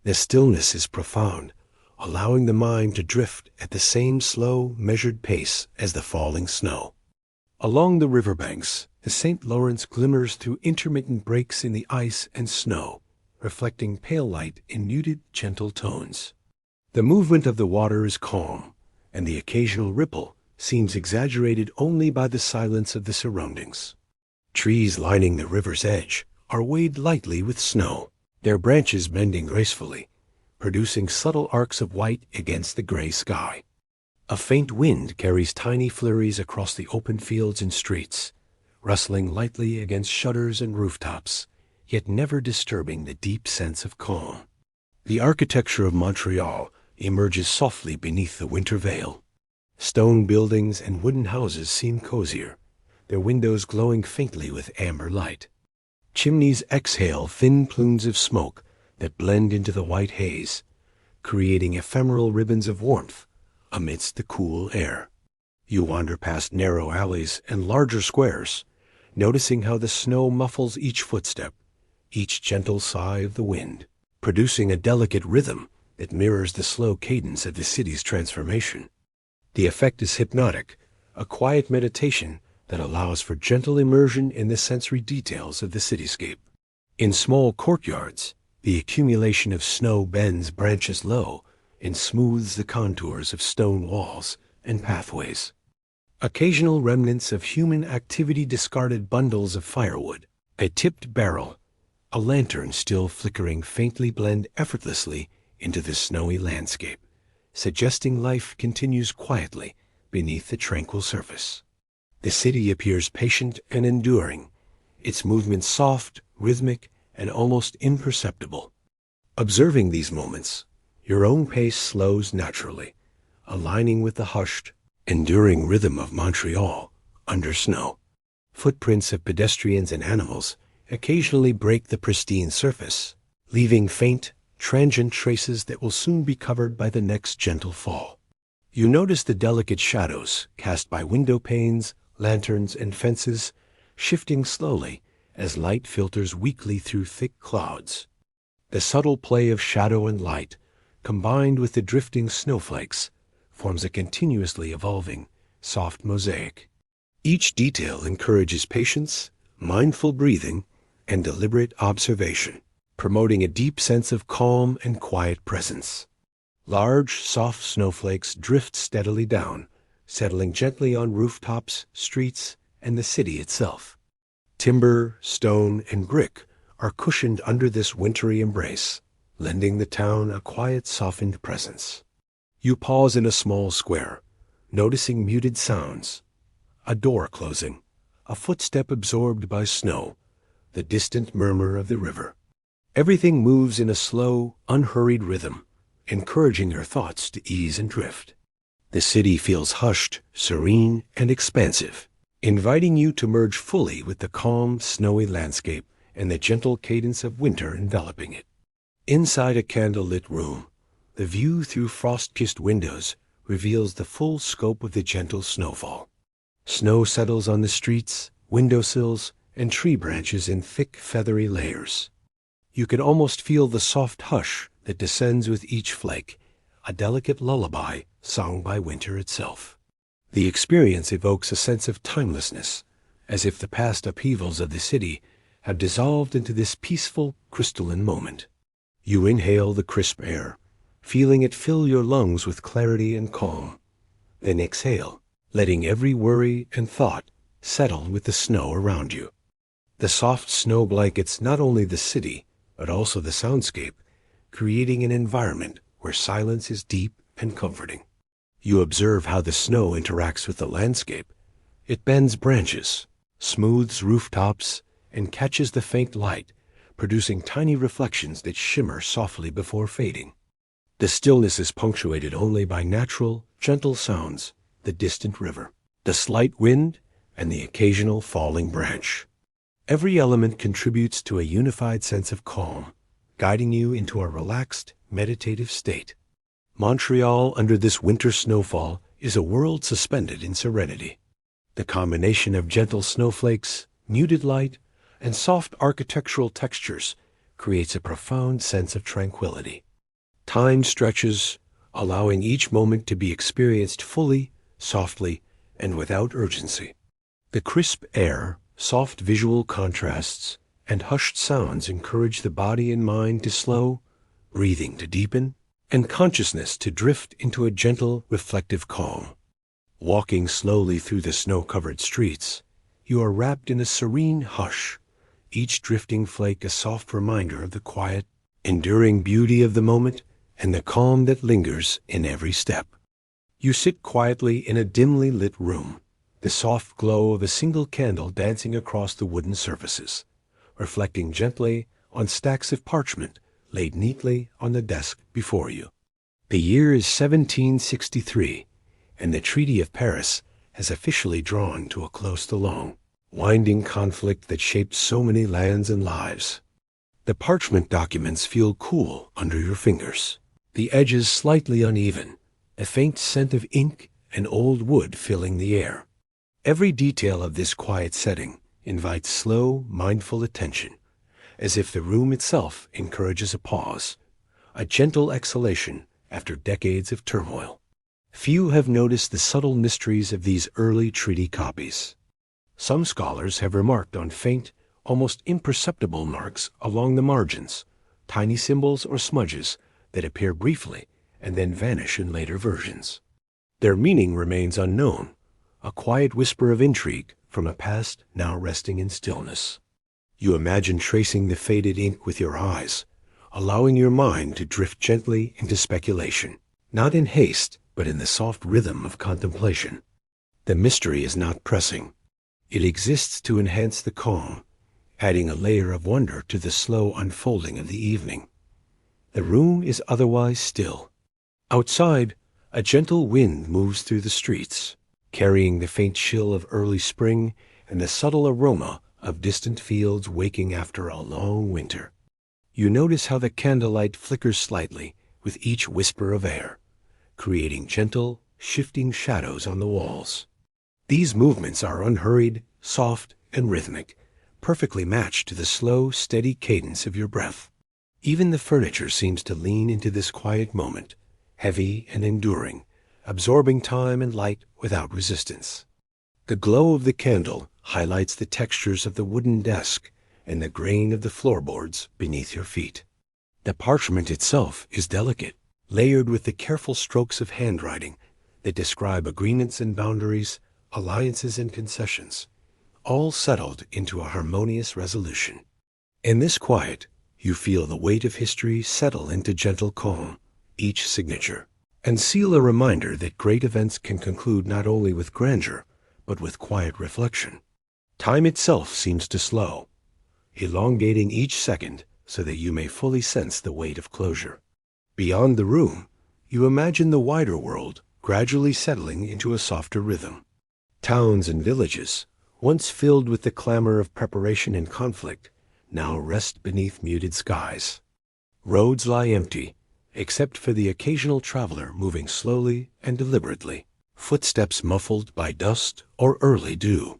The stillness is profound, allowing the mind to drift at the same slow, measured pace as the falling snow. Along the riverbanks, the St. Lawrence glimmers through intermittent breaks in the ice and snow, reflecting pale light in muted, gentle tones. The movement of the water is calm, and the occasional ripple seems exaggerated only by the silence of the surroundings. Trees lining the river's edge are weighted lightly with snow, their branches bending gracefully, producing subtle arcs of white against the gray sky. A faint wind carries tiny flurries across the open fields and streets, rustling lightly against shutters and rooftops, yet never disturbing the deep sense of calm. The architecture of Montreal emerges softly beneath the winter veil. Stone buildings and wooden houses seem cozier, their windows glowing faintly with amber light. Chimneys exhale thin plumes of smoke that blend into the white haze, creating ephemeral ribbons of warmth amidst the cool air. You wander past narrow alleys and larger squares, noticing how the snow muffles each footstep, each gentle sigh of the wind, producing a delicate rhythm that mirrors the slow cadence of the city's transformation. The effect is hypnotic, a quiet meditation that allows for gentle immersion in the sensory details of the cityscape. In small courtyards, the accumulation of snow bends branches low and smooths the contours of stone walls and pathways. Occasional remnants of human activity discarded bundles of firewood, a tipped barrel, a lantern still flickering faintly blend effortlessly into the snowy landscape, suggesting life continues quietly beneath the tranquil surface. The city appears patient and enduring, its movements soft, rhythmic, and almost imperceptible. Observing these moments, your own pace slows naturally, aligning with the hushed, enduring rhythm of Montreal under snow. Footprints of pedestrians and animals occasionally break the pristine surface, leaving faint, transient traces that will soon be covered by the next gentle fall. You notice the delicate shadows cast by window panes, lanterns, and fences, shifting slowly as light filters weakly through thick clouds. The subtle play of shadow and light, combined with the drifting snowflakes, forms a continuously evolving, soft mosaic. Each detail encourages patience, mindful breathing, and deliberate observation, promoting a deep sense of calm and quiet presence. Large, soft snowflakes drift steadily down, settling gently on rooftops, streets, and the city itself. Timber, stone, and brick are cushioned under this wintry embrace, lending the town a quiet, softened presence. You pause in a small square, noticing muted sounds, a door closing, a footstep absorbed by snow, the distant murmur of the river. Everything moves in a slow, unhurried rhythm, encouraging your thoughts to ease and drift. The city feels hushed, serene, and expansive, inviting you to merge fully with the calm, snowy landscape and the gentle cadence of winter enveloping it. Inside a candlelit room, the view through frost-kissed windows reveals the full scope of the gentle snowfall. Snow settles on the streets, windowsills, and tree branches in thick, feathery layers. You can almost feel the soft hush that descends with each flake, a delicate lullaby sung by winter itself. The experience evokes a sense of timelessness, as if the past upheavals of the city have dissolved into this peaceful, crystalline moment. You inhale the crisp air, feeling it fill your lungs with clarity and calm. Then exhale, letting every worry and thought settle with the snow around you. The soft snow blankets not only the city, but also the soundscape, creating an environment where silence is deep and comforting. You observe how the snow interacts with the landscape. It bends branches, smooths rooftops, and catches the faint light, producing tiny reflections that shimmer softly before fading. The stillness is punctuated only by natural, gentle sounds, the distant river, the slight wind, and the occasional falling branch. Every element contributes to a unified sense of calm, guiding you into a relaxed, meditative state. Montreal under this winter snowfall is a world suspended in serenity. The combination of gentle snowflakes, muted light, and soft architectural textures creates a profound sense of tranquility. Time stretches, allowing each moment to be experienced fully, softly, and without urgency. The crisp air, soft visual contrasts, and hushed sounds encourage the body and mind to slow, breathing to deepen, and consciousness to drift into a gentle, reflective calm. Walking slowly through the snow-covered streets, you are wrapped in a serene hush, each drifting flake a soft reminder of the quiet, enduring beauty of the moment and the calm that lingers in every step. You sit quietly in a dimly lit room, the soft glow of a single candle dancing across the wooden surfaces, reflecting gently on stacks of parchment laid neatly on the desk before you. The year is 1763, and the Treaty of Paris has officially drawn to a close the long, winding conflict that shaped so many lands and lives. The parchment documents feel cool under your fingers, the edges slightly uneven, a faint scent of ink and old wood filling the air. Every detail of this quiet setting invites slow, mindful attention, as if the room itself encourages a pause, a gentle exhalation after decades of turmoil. Few have noticed the subtle mysteries of these early treaty copies. Some scholars have remarked on faint, almost imperceptible marks along the margins, tiny symbols or smudges that appear briefly and then vanish in later versions. Their meaning remains unknown, a quiet whisper of intrigue from a past now resting in stillness. You imagine tracing the faded ink with your eyes, allowing your mind to drift gently into speculation, not in haste, but in the soft rhythm of contemplation. The mystery is not pressing. It exists to enhance the calm, adding a layer of wonder to the slow unfolding of the evening. The room is otherwise still. Outside, a gentle wind moves through the streets, carrying the faint chill of early spring and the subtle aroma of distant fields waking after a long winter. You notice how the candlelight flickers slightly with each whisper of air, creating gentle, shifting shadows on the walls. These movements are unhurried, soft, and rhythmic, perfectly matched to the slow, steady cadence of your breath. Even the furniture seems to lean into this quiet moment, heavy and enduring, absorbing time and light without resistance. The glow of the candle highlights the textures of the wooden desk and the grain of the floorboards beneath your feet. The parchment itself is delicate, layered with the careful strokes of handwriting that describe agreements and boundaries, alliances and concessions, all settled into a harmonious resolution. In this quiet, you feel the weight of history settle into gentle calm, each signature, and seal a reminder that great events can conclude not only with grandeur, but with quiet reflection. Time itself seems to slow, elongating each second so that you may fully sense the weight of closure. Beyond the room, you imagine the wider world gradually settling into a softer rhythm. Towns and villages, once filled with the clamor of preparation and conflict, now rest beneath muted skies. Roads lie empty, except for the occasional traveler moving slowly and deliberately, footsteps muffled by dust or early dew.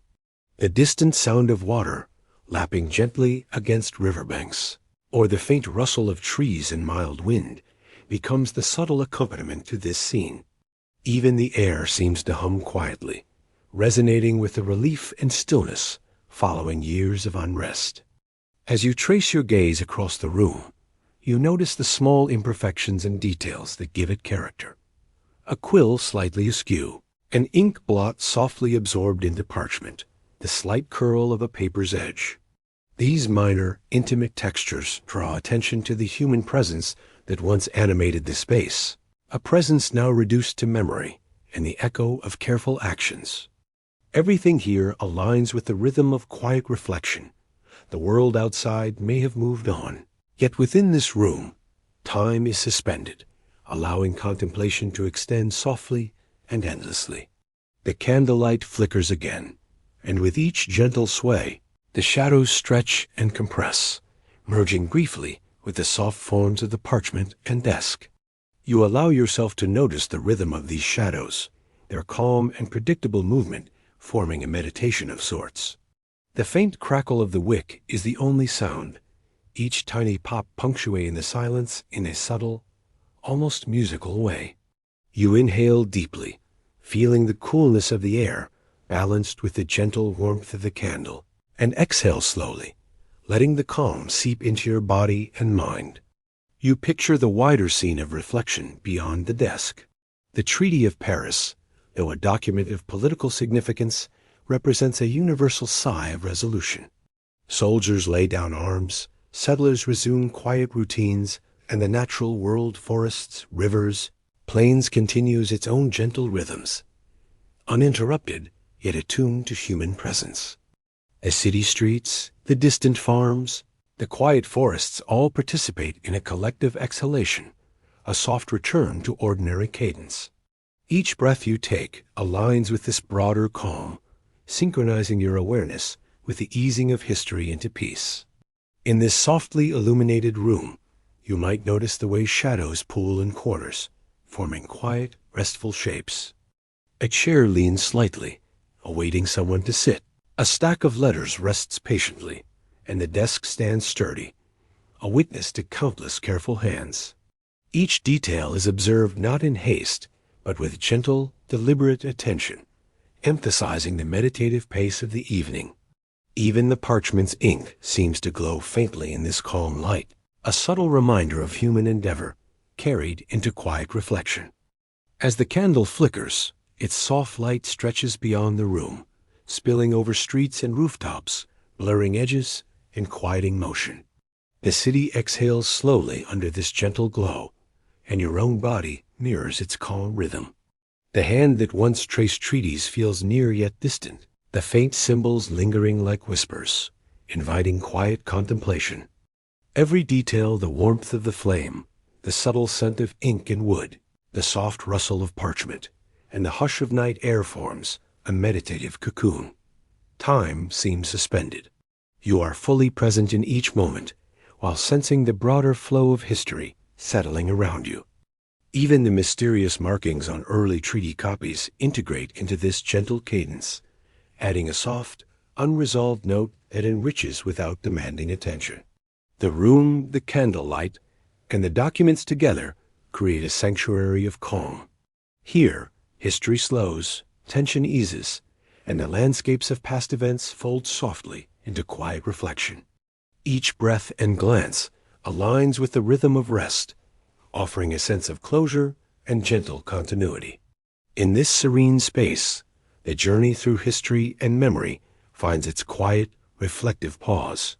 The distant sound of water lapping gently against riverbanks, or the faint rustle of trees in mild wind, becomes the subtle accompaniment to this scene. Even the air seems to hum quietly, resonating with the relief and stillness following years of unrest. As you trace your gaze across the room, you notice the small imperfections and details that give it character. A quill slightly askew, an ink blot softly absorbed into parchment, the slight curl of a paper's edge. These minor, intimate textures draw attention to the human presence that once animated the space, a presence now reduced to memory and the echo of careful actions. Everything here aligns with the rhythm of quiet reflection. The world outside may have moved on, yet within this room, time is suspended, allowing contemplation to extend softly and endlessly. The candlelight flickers again, and with each gentle sway, the shadows stretch and compress, merging briefly with the soft forms of the parchment and desk. You allow yourself to notice the rhythm of these shadows, their calm and predictable movement forming a meditation of sorts. The faint crackle of the wick is the only sound, each tiny pop punctuating the silence in a subtle, almost musical way. You inhale deeply, feeling the coolness of the air balanced with the gentle warmth of the candle, and exhale slowly, letting the calm seep into your body and mind. You picture the wider scene of reflection beyond the desk. The Treaty of Paris, though a document of political significance, represents a universal sigh of resolution. Soldiers lay down arms, settlers resume quiet routines, and the natural world, forests, rivers, plains, continues its own gentle rhythms, uninterrupted yet attuned to human presence. The city streets, the distant farms, the quiet forests all participate in a collective exhalation, a soft return to ordinary cadence. Each breath you take aligns with this broader calm, synchronizing your awareness with the easing of history into peace. In this softly illuminated room, you might notice the way shadows pool in corners, forming quiet, restful shapes. A chair leans slightly, awaiting someone to sit. A stack of letters rests patiently, and the desk stands sturdy, a witness to countless careful hands. Each detail is observed not in haste, but with gentle, deliberate attention, emphasizing the meditative pace of the evening. Even the parchment's ink seems to glow faintly in this calm light, a subtle reminder of human endeavor, carried into quiet reflection. As the candle flickers, its soft light stretches beyond the room, spilling over streets and rooftops, blurring edges and quieting motion. The city exhales slowly under this gentle glow, and your own body mirrors its calm rhythm. The hand that once traced treaties feels near yet distant, the faint symbols lingering like whispers, inviting quiet contemplation. Every detail, the warmth of the flame, the subtle scent of ink and wood, the soft rustle of parchment, and the hush of night air forms a meditative cocoon. Time seems suspended. You are fully present in each moment, while sensing the broader flow of history settling around you. Even the mysterious markings on early treaty copies integrate into this gentle cadence, adding a soft, unresolved note that enriches without demanding attention. The room, the candlelight, and the documents together create a sanctuary of calm. Here, history slows, tension eases, and the landscapes of past events fold softly into quiet reflection. Each breath and glance aligns with the rhythm of rest, offering a sense of closure and gentle continuity. In this serene space, the journey through history and memory finds its quiet, reflective pause.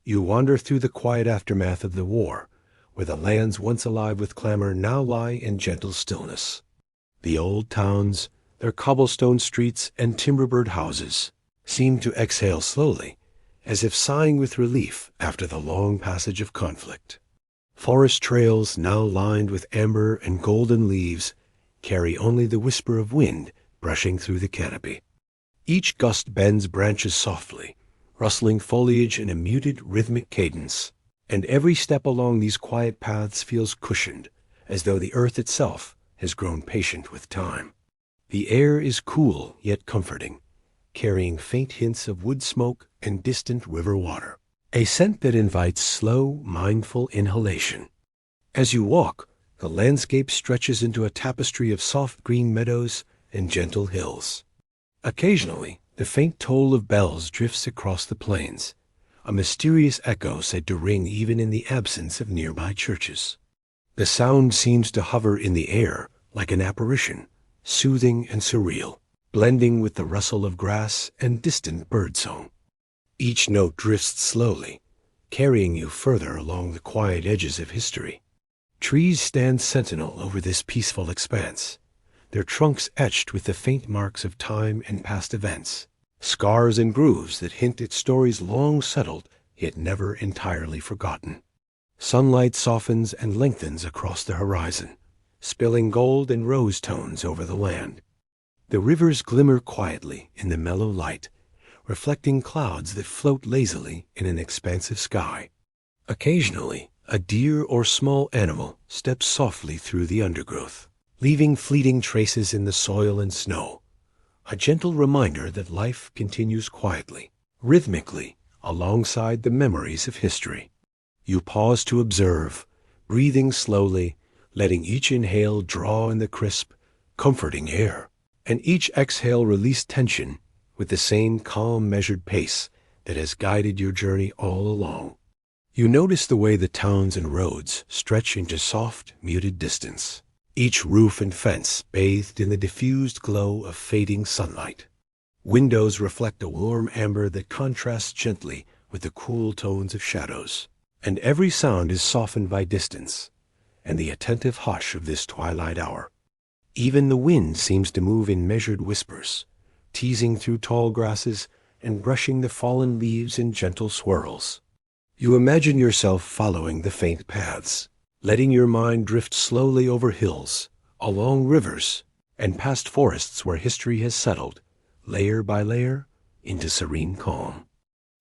You wander through the quiet aftermath of the war, where the lands once alive with clamor now lie in gentle stillness. The old towns, their cobblestone streets and timber-bird houses, seem to exhale slowly, as if sighing with relief after the long passage of conflict. Forest trails, now lined with amber and golden leaves, carry only the whisper of wind brushing through the canopy. Each gust bends branches softly, rustling foliage in a muted rhythmic cadence, and every step along these quiet paths feels cushioned, as though the earth itself has grown patient with time. The air is cool yet comforting, carrying faint hints of wood smoke and distant river water, a scent that invites slow, mindful inhalation. As you walk, The landscape stretches into a tapestry of soft green meadows and gentle hills. Occasionally, the faint toll of bells drifts across the plains, a mysterious echo said to ring even in the absence of nearby churches. The sound seems to hover in the air like an apparition, soothing and surreal, blending with the rustle of grass and distant birdsong. Each note drifts slowly, carrying you further along the quiet edges of history. Trees stand sentinel over this peaceful expanse, their trunks etched with the faint marks of time and past events, scars and grooves that hint at stories long settled yet never entirely forgotten. Sunlight softens and lengthens across the horizon, spilling gold and rose tones over the land. The rivers glimmer quietly in the mellow light, reflecting clouds that float lazily in an expansive sky. Occasionally, a deer or small animal steps softly through the undergrowth, leaving fleeting traces in the soil and snow, a gentle reminder that life continues quietly, rhythmically, alongside the memories of history. You pause to observe, breathing slowly, letting each inhale draw in the crisp, comforting air, and each exhale release tension with the same calm, measured pace that has guided your journey all along. You notice the way the towns and roads stretch into soft, muted distance, each roof and fence bathed in the diffused glow of fading sunlight. Windows reflect a warm amber that contrasts gently with the cool tones of shadows, and every sound is softened by distance and the attentive hush of this twilight hour. Even the wind seems to move in measured whispers, teasing through tall grasses and brushing the fallen leaves in gentle swirls. You imagine yourself following the faint paths, letting your mind drift slowly over hills, along rivers, and past forests where history has settled, layer by layer, into serene calm.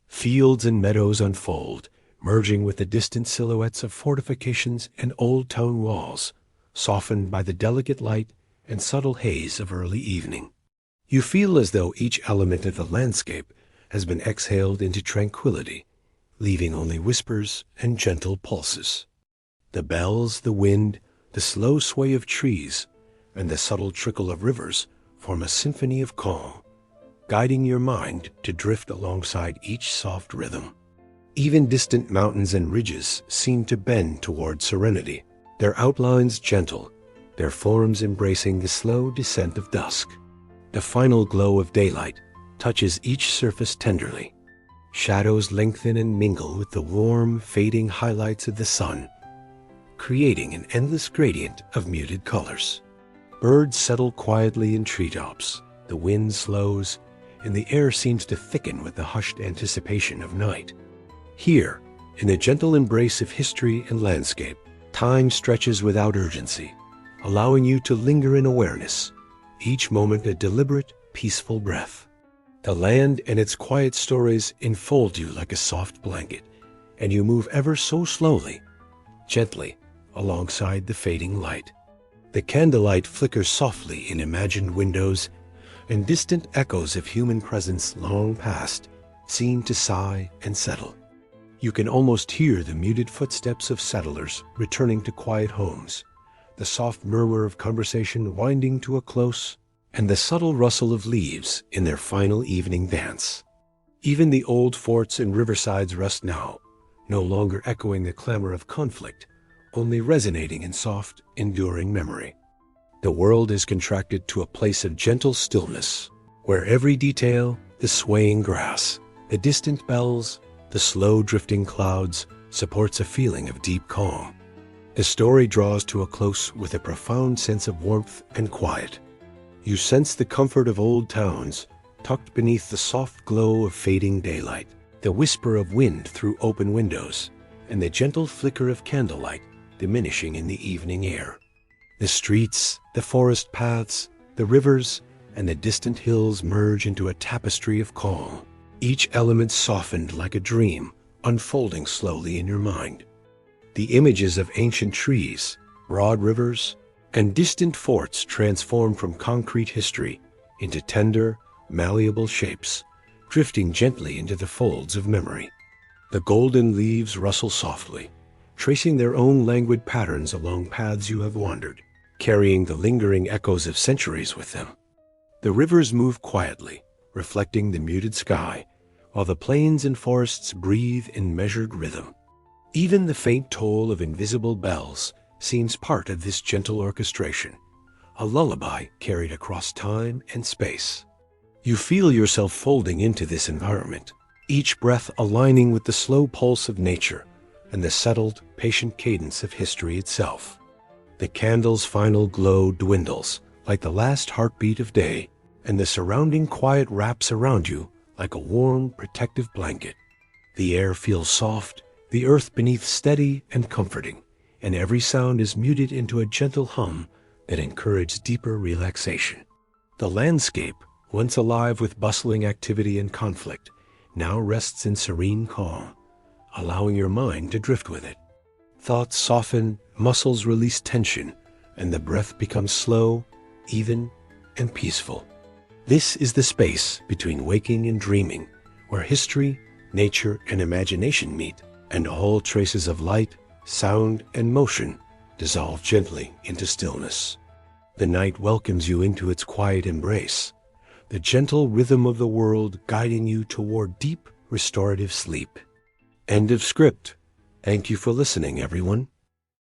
Fields and meadows unfold, merging with the distant silhouettes of fortifications and old town walls, softened by the delicate light and subtle haze of early evening. You feel as though each element of the landscape has been exhaled into tranquility, leaving only whispers and gentle pulses. The bells, the wind, the slow sway of trees, and the subtle trickle of rivers form a symphony of calm, guiding your mind to drift alongside each soft rhythm. Even distant mountains and ridges seem to bend toward serenity, their outlines gentle, their forms embracing the slow descent of dusk. The final glow of daylight touches each surface tenderly. Shadows lengthen and mingle with the warm, fading highlights of the sun, creating an endless gradient of muted colors. Birds settle quietly in treetops, the wind slows, and the air seems to thicken with the hushed anticipation of night. Here, in the gentle embrace of history and landscape, time stretches without urgency, allowing you to linger in awareness, each moment a deliberate, peaceful breath. The land and its quiet stories enfold you like a soft blanket, and you move ever so slowly, gently, alongside the fading light. The candlelight flickers softly in imagined windows, and distant echoes of human presence long past seem to sigh and settle. You can almost hear the muted footsteps of settlers returning to quiet homes, the soft murmur of conversation winding to a close, and the subtle rustle of leaves in their final evening dance. Even the old forts and riversides rest now, no longer echoing the clamor of conflict, only resonating in soft, enduring memory. The world is contracted to a place of gentle stillness, where every detail, the swaying grass, the distant bells, the slow drifting clouds, supports a feeling of deep calm. The story draws to a close with a profound sense of warmth and quiet. You sense the comfort of old towns, tucked beneath the soft glow of fading daylight, the whisper of wind through open windows, and the gentle flicker of candlelight diminishing in the evening air. The streets, the forest paths, the rivers, and the distant hills merge into a tapestry of calm, each element softened like a dream, unfolding slowly in your mind. The images of ancient trees, broad rivers, and distant forts transform from concrete history into tender, malleable shapes, drifting gently into the folds of memory. The golden leaves rustle softly, tracing their own languid patterns along paths you have wandered, carrying the lingering echoes of centuries with them. The rivers move quietly, reflecting the muted sky, while the plains and forests breathe in measured rhythm. Even the faint toll of invisible bells seems part of this gentle orchestration, a lullaby carried across time and space. You feel yourself folding into this environment, each breath aligning with the slow pulse of nature and the settled, patient cadence of history itself. The candle's final glow dwindles like the last heartbeat of day, and the surrounding quiet wraps around you like a warm, protective blanket. The air feels soft, the earth beneath steady and comforting, and every sound is muted into a gentle hum that encourages deeper relaxation. The landscape, once alive with bustling activity and conflict, now rests in serene calm, allowing your mind to drift with it. Thoughts soften, muscles release tension, and the breath becomes slow, even, and peaceful. This is the space between waking and dreaming, where history, nature, and imagination meet, and all traces of light, sound, and motion dissolve gently into stillness. The night welcomes you into its quiet embrace, the gentle rhythm of the world guiding you toward deep, restorative sleep. End of script. Thank you for listening, everyone.